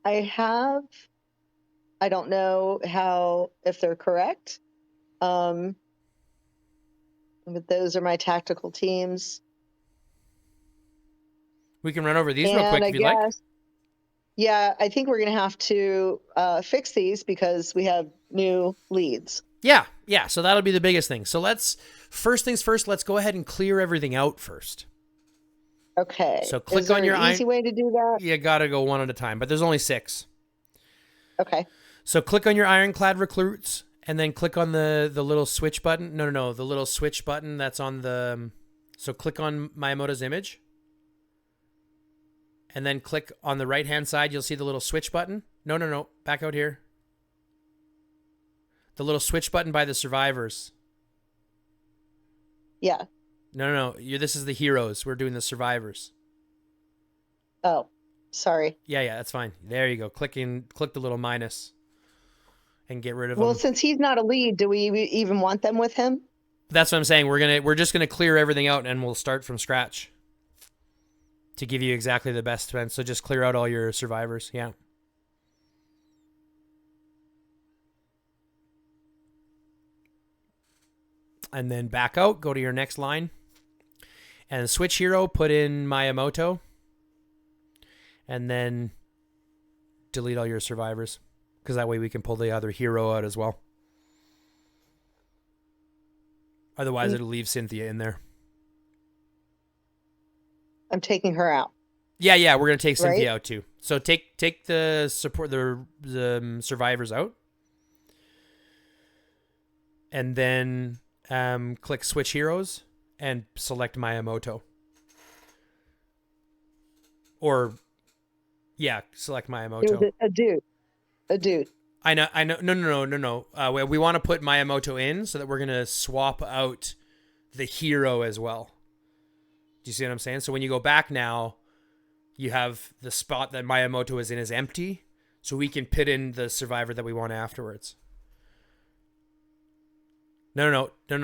have. I don't know if they're correct. But those are my tactical teams. We can run over these real quick if you like. Yeah, I think we're going to have to fix these because we have new leads. Yeah. So that'll be the biggest thing. So first things first, let's go ahead and clear everything out first. Okay. So click on your easy way to do that? You got to go one at a time, but there's only 6. Okay. So click on your ironclad recruits, and then click on the little switch button. No, the little switch button that's on the... So click on Miyamoto's image. And then click on the right-hand side. You'll see the little switch button. No. Back out here. The little switch button by the survivors. Yeah. No. This is the heroes. We're doing the survivors. Oh, sorry. Yeah, that's fine. There you go. Click the little minus and get rid of them. Well, since he's not a lead, do we even want them with him? That's what I'm saying. We're just gonna clear everything out, and we'll start from scratch to give you exactly the best defense. So just clear out all your survivors. Yeah. And then back out, go to your next line. And switch hero, put in Miyamoto. And then delete all your survivors, because that way we can pull the other hero out as well. Otherwise, it'll leave Cynthia in there. I'm taking her out. Yeah, we're gonna take Cynthia out too. So take the support the survivors out, and then click switch heroes and select Miyamoto Or, yeah, select Miyamoto. It was a dude. I know. No. We want to put Miyamoto in so that we're going to swap out the hero as well. Do you see what I'm saying? So when you go back now, you have the spot that Miyamoto is in is empty, so we can put in the survivor that we want afterwards. No. Just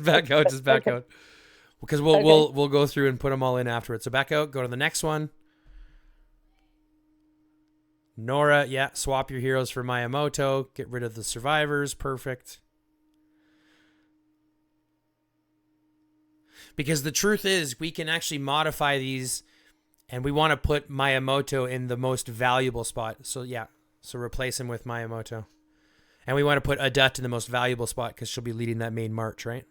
back out. Just back out. Because we'll go through and put them all in afterwards. So back out. Go to the next one. Nora, yeah. Swap your heroes for Miyamoto. Get rid of the survivors. Perfect. Because the truth is, we can actually modify these, and we want to put Miyamoto in the most valuable spot. So yeah. So replace him with Miyamoto. And we want to put Adut in the most valuable spot because she'll be leading that main march, right?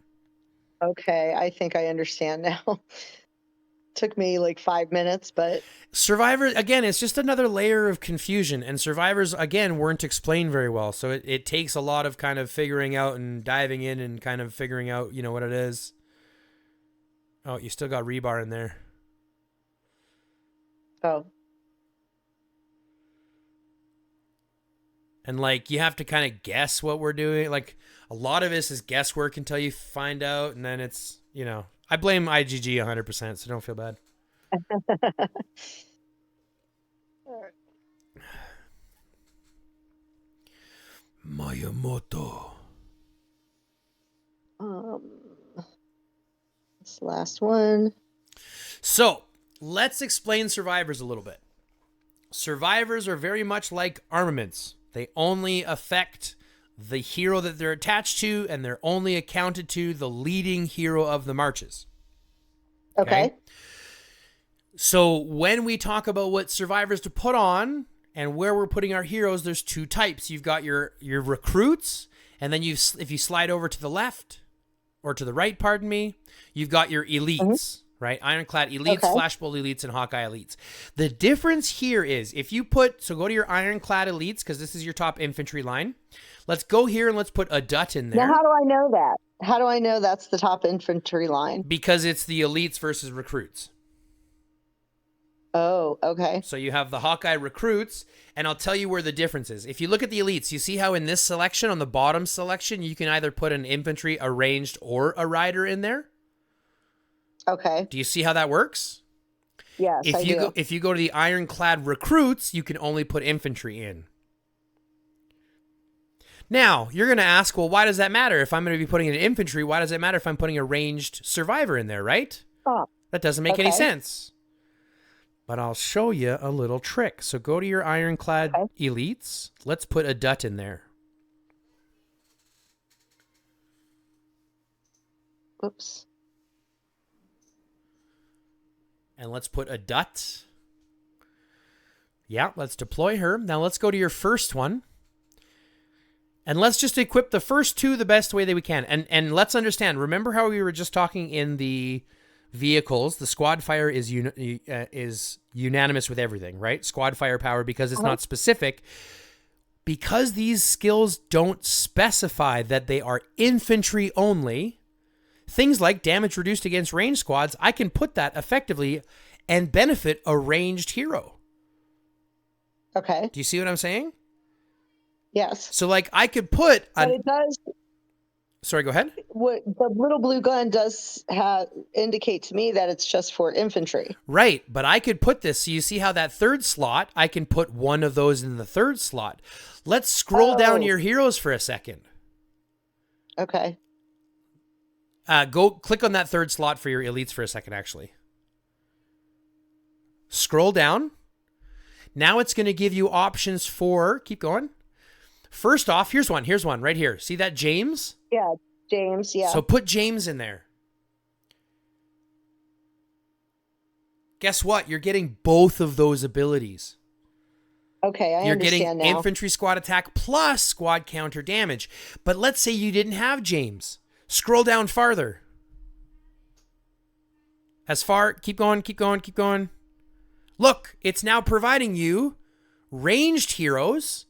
Okay, I think I understand now. Took me like 5 minutes, but... Survivors, again, it's just another layer of confusion. And survivors, again, weren't explained very well. So it takes a lot of kind of figuring out and diving in and kind of figuring out, what it is. Oh, you still got rebar in there. Oh. And you have to kind of guess what we're doing. A lot of this is guesswork until you find out. And then it's, I blame IGG 100%, so don't feel bad. Miyamoto. This last one. So let's explain survivors a little bit. Survivors are very much like armaments. They only affect the hero that they're attached to, and they're only accounted to the leading hero of the marches. Okay. So when we talk about what survivors to put on and where we're putting our heroes, there's two types. You've got your recruits, and then if you slide over to the left, or to the right, pardon me, you've got your elites. Right? Ironclad elites, Flashbolt elites, and Hawkeye elites. The difference here is if you so go to your Ironclad elites, because this is your top infantry line. Let's go here and let's put Adut in there. Now, how do I know that? How do I know that's the top infantry line? Because it's the elites versus recruits. Oh, okay. So you have the Hawkeye recruits, and I'll tell you where the difference is. If you look at the elites, you see how in this selection, on the bottom selection, you can either put an infantry, a ranged, or a rider in there? Okay. Do you see how that works? Yes, I do. If you go to the Ironclad recruits, you can only put infantry in. Now, you're going to ask, well, why does that matter? If I'm going to be putting in infantry, why does it matter if I'm putting a ranged survivor in there, right? Oh, that doesn't make any sense. But I'll show you a little trick. So go to your Ironclad elites. Let's put Adut in there. Oops. And let's put Adut. Yeah, let's deploy her. Now let's go to your first one. And let's just equip the first two the best way that we can. And let's understand, remember how we were just talking in the vehicles, the squad fire is unanimous with everything, right? Squad firepower, because it's not specific. Because these skills don't specify that they are infantry only, things like damage reduced against ranged squads, I can put that effectively and benefit a ranged hero. Okay. Do you see what I'm saying? Yes. So I could put... But it does... Sorry, go ahead. What the little blue gun does indicate to me that it's just for infantry. Right, but I could put this. So you see how that third slot, I can put one of those in the third slot. Let's scroll down your heroes for a second. Okay. Go click on that third slot for your elites for a second, actually. Scroll down. Now it's going to give you options for... Keep going. First off, here's one right here. See that James? Yeah, James, yeah. So put James in there. Guess what? You're getting both of those abilities. Okay, I understand now. You're getting infantry squad attack plus squad counter damage. But let's say you didn't have James. Scroll down farther. As far, keep going. Look, it's now providing you ranged heroes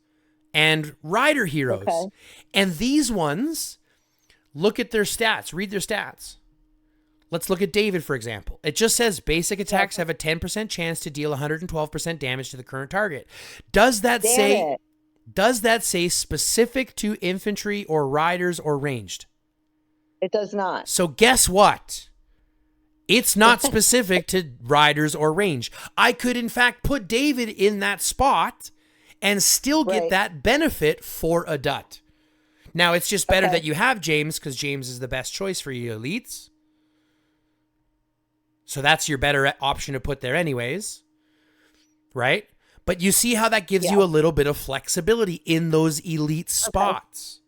and rider heroes. And these ones, look at their stats. Read their stats. Let's look at David, for example. It just says basic attacks have a 10% chance to deal 112% damage to the current target. Does that say specific to infantry or riders or ranged? It does not. So guess what? It's not specific to riders or range. I could, in fact, put David in that spot and still get that benefit for a DUT. Now, it's just better that you have James, because James is the best choice for you elites. So that's your better option to put there anyways, right? But you see how that gives you a little bit of flexibility in those elite spots.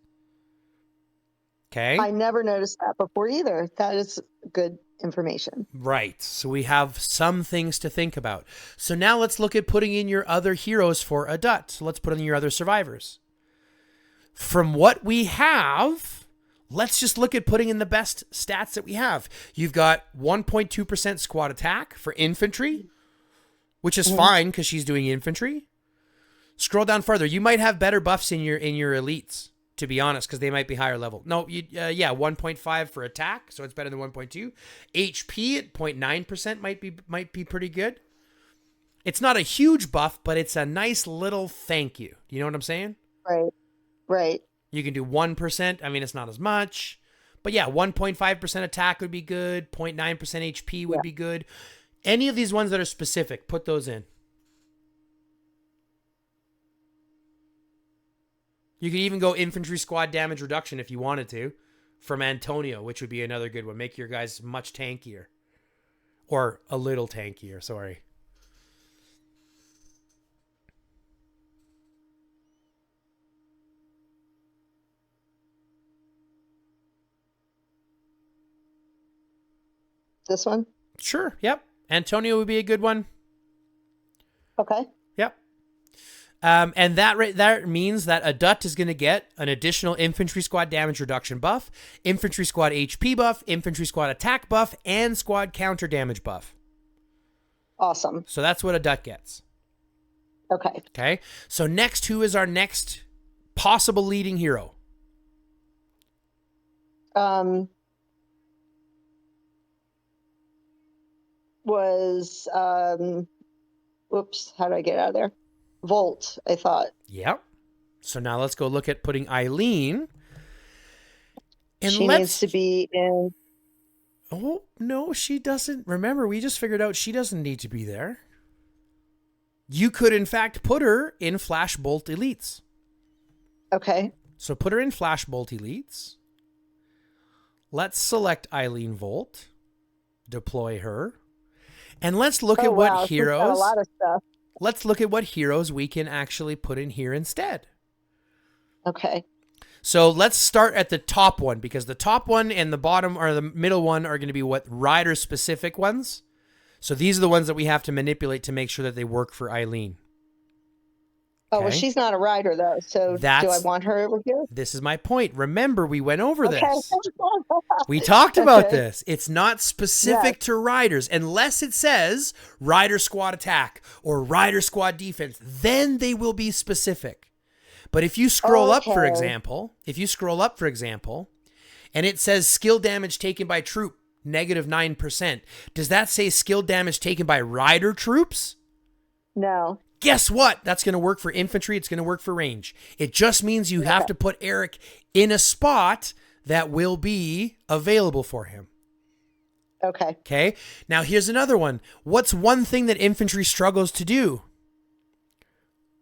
Okay. I never noticed that before either. That is good information. Right. So we have some things to think about. So now let's look at putting in your other heroes for a DUT. So let's put in your other survivors. From what we have, let's just look at putting in the best stats that we have. You've got 1.2% squad attack for infantry, which is fine because she's doing infantry. Scroll down further. You might have better buffs in your elites, to be honest, because they might be higher level. No, 1.5 for attack, so it's better than 1.2. HP at 0.9% might be pretty good. It's not a huge buff, but it's a nice little thank you. You know what I'm saying? Right. You can do 1%. I mean, it's not as much. But yeah, 1.5% attack would be good. 0.9% HP would be good. Any of these ones that are specific, put those in. You could even go infantry squad damage reduction if you wanted to from Antonio, which would be another good one. Make your guys much tankier. Or a little tankier, sorry. This one? Sure, yep. Antonio would be a good one. Okay. Yep. And that means that a DUT is going to get an additional infantry squad damage reduction buff, infantry squad HP buff, infantry squad attack buff, and squad counter damage buff. Awesome. So that's what a DUT gets. Okay. So next, who is our next possible leading hero? Was whoops, how do I get out of there? Volt, I thought. Yep. So now let's go look at putting Eileen. And she needs to be in. Oh, no, she doesn't. Remember, we just figured out she doesn't need to be there. You could, in fact, put her in Flash Bolt Elites. Okay. So put her in Flash Bolt Elites. Let's select Eileen Volt. Deploy her. And let's look at what heroes. A lot of stuff. Let's look at what heroes we can actually put in here instead. Okay. So let's start at the top one, because the top one and the bottom or the middle one are going to be what rider specific ones. So these are the ones that we have to manipulate to make sure that they work for Eileen. Oh, well, she's not a rider, though. So do I want her over here? This is my point. Remember, we went over this. We talked about this. It's not specific to riders. Unless it says rider squad attack or rider squad defense, then they will be specific. But if you scroll up, for example, and it says skill damage taken by troop, -9%, does that say skill damage taken by rider troops? No. Guess what? That's going to work for infantry. It's going to work for range. It just means you have to put Eric in a spot that will be available for him. Okay. Now here's another one. What's one thing that infantry struggles to do?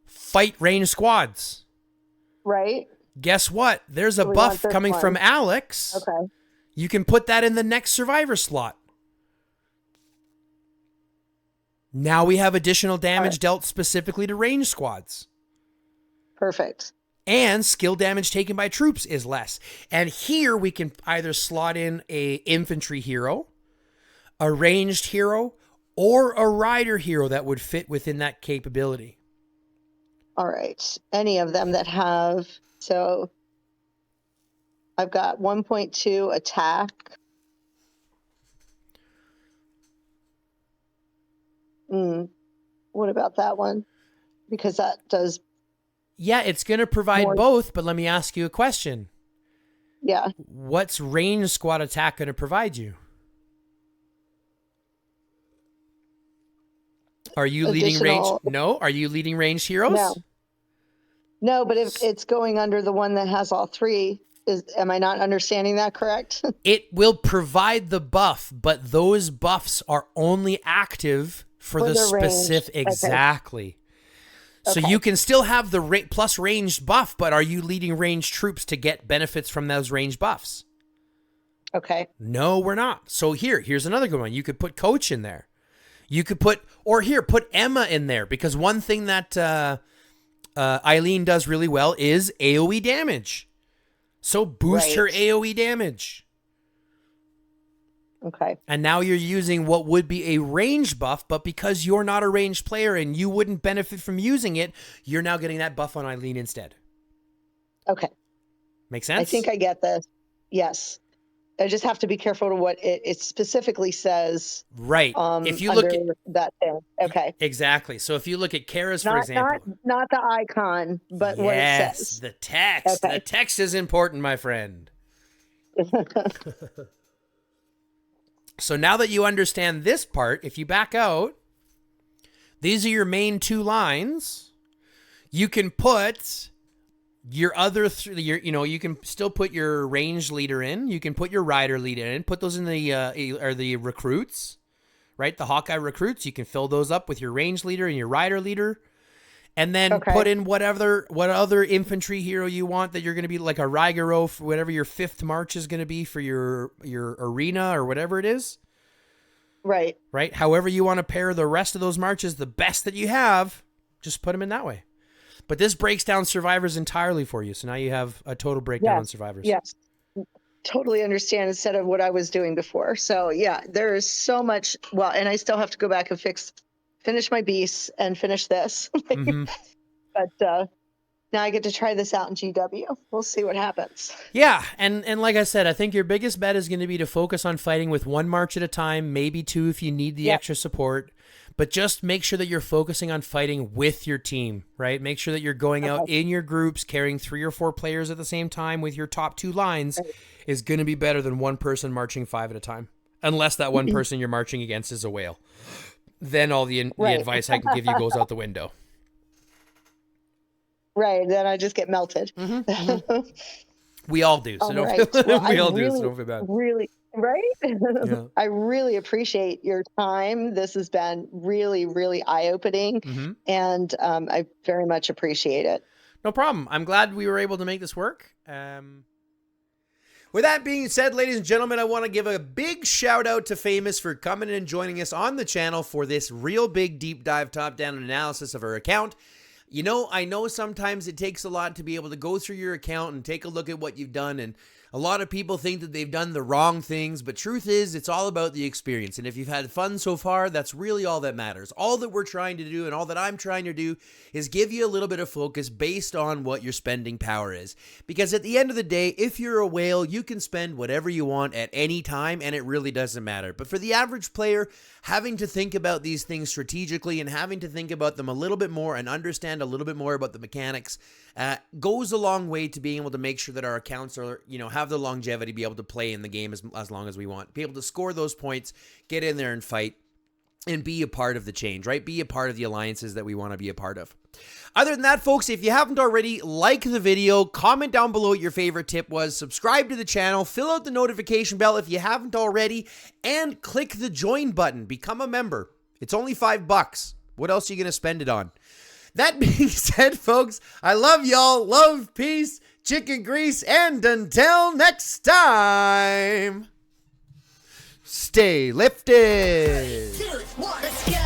Fight range squads. Right. Guess what? There's a buff coming from Alex. Okay. You can put that in the next survivor slot. Now we have additional damage dealt specifically to range squads. Perfect. And skill damage taken by troops is less. And here we can either slot in a infantry hero, a ranged hero, or a rider hero that would fit within that capability. All right. Any of them that have... So I've got 1.2 attack. What about that one? Because that does... Yeah, it's going to provide both, but let me ask you a question. Yeah. What's range squad attack going to provide you? Are you leading range? No. Are you leading ranged heroes? No, but if it's going under the one that has all three, am I not understanding that correct? It will provide the buff, but those buffs are only active for the specific. Range. Exactly. Okay. So you can still have the plus ranged buff, but are you leading ranged troops to get benefits from those ranged buffs? Okay. No, we're not. So here's another good one. You could put Coach in there. You could put Emma in there, because one thing that Eileen does really well is AoE damage. So boost her AoE damage. Okay. And now you're using what would be a range buff, but because you're not a ranged player and you wouldn't benefit from using it, you're now getting that buff on Eileen instead. Okay. Make sense? I think I get this. Yes. I just have to be careful to what it specifically says. Right. If you look at that thing. Okay. Exactly. So if you look at Kara's, for example. Not the icon, but what it says. The text. Okay. The text is important, my friend. So now that you understand this part, if you back out, these are your main two lines. You can put your other you can still put your range leader in. You can put your rider leader in. Put those in the recruits, right? The Hawkeye recruits. You can fill those up with your range leader and your rider leader, and then put in what other infantry hero you want that you're going to be, like a Raigaro for whatever your 5th march is going to be for your arena or whatever it is. Right. Right. However you want to pair the rest of those marches, the best that you have, just put them in that way. But this breaks down survivors entirely for you. So now you have a total breakdown on survivors. Yes. Totally understand instead of what I was doing before. So yeah, there is so much. Well, and I still have to go back and finish my beasts and finish this. Mm-hmm. But now I get to try this out in GW. We'll see what happens. Yeah. And like I said, I think your biggest bet is going to be to focus on fighting with 1 march at a time, maybe 2 if you need the extra support. But just make sure that you're focusing on fighting with your team, right? Make sure that you're going out in your groups, carrying 3 or 4 players at the same time with your top 2 lines is going to be better than 1 person marching 5 at a time. Unless that one person you're marching against is a whale. Then all the advice I can give you goes out the window. Right. Then I just get melted. Mm-hmm, mm-hmm. We all do. So so don't feel bad. Really, right? Yeah. I really appreciate your time. This has been really, really eye-opening, and I very much appreciate it. No problem. I'm glad we were able to make this work. With that being said, ladies and gentlemen, I want to give a big shout out to Famous for coming and joining us on the channel for this real big deep dive top-down analysis of her account. You know, I know sometimes it takes a lot to be able to go through your account and take a look at what you've done, and a lot of people think that they've done the wrong things, but truth is, it's all about the experience, and if you've had fun so far, that's really all that matters. All that we're trying to do, and all that I'm trying to do, is give you a little bit of focus based on what your spending power is. Because at the end of the day, if you're a whale, you can spend whatever you want at any time, and it really doesn't matter. But for the average player, having to think about these things strategically and having to think about them a little bit more and understand a little bit more about the mechanics goes a long way to being able to make sure that our accounts are, have the longevity, be able to play in the game as long as we want, be able to score those points, get in there and fight, and be a part of the change, right? Be a part of the alliances that we want to be a part of. Other than that, folks, if you haven't already, like the video, comment down below what your favorite tip was, subscribe to the channel, fill out the notification bell if you haven't already, and click the join button. Become a member. It's only $5. What else are you going to spend it on? That being said, folks, I love y'all. Love, peace, chicken grease, and until next time, stay lifted. 3, 2, 1, let's go.